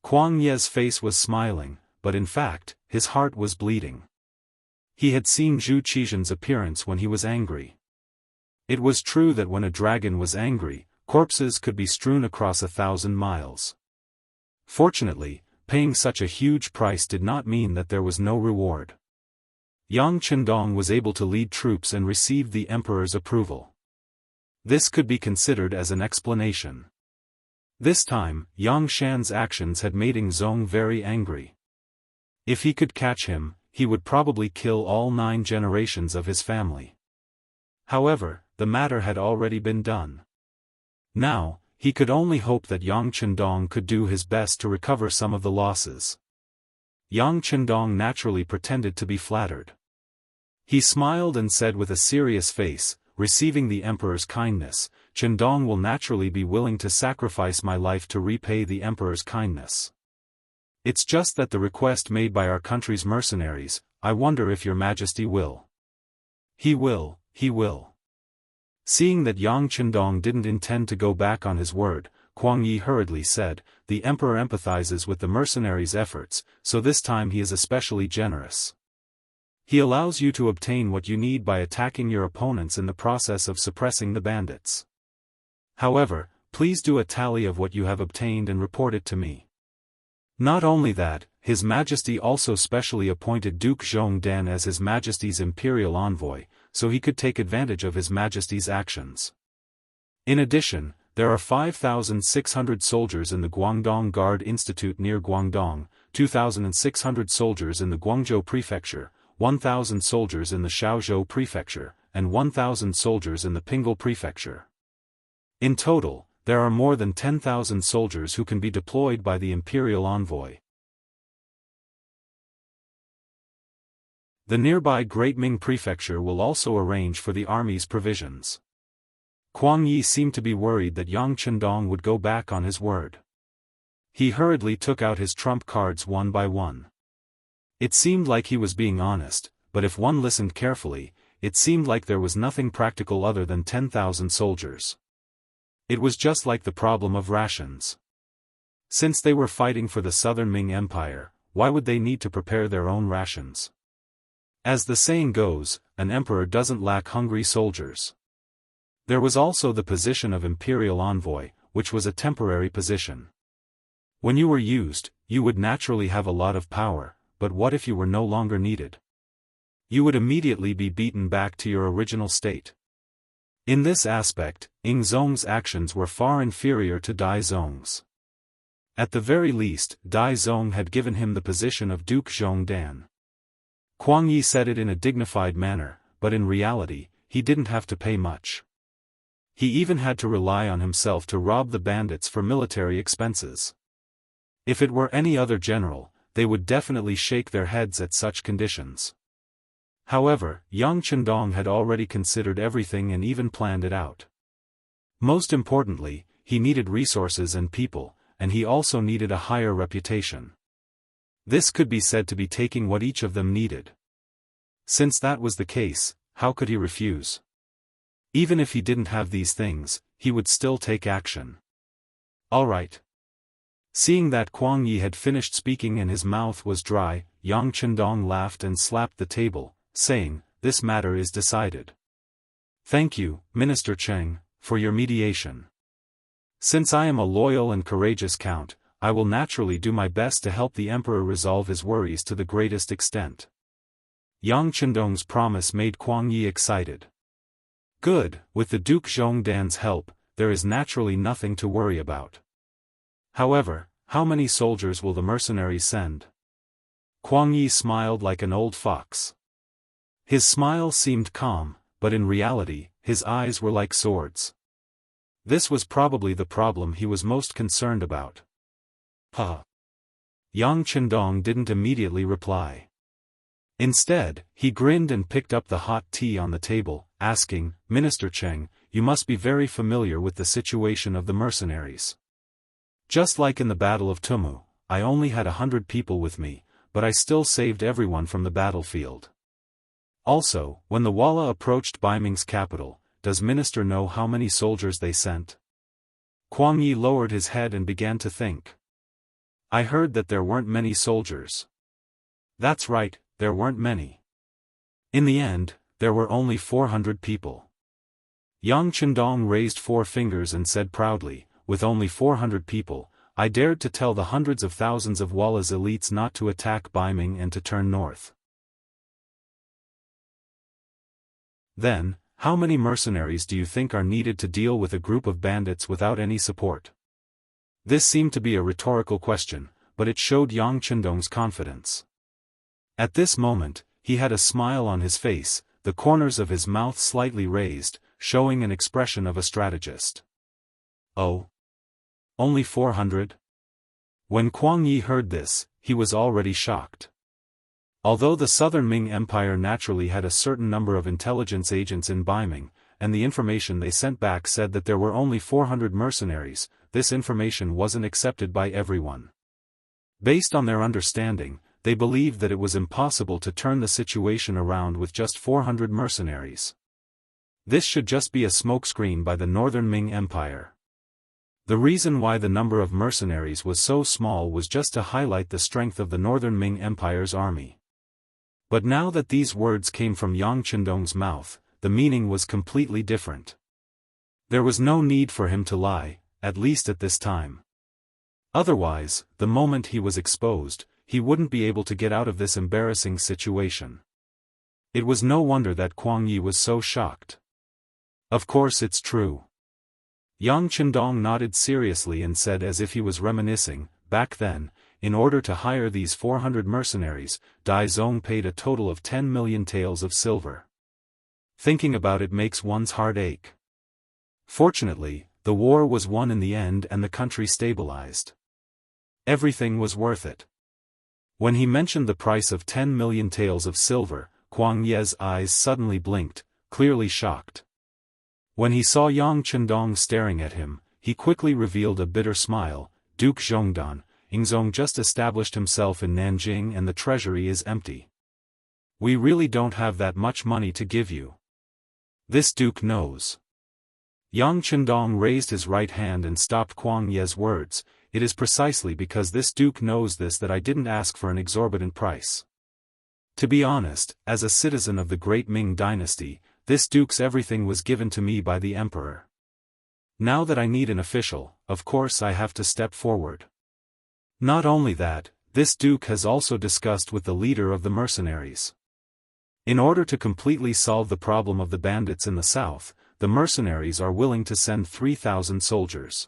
Kuang Ye's face was smiling, but in fact, his heart was bleeding. He had seen Zhu Qizhen's appearance when he was angry. It was true that when a dragon was angry, corpses could be strewn across 1,000 miles. Fortunately, paying such a huge price did not mean that there was no reward. Yang Chendong was able to lead troops and received the emperor's approval. This could be considered as an explanation. This time, Yang Shan's actions had made Ng Zong very angry. If he could catch him, he would probably kill all 9 generations of his family. However, the matter had already been done. Now, he could only hope that Yang Chendong could do his best to recover some of the losses. Yang Chendong naturally pretended to be flattered. He smiled and said with a serious face, receiving the emperor's kindness, Chendong will naturally be willing to sacrifice my life to repay the emperor's kindness. It's just that the request made by our country's mercenaries, I wonder if your majesty will. He will. Seeing that Yang Chendong didn't intend to go back on his word, Kuang Ye hurriedly said, the emperor empathizes with the mercenaries' efforts, so this time he is especially generous. He allows you to obtain what you need by attacking your opponents in the process of suppressing the bandits. However, please do a tally of what you have obtained and report it to me. Not only that, His Majesty also specially appointed Duke Zhongdan as His Majesty's imperial envoy, so he could take advantage of His Majesty's actions. In addition, there are 5,600 soldiers in the Guangdong Guard Institute near Guangdong, 2,600 soldiers in the Guangzhou Prefecture, 1,000 soldiers in the Shaozhou Prefecture, and 1,000 soldiers in the Pingel Prefecture. In total, there are more than 10,000 soldiers who can be deployed by the imperial envoy. The nearby Great Ming Prefecture will also arrange for the army's provisions. Kuang Yi seemed to be worried that Yang Chendong would go back on his word. He hurriedly took out his trump cards one by one. It seemed like he was being honest, but if one listened carefully, it seemed like there was nothing practical other than 10,000 soldiers. It was just like the problem of rations. Since they were fighting for the Southern Ming Empire, why would they need to prepare their own rations? As the saying goes, an emperor doesn't lack hungry soldiers. There was also the position of imperial envoy, which was a temporary position. When you were used, you would naturally have a lot of power, but what if you were no longer needed? You would immediately be beaten back to your original state. In this aspect, Ing Zong's actions were far inferior to Dai Zong's. At the very least, Dai Zong had given him the position of Duke Zhongdan. Kuang Yi said it in a dignified manner, but in reality, he didn't have to pay much. He even had to rely on himself to rob the bandits for military expenses. If it were any other general, they would definitely shake their heads at such conditions. However, Yang Chendong had already considered everything and even planned it out. Most importantly, he needed resources and people, and he also needed a higher reputation. This could be said to be taking what each of them needed. Since that was the case, how could he refuse? Even if he didn't have these things, he would still take action. All right. Seeing that Kuang Yi had finished speaking and his mouth was dry, Yang Chendong laughed and slapped the table, saying, "This matter is decided. Thank you, Minister Cheng, for your mediation. Since I am a loyal and courageous count, I will naturally do my best to help the emperor resolve his worries to the greatest extent." Yang Chendong's promise made Kuang Yi excited. Good, with the Duke Zhongdan's help, there is naturally nothing to worry about. However, how many soldiers will the mercenaries send? Kuang Yi smiled like an old fox. His smile seemed calm, but in reality, his eyes were like swords. This was probably the problem he was most concerned about. Yang Chendong didn't immediately reply. Instead, he grinned and picked up the hot tea on the table, asking, "Minister Cheng, you must be very familiar with the situation of the mercenaries. Just like in the Battle of Tumu, I only had 100 people with me, but I still saved everyone from the battlefield. Also, when the Walla approached Baiming's capital, does Minister know how many soldiers they sent?" Kuang Yi lowered his head and began to think. "I heard that there weren't many soldiers." "That's right, there weren't many. In the end, there were only 400 people." Yang Chendong raised 4 fingers and said proudly, "With only 400 people, I dared to tell the hundreds of thousands of Walla's elites not to attack Baiming and to turn north." Then, how many mercenaries do you think are needed to deal with a group of bandits without any support? This seemed to be a rhetorical question, but it showed Yang Chendong's confidence. At this moment, he had a smile on his face, the corners of his mouth slightly raised, showing an expression of a strategist. "Oh? Only 400? When Kuang Yi heard this, he was already shocked. Although the Southern Ming Empire naturally had a certain number of intelligence agents in Baiming, and the information they sent back said that there were only 400 mercenaries, this information wasn't accepted by everyone. Based on their understanding, they believed that it was impossible to turn the situation around with just 400 mercenaries. This should just be a smokescreen by the Northern Ming Empire. The reason why the number of mercenaries was so small was just to highlight the strength of the Northern Ming Empire's army. But now that these words came from Yang Chendong's mouth, the meaning was completely different. There was no need for him to lie, at least at this time. Otherwise, the moment he was exposed, he wouldn't be able to get out of this embarrassing situation. It was no wonder that Kuang Yi was so shocked. Of course it's true. Yang Chendong nodded seriously and said as if he was reminiscing, back then, in order to hire these 400 mercenaries, Dai Zong paid a total of 10 million taels of silver. Thinking about it makes one's heart ache. Fortunately, the war was won in the end and the country stabilized. Everything was worth it. When he mentioned the price of 10 million taels of silver, Kuang Ye's eyes suddenly blinked, clearly shocked. When he saw Yang Chendong staring at him, he quickly revealed a bitter smile. Duke Zhongdan, Yingzong just established himself in Nanjing and the treasury is empty. We really don't have that much money to give you. This duke knows. Yang Chendong raised his right hand and stopped Kuang Ye's words. It is precisely because this duke knows this that I didn't ask for an exorbitant price. To be honest, as a citizen of the great Ming dynasty, this duke's everything was given to me by the emperor. Now that I need an official, of course I have to step forward. Not only that, this duke has also discussed with the leader of the mercenaries. In order to completely solve the problem of the bandits in the south, the mercenaries are willing to send 3,000 soldiers.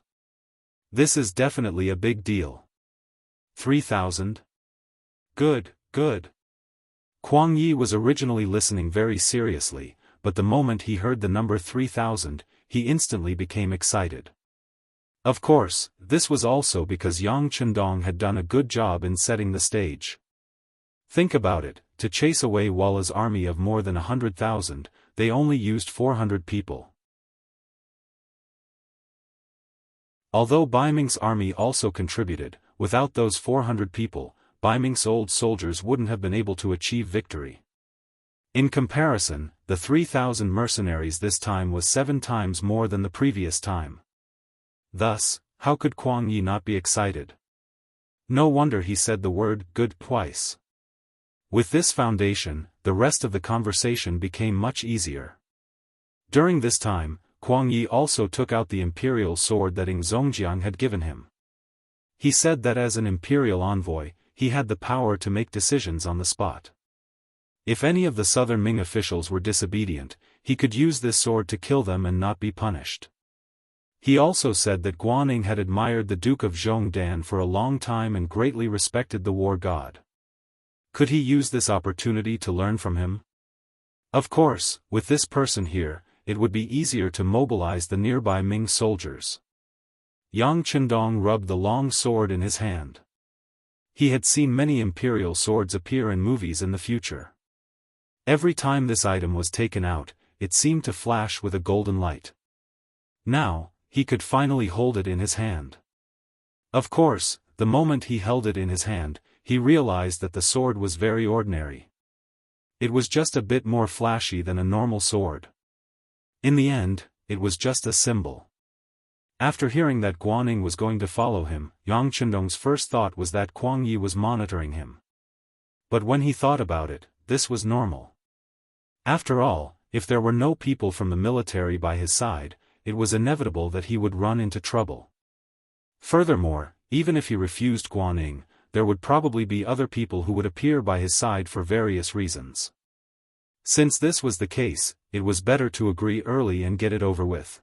This is definitely a big deal. 3,000? Good, good. Kuang Yi was originally listening very seriously, but the moment he heard the number 3,000, he instantly became excited. Of course, this was also because Yang Chendong had done a good job in setting the stage. Think about it, to chase away Walla's army of more than 100,000, they only used 400 people. Although Bai Ming's army also contributed, without those 400 people, Bai Ming's old soldiers wouldn't have been able to achieve victory. In comparison, the 3,000 mercenaries this time was 7 times more than the previous time. Thus, how could Kuang Yi not be excited? No wonder he said the word good twice. With this foundation, the rest of the conversation became much easier. During this time, Kuang Yi also took out the imperial sword that Ing Zongjiang had given him. He said that as an imperial envoy, he had the power to make decisions on the spot. If any of the southern Ming officials were disobedient, he could use this sword to kill them and not be punished. He also said that Guaning had admired the Duke of Zhongdan for a long time and greatly respected the war god. Could he use this opportunity to learn from him? Of course, with this person here, it would be easier to mobilize the nearby Ming soldiers. Yang Chendong rubbed the long sword in his hand. He had seen many imperial swords appear in movies in the future. Every time this item was taken out, it seemed to flash with a golden light. Now, he could finally hold it in his hand. Of course, the moment he held it in his hand, he realized that the sword was very ordinary. It was just a bit more flashy than a normal sword. In the end, it was just a symbol. After hearing that Guaning was going to follow him, Yang Chendong's first thought was that Kuang Yi was monitoring him. But when he thought about it, this was normal. After all, if there were no people from the military by his side, it was inevitable that he would run into trouble. Furthermore, even if he refused Guaning, there would probably be other people who would appear by his side for various reasons. Since this was the case, it was better to agree early and get it over with.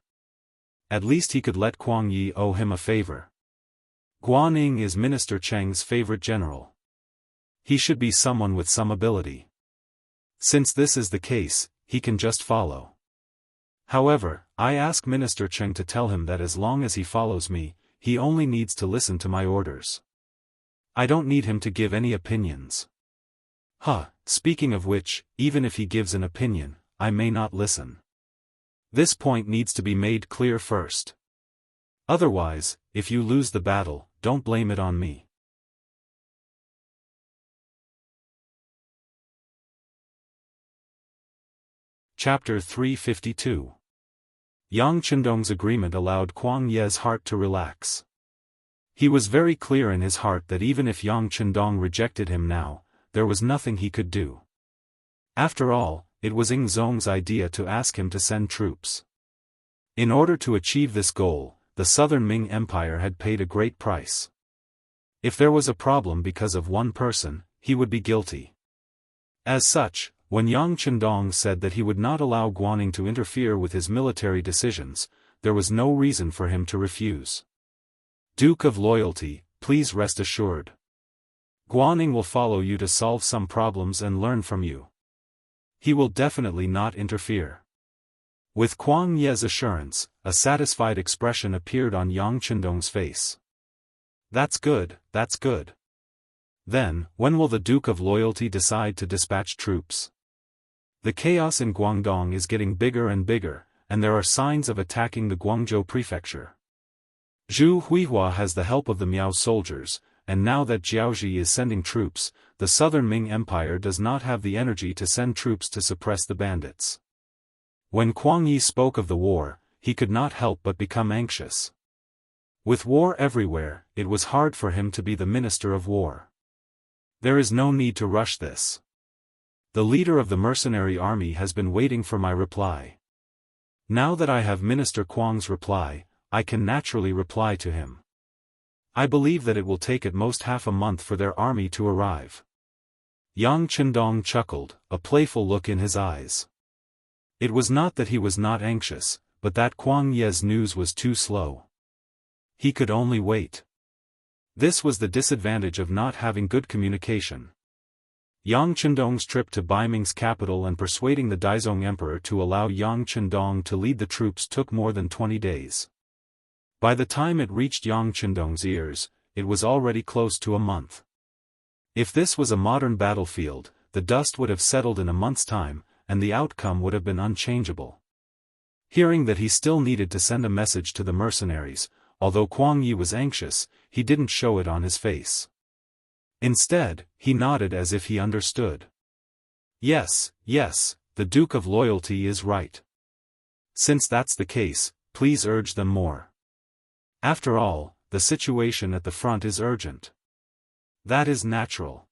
At least he could let Kuang Yi owe him a favor. Guaning is Minister Cheng's favorite general. He should be someone with some ability. Since this is the case, he can just follow. However, I ask Minister Cheng to tell him that as long as he follows me, he only needs to listen to my orders. I don't need him to give any opinions. Speaking of which, even if he gives an opinion, I may not listen. This point needs to be made clear first. Otherwise, if you lose the battle, don't blame it on me. Chapter 352. Yang Chendong's agreement allowed Kuang Ye's heart to relax. He was very clear in his heart that even if Yang Chendong rejected him now, there was nothing he could do. After all, it was Ing Zong's idea to ask him to send troops. In order to achieve this goal, the southern Ming Empire had paid a great price. If there was a problem because of one person, he would be guilty. As such, when Yang Chendong said that he would not allow Guaning to interfere with his military decisions, there was no reason for him to refuse. Duke of Loyalty, please rest assured. Guaning will follow you to solve some problems and learn from you. He will definitely not interfere. With Kuang Ye's assurance, a satisfied expression appeared on Yang Chendong's face. That's good, that's good. Then, when will the Duke of Loyalty decide to dispatch troops? The chaos in Guangdong is getting bigger and bigger, and there are signs of attacking the Guangzhou prefecture. Zhu Huihua has the help of the Miao soldiers, and now that Jiaozhi is sending troops, the southern Ming Empire does not have the energy to send troops to suppress the bandits. When Kuang Yi spoke of the war, he could not help but become anxious. With war everywhere, it was hard for him to be the Minister of War. There is no need to rush this. The leader of the mercenary army has been waiting for my reply. Now that I have Minister Kuang's reply, I can naturally reply to him. I believe that it will take at most half a month for their army to arrive. Yang Chendong chuckled, a playful look in his eyes. It was not that he was not anxious, but that Kuang Ye's news was too slow. He could only wait. This was the disadvantage of not having good communication. Yang Chendong's trip to Baiming's capital and persuading the Daizong Emperor to allow Yang Chendong to lead the troops took more than 20 days. By the time it reached Yang Chendong's ears, it was already close to a month. If this was a modern battlefield, the dust would have settled in a month's time, and the outcome would have been unchangeable. Hearing that he still needed to send a message to the mercenaries, although Kuang Yi was anxious, he didn't show it on his face. Instead, he nodded as if he understood. Yes, yes, the Duke of Loyalty is right. Since that's the case, please urge them more. After all, the situation at the front is urgent. That is natural.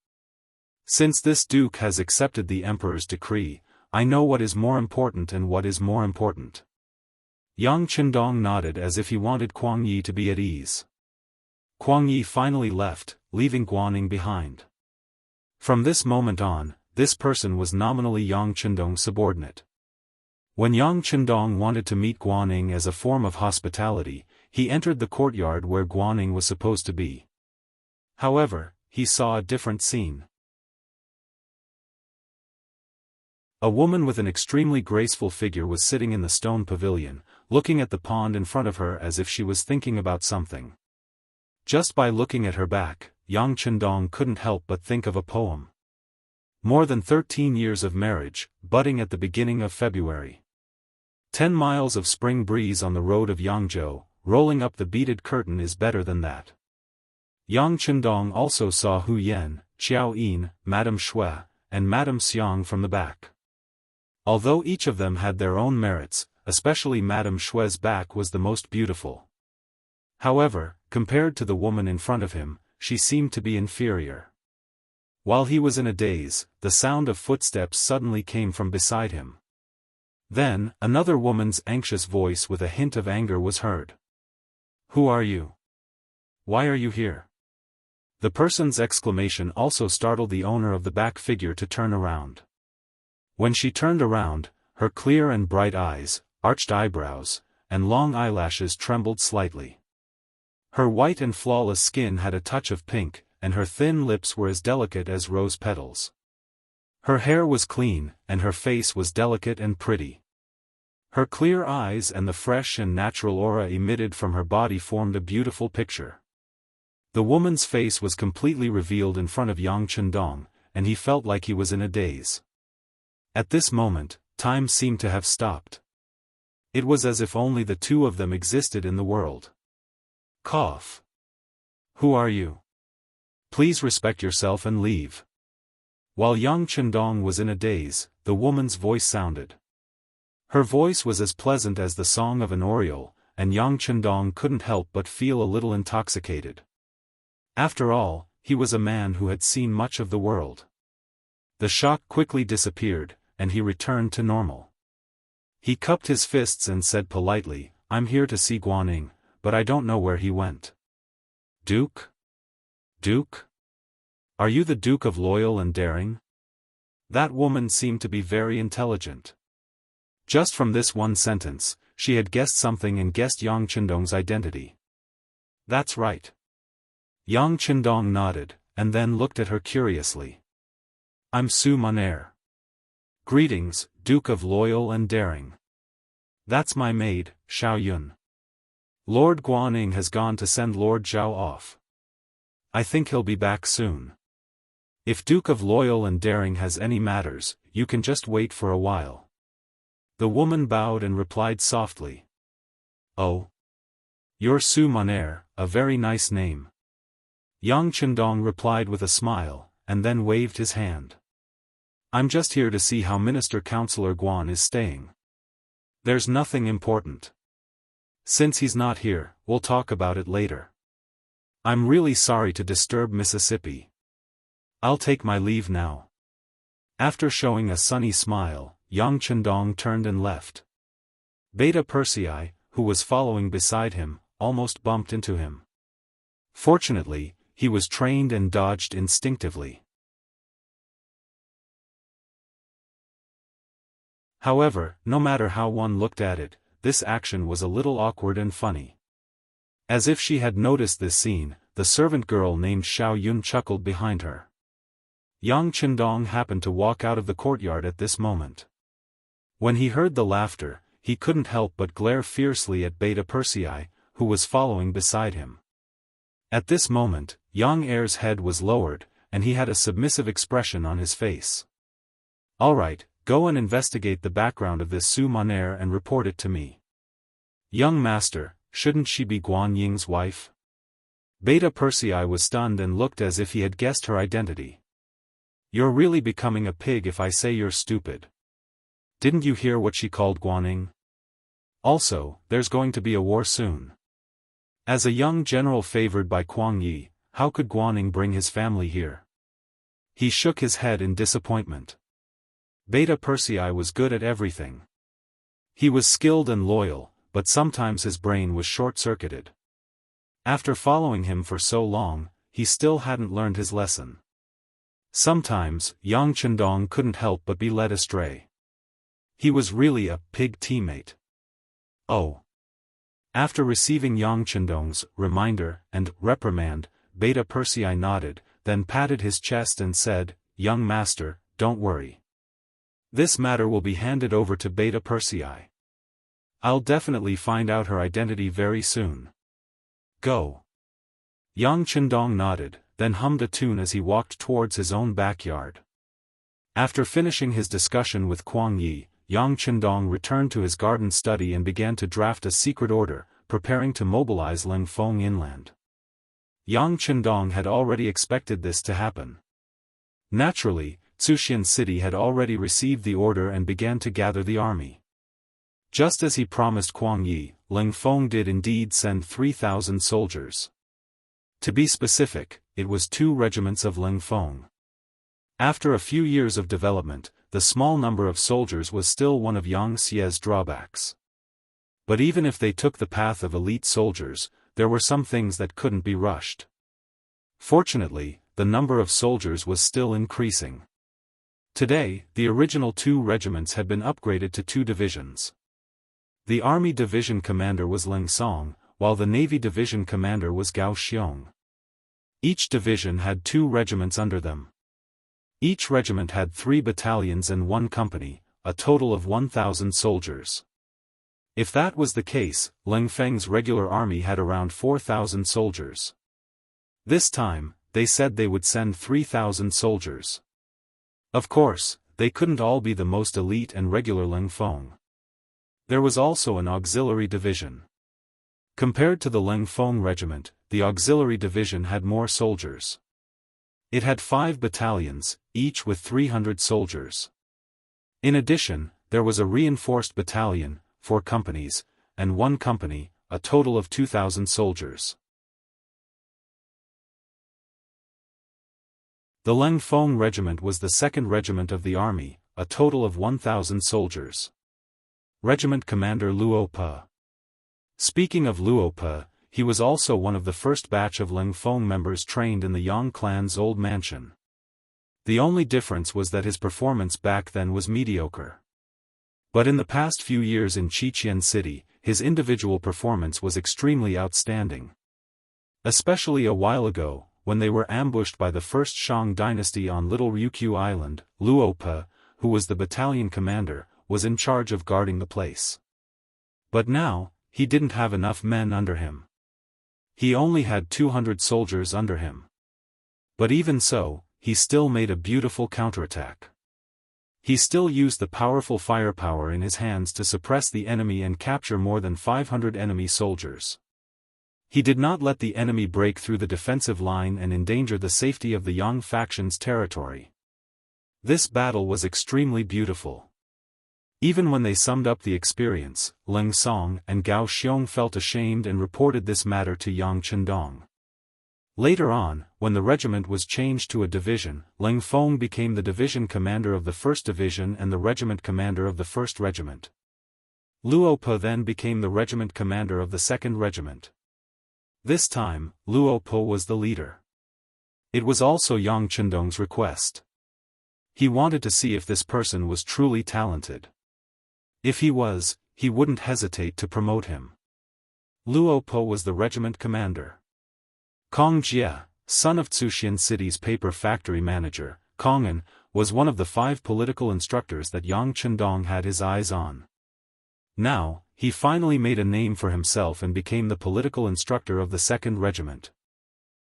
Since this Duke has accepted the Emperor's decree, I know what is more important and what is more important. Yang Chendong nodded as if he wanted Kuang Yi to be at ease. Kuang Yi finally left, leaving Guaning behind. From this moment on, this person was nominally Yang Chendong's subordinate. When Yang Chendong wanted to meet Guaning as a form of hospitality, he entered the courtyard where Guaning was supposed to be. However, he saw a different scene. A woman with an extremely graceful figure was sitting in the stone pavilion, looking at the pond in front of her as if she was thinking about something. Just by looking at her back, Yang Chendong couldn't help but think of a poem. More than 13 years of marriage, budding at the beginning of February. 10 miles of spring breeze on the road of Yangzhou, rolling up the beaded curtain is better than that. Yang Chendong also saw Hu Yan, Xiao Yin, Madame Shui, and Madame Xiang from the back. Although each of them had their own merits, especially Madame Shui's back was the most beautiful. However, compared to the woman in front of him, she seemed to be inferior. While he was in a daze, the sound of footsteps suddenly came from beside him. Then, another woman's anxious voice with a hint of anger was heard. Who are you? Why are you here? The person's exclamation also startled the owner of the back figure to turn around. When she turned around, her clear and bright eyes, arched eyebrows, and long eyelashes trembled slightly. Her white and flawless skin had a touch of pink, and her thin lips were as delicate as rose petals. Her hair was clean, and her face was delicate and pretty. Her clear eyes and the fresh and natural aura emitted from her body formed a beautiful picture. The woman's face was completely revealed in front of Yang Chendong, and he felt like he was in a daze. At this moment, time seemed to have stopped. It was as if only the two of them existed in the world. Cough. Who are you? Please respect yourself and leave. While Yang Chendong was in a daze, the woman's voice sounded. Her voice was as pleasant as the song of an oriole, and Yang Chendong couldn't help but feel a little intoxicated. After all, he was a man who had seen much of the world. The shock quickly disappeared, and he returned to normal. He cupped his fists and said politely, I'm here to see Guaning, but I don't know where he went. Duke? Duke? Are you the Duke of Loyal and Daring? That woman seemed to be very intelligent. Just from this one sentence, she had guessed something and guessed Yang Chendong's identity. That's right. Yang Chendong nodded, and then looked at her curiously. I'm Su Monair. Greetings, Duke of Loyal and Daring. That's my maid, Xiao Yun. Lord Guaning has gone to send Lord Zhao off. I think he'll be back soon. If Duke of Loyal and Daring has any matters, you can just wait for a while. The woman bowed and replied softly. Oh. You're Su Monair, a very nice name. Yang Chendong replied with a smile, and then waved his hand. I'm just here to see how Minister Councillor Guan is staying. There's nothing important. Since he's not here, we'll talk about it later. I'm really sorry to disturb Mississippi. I'll take my leave now. After showing a sunny smile, Yang Chendong turned and left. Beta Persei, who was following beside him, almost bumped into him. Fortunately, he was trained and dodged instinctively. However, no matter how one looked at it, this action was a little awkward and funny. As if she had noticed this scene, the servant girl named Xiao Yun chuckled behind her. Yang Chendong happened to walk out of the courtyard at this moment. When he heard the laughter, he couldn't help but glare fiercely at Beta Persei, who was following beside him. At this moment, Yang Heir's head was lowered, and he had a submissive expression on his face. All right, go and investigate the background of this Su Monair and report it to me. Young master, shouldn't she be Guan Ying's wife? Beta Persei was stunned and looked as if he had guessed her identity. You're really becoming a pig if I say you're stupid. Didn't you hear what she called Guaning? Also, there's going to be a war soon. As a young general favored by Kuang Yi, how could Guaning bring his family here? He shook his head in disappointment. Beta Persei was good at everything. He was skilled and loyal, but sometimes his brain was short-circuited. After following him for so long, he still hadn't learned his lesson. Sometimes, Yang Chendong couldn't help but be led astray. He was really a pig teammate. Oh. After receiving Yang Chendong's reminder and reprimand, Beta Persei nodded, then patted his chest and said, Young master, don't worry. This matter will be handed over to Beta Persei. I'll definitely find out her identity very soon. Go. Yang Chendong nodded, then hummed a tune as he walked towards his own backyard. After finishing his discussion with Kuang Yi, Yang Chendong returned to his garden study and began to draft a secret order, preparing to mobilize Lingfeng inland. Yang Chendong had already expected this to happen. Naturally, Tsuxian City had already received the order and began to gather the army. Just as he promised Kuang Yi, Lingfeng did indeed send 3,000 soldiers. To be specific, it was 2 regiments of Lingfeng. After a few years of development, the small number of soldiers was still one of Yang Xie's drawbacks. But even if they took the path of elite soldiers, there were some things that couldn't be rushed. Fortunately, the number of soldiers was still increasing. Today, the original 2 regiments had been upgraded to 2 divisions. The Army Division commander was Ling Song, while the Navy Division commander was Gao Xiong. Each division had 2 regiments under them. Each regiment had 3 battalions and 1 company, a total of 1,000 soldiers. If that was the case, Ling Feng's regular army had around 4,000 soldiers. This time, they said they would send 3,000 soldiers. Of course, they couldn't all be the most elite and regular Lingfeng. There was also an auxiliary division. Compared to the Lingfeng regiment, the auxiliary division had more soldiers. It had 5 battalions, each with 300 soldiers. In addition, there was a reinforced battalion, 4 companies, and 1 company, a total of 2,000 soldiers. The Lingfeng regiment was the 2nd regiment of the army, a total of 1,000 soldiers. Regiment Commander Luo Pe. Speaking of Luo Pe, he was also one of the first batch of Lingfeng members trained in the Yang clan's old mansion. The only difference was that his performance back then was mediocre. But in the past few years in Qiqian City, his individual performance was extremely outstanding. Especially a while ago, when they were ambushed by the first Shang dynasty on Little Ryukyu Island, Luo Pe, who was the battalion commander, was in charge of guarding the place. But now, he didn't have enough men under him. He only had 200 soldiers under him. But even so, he still made a beautiful counterattack. He still used the powerful firepower in his hands to suppress the enemy and capture more than 500 enemy soldiers. He did not let the enemy break through the defensive line and endanger the safety of the Yang faction's territory. This battle was extremely beautiful. Even when they summed up the experience, Ling Song and Gao Xiong felt ashamed and reported this matter to Yang Chendong. Later on, when the regiment was changed to a division, Ling Feng became the division commander of the 1st Division and the regiment commander of the 1st Regiment. Luo Pe then became the regiment commander of the 2nd Regiment. This time, Luo Pe was the leader. It was also Yang Chendong's request. He wanted to see if this person was truly talented. If he was, he wouldn't hesitate to promote him. Luo Pe was the regiment commander. Kong Jie, son of Tsuxian City's paper factory manager, Kong'an, was one of the 5 political instructors that Yang Chendong had his eyes on. Now, he finally made a name for himself and became the political instructor of the 2nd Regiment.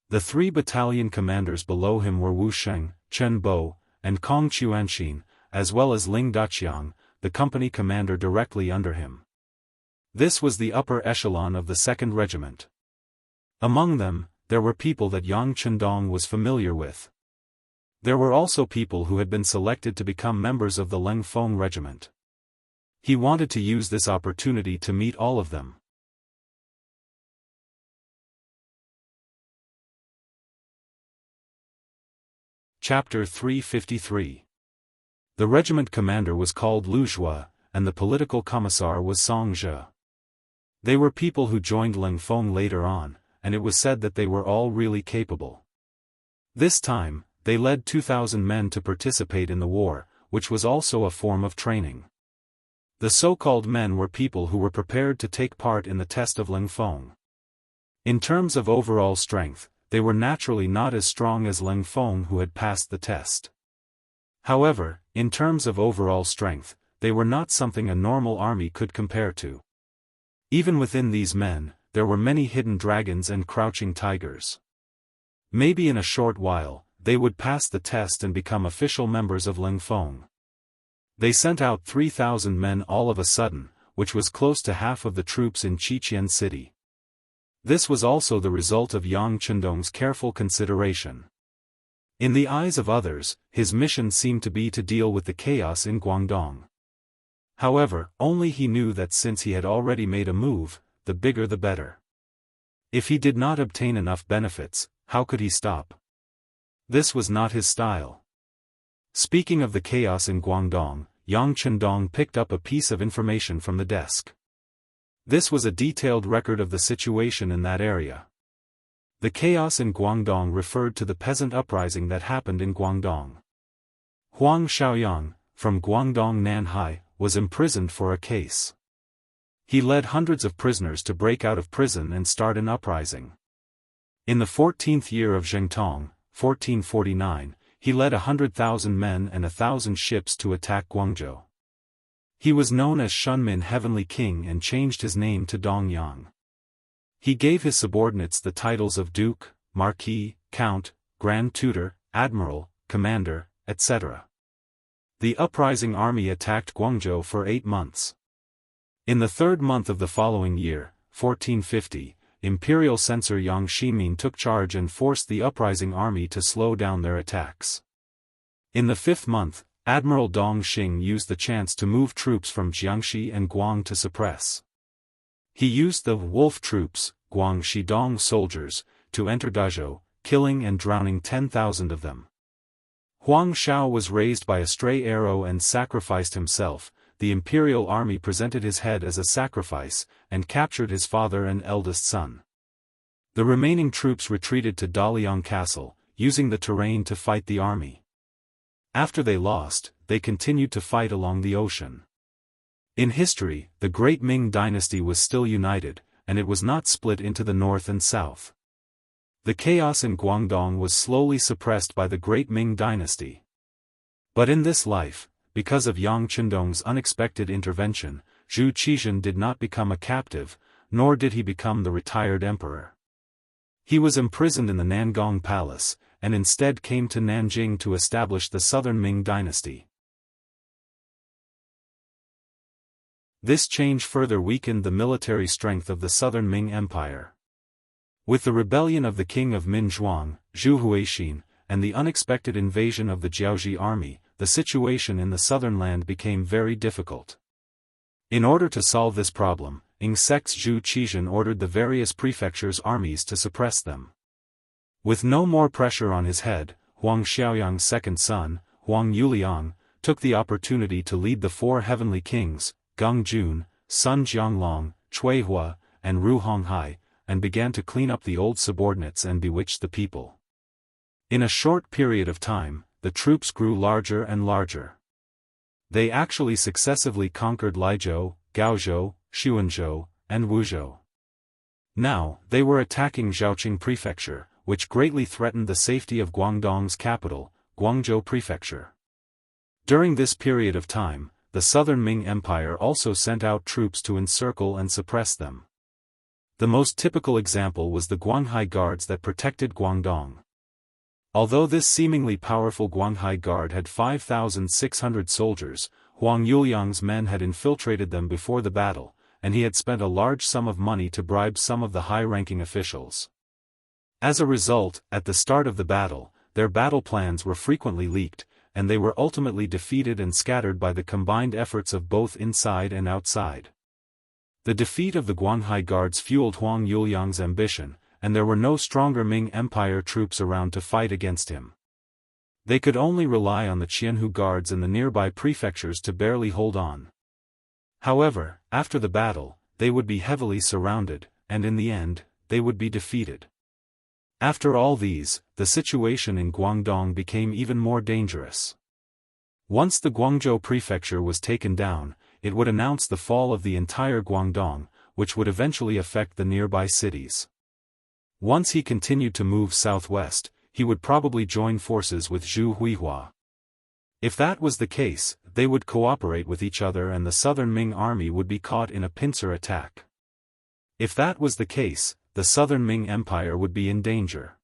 The 3 battalion commanders below him were Wu Sheng, Chen Bo, and Kong Chuanxin, as well as Ling Daqiang, the company commander directly under him. This was the upper echelon of the 2nd Regiment. Among them, there were people that Yang Chendong was familiar with. There were also people who had been selected to become members of the Ling Feng Regiment. He wanted to use this opportunity to meet all of them. Chapter 353. The regiment commander was called Lu Zhua, and the political commissar was Song Zhe. They were people who joined Ling Feng later on, and it was said that they were all really capable. This time, they led 2,000 men to participate in the war, which was also a form of training. The so-called men were people who were prepared to take part in the test of Ling Feng. In terms of overall strength, they were naturally not as strong as Ling Feng who had passed the test. However, in terms of overall strength, they were not something a normal army could compare to. Even within these men, there were many hidden dragons and crouching tigers. Maybe in a short while, they would pass the test and become official members of Ling Feng. They sent out 3,000 men all of a sudden, which was close to half of the troops in Xiqian City. This was also the result of Yang Chendong's careful consideration. In the eyes of others, his mission seemed to be to deal with the chaos in Guangdong. However, only he knew that since he had already made a move, the bigger the better. If he did not obtain enough benefits, how could he stop? This was not his style. Speaking of the chaos in Guangdong, Yang Chendong picked up a piece of information from the desk. This was a detailed record of the situation in that area. The chaos in Guangdong referred to the peasant uprising that happened in Guangdong. Huang Xiaoyang, from Guangdong Nanhai, was imprisoned for a case. He led hundreds of prisoners to break out of prison and start an uprising. In the 14th year of Zhengtong, 1449, he led 100,000 men and 1,000 ships to attack Guangzhou. He was known as Shunmin Heavenly King and changed his name to Dongyang. He gave his subordinates the titles of Duke, Marquis, Count, Grand Tutor, Admiral, Commander, etc. The uprising army attacked Guangzhou for 8 months. In the 3rd month of the following year, 1450, Imperial censor Yang Shimin took charge and forced the uprising army to slow down their attacks. In the 5th month, Admiral Dong Xing used the chance to move troops from Jiangxi and Guang to suppress. He used the wolf troops, Guangxi Dong soldiers, to enter Dazhou, killing and drowning 10,000 of them. Huang Xiao was raised by a stray arrow and sacrificed himself. The imperial army presented his head as a sacrifice, and captured his father and eldest son. The remaining troops retreated to Daliang Castle, using the terrain to fight the army. After they lost, they continued to fight along the ocean. In history, the Great Ming Dynasty was still united, and it was not split into the north and south. The chaos in Guangdong was slowly suppressed by the Great Ming Dynasty. But in this life, because of Yang Qindong's unexpected intervention, Zhu Qizhan did not become a captive, nor did he become the retired emperor. He was imprisoned in the Nangong Palace, and instead came to Nanjing to establish the Southern Ming Dynasty. This change further weakened the military strength of the Southern Ming Empire. With the rebellion of the king of Min Zhuang, Zhu Huixin, and the unexpected invasion of the Jiaoji army, the situation in the southern land became very difficult. In order to solve this problem, Ing sects Zhu Qizhan ordered the various prefectures' armies to suppress them. With no more pressure on his head, Huang Xiaoyang's second son, Huang Yuliang, took the opportunity to lead the four heavenly kings, Geng Jun, Sun Jianglong, Cui Hua, and Ru Honghai, and began to clean up the old subordinates and bewitch the people. In a short period of time, the troops grew larger and larger. They actually successively conquered Laizhou, Gaozhou, Xuanzhou, and Wuzhou. Now, they were attacking Zhaoqing Prefecture, which greatly threatened the safety of Guangdong's capital, Guangzhou Prefecture. During this period of time, the Southern Ming Empire also sent out troops to encircle and suppress them. The most typical example was the Guanghai Guards that protected Guangdong. Although this seemingly powerful Guanghai Guard had 5,600 soldiers, Huang Yuliang's men had infiltrated them before the battle, and he had spent a large sum of money to bribe some of the high-ranking officials. As a result, at the start of the battle, their battle plans were frequently leaked, and they were ultimately defeated and scattered by the combined efforts of both inside and outside. The defeat of the Guanghai Guards fueled Huang Yuliang's ambition, and there were no stronger Ming Empire troops around to fight against him. They could only rely on the Jianghu Guards in the nearby prefectures to barely hold on. However, after the battle, they would be heavily surrounded, and in the end, they would be defeated. After all these, the situation in Guangdong became even more dangerous. Once the Guangzhou prefecture was taken down, it would announce the fall of the entire Guangdong, which would eventually affect the nearby cities. Once he continued to move southwest, he would probably join forces with Zhu Huihua. If that was the case, they would cooperate with each other and the Southern Ming army would be caught in a pincer attack. If that was the case, the Southern Ming Empire would be in danger.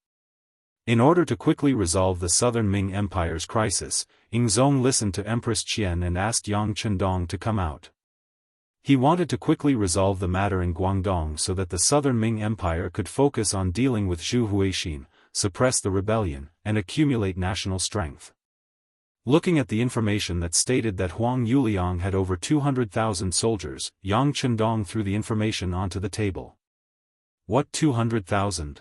In order to quickly resolve the Southern Ming Empire's crisis, Yingzong listened to Empress Qian and asked Yang Qindong to come out. He wanted to quickly resolve the matter in Guangdong so that the Southern Ming Empire could focus on dealing with Zhu Huixin, suppress the rebellion, and accumulate national strength. Looking at the information that stated that Huang Yuliang had over 200,000 soldiers, Yang Qindong threw the information onto the table. What 200,000?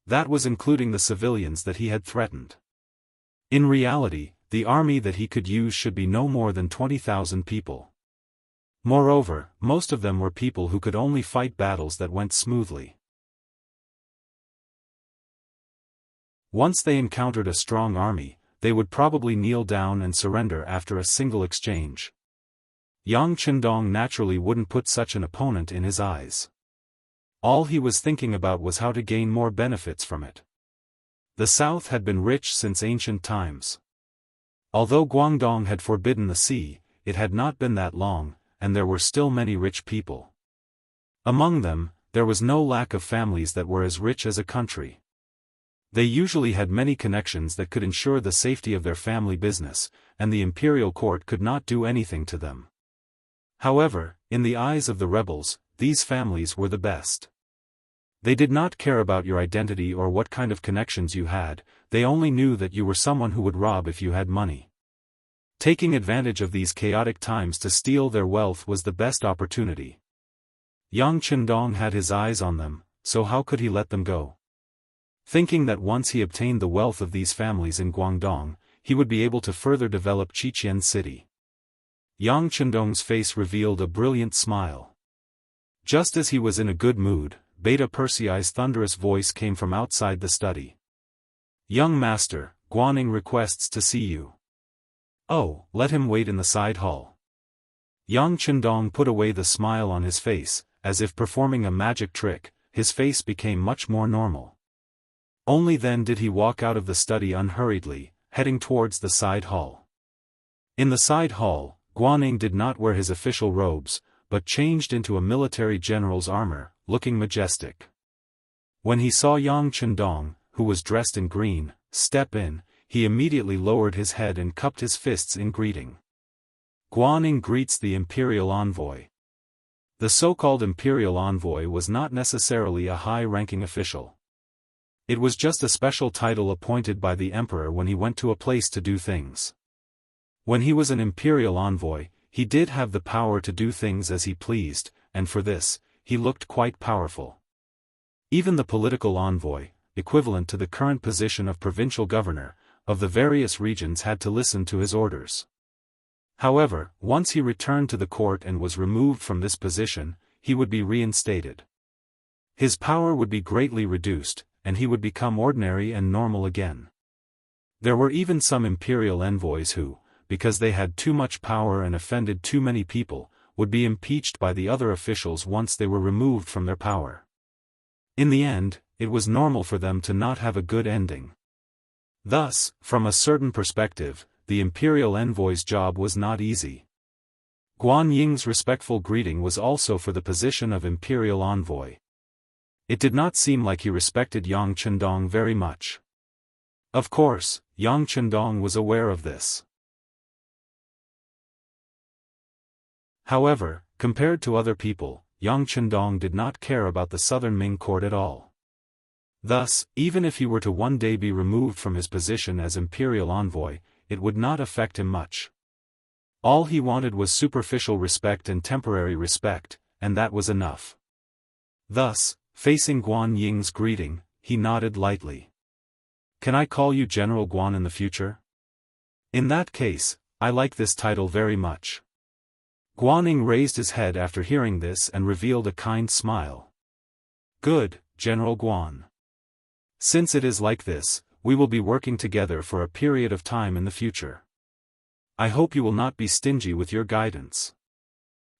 That was including the civilians that he had threatened. In reality, the army that he could use should be no more than 20,000 people. Moreover, most of them were people who could only fight battles that went smoothly. Once they encountered a strong army, they would probably kneel down and surrender after a single exchange. Yang Qindong naturally wouldn't put such an opponent in his eyes. All he was thinking about was how to gain more benefits from it. The south had been rich since ancient times. Although Guangdong had forbidden the sea, it had not been that long, and there were still many rich people. Among them, there was no lack of families that were as rich as a country. They usually had many connections that could ensure the safety of their family business, and the imperial court could not do anything to them. However, in the eyes of the rebels, these families were the best. They did not care about your identity or what kind of connections you had, they only knew that you were someone who would rob if you had money. Taking advantage of these chaotic times to steal their wealth was the best opportunity. Yang Qindong had his eyes on them, so how could he let them go? Thinking that once he obtained the wealth of these families in Guangdong, he would be able to further develop Qiqian City. Yang Qindong's face revealed a brilliant smile. Just as he was in a good mood, Beta Persei's thunderous voice came from outside the study. "Young master, Guaning requests to see you." "Oh, let him wait in the side hall." Yang Chendong put away the smile on his face, as if performing a magic trick. His face became much more normal. Only then did he walk out of the study unhurriedly, heading towards the side hall. In the side hall, Guanning did not wear his official robes, but changed into a military general's armor, looking majestic. When he saw Yang Chendong, who was dressed in green, step in, he immediately lowered his head and cupped his fists in greeting. Guanning greets the imperial envoy. The so-called imperial envoy was not necessarily a high-ranking official. It was just a special title appointed by the emperor when he went to a place to do things. When he was an imperial envoy, he did have the power to do things as he pleased, and for this, he looked quite powerful. Even the political envoy, equivalent to the current position of provincial governor, of the various regions had to listen to his orders. However, once he returned to the court and was removed from this position, he would be reinstated. His power would be greatly reduced, and he would become ordinary and normal again. There were even some imperial envoys who, because they had too much power and offended too many people, would be impeached by the other officials once they were removed from their power. In the end, it was normal for them to not have a good ending. Thus, from a certain perspective, the imperial envoy's job was not easy. Guan Ying's respectful greeting was also for the position of imperial envoy. It did not seem like he respected Yang Chendong very much. Of course, Yang Chendong was aware of this. However, compared to other people, Yang Chendong did not care about the southern Ming court at all. Thus, even if he were to one day be removed from his position as imperial envoy, it would not affect him much. All he wanted was superficial respect and temporary respect, and that was enough. Thus, facing Guan Ying's greeting, he nodded lightly. "Can I call you General Guan in the future?" "In that case, I like this title very much." Guanning raised his head after hearing this and revealed a kind smile. "Good, General Guan. Since it is like this, we will be working together for a period of time in the future. I hope you will not be stingy with your guidance."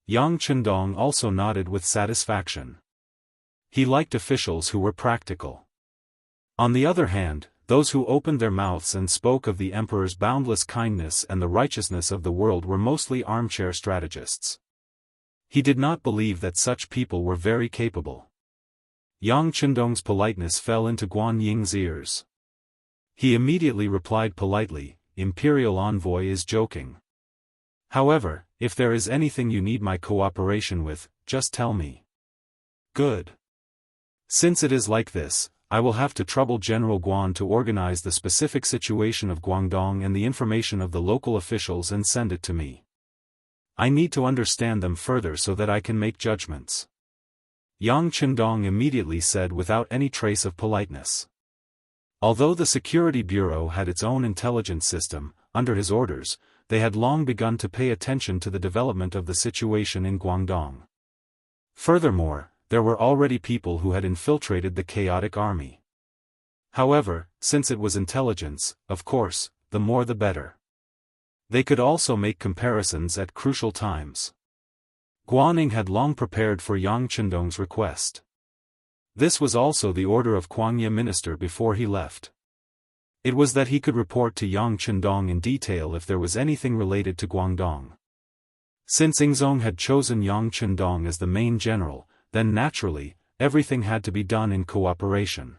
Yang Chendong also nodded with satisfaction. He liked officials who were practical. On the other hand, those who opened their mouths and spoke of the emperor's boundless kindness and the righteousness of the world were mostly armchair strategists. He did not believe that such people were very capable. Yang Chendong's politeness fell into Guan Ying's ears. He immediately replied politely, "Imperial envoy is joking. However, if there is anything you need my cooperation with, just tell me." "Good. Since it is like this, I will have to trouble General Guan to organize the specific situation of Guangdong and the information of the local officials and send it to me. I need to understand them further so that I can make judgments." Yang Chendong immediately said without any trace of politeness. Although the Security Bureau had its own intelligence system, under his orders, they had long begun to pay attention to the development of the situation in Guangdong. Furthermore, there were already people who had infiltrated the chaotic army. However, since it was intelligence, of course, the more the better. They could also make comparisons at crucial times. Guanning had long prepared for Yang Chendong's request. This was also the order of Kuangya minister before he left. It was that he could report to Yang Chendong in detail if there was anything related to Guangdong. Since Ingzong had chosen Yang Chendong as the main general, then naturally, everything had to be done in cooperation.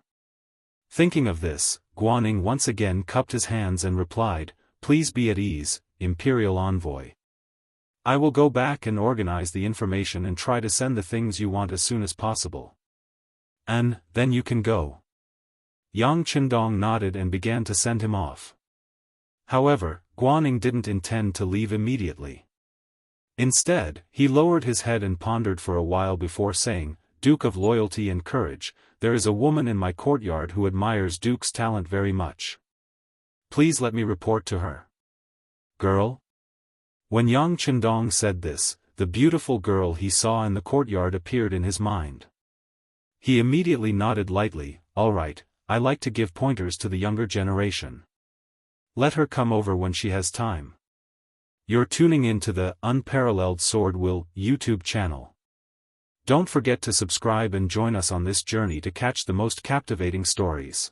Thinking of this, Guanning once again cupped his hands and replied, "Please be at ease, Imperial Envoy. I will go back and organize the information and try to send the things you want as soon as possible. And, then you can go." Yang Chendong nodded and began to send him off. However, Guanning didn't intend to leave immediately. Instead, he lowered his head and pondered for a while before saying, "Duke of Loyalty and Courage, there is a woman in my courtyard who admires Duke's talent very much. Please let me report to her." "Girl?" When Yang Chendong said this, the beautiful girl he saw in the courtyard appeared in his mind. He immediately nodded lightly, "All right, I like to give pointers to the younger generation. Let her come over when she has time." You're tuning in to the Unparalleled SwordWill YouTube channel. Don't forget to subscribe and join us on this journey to catch the most captivating stories.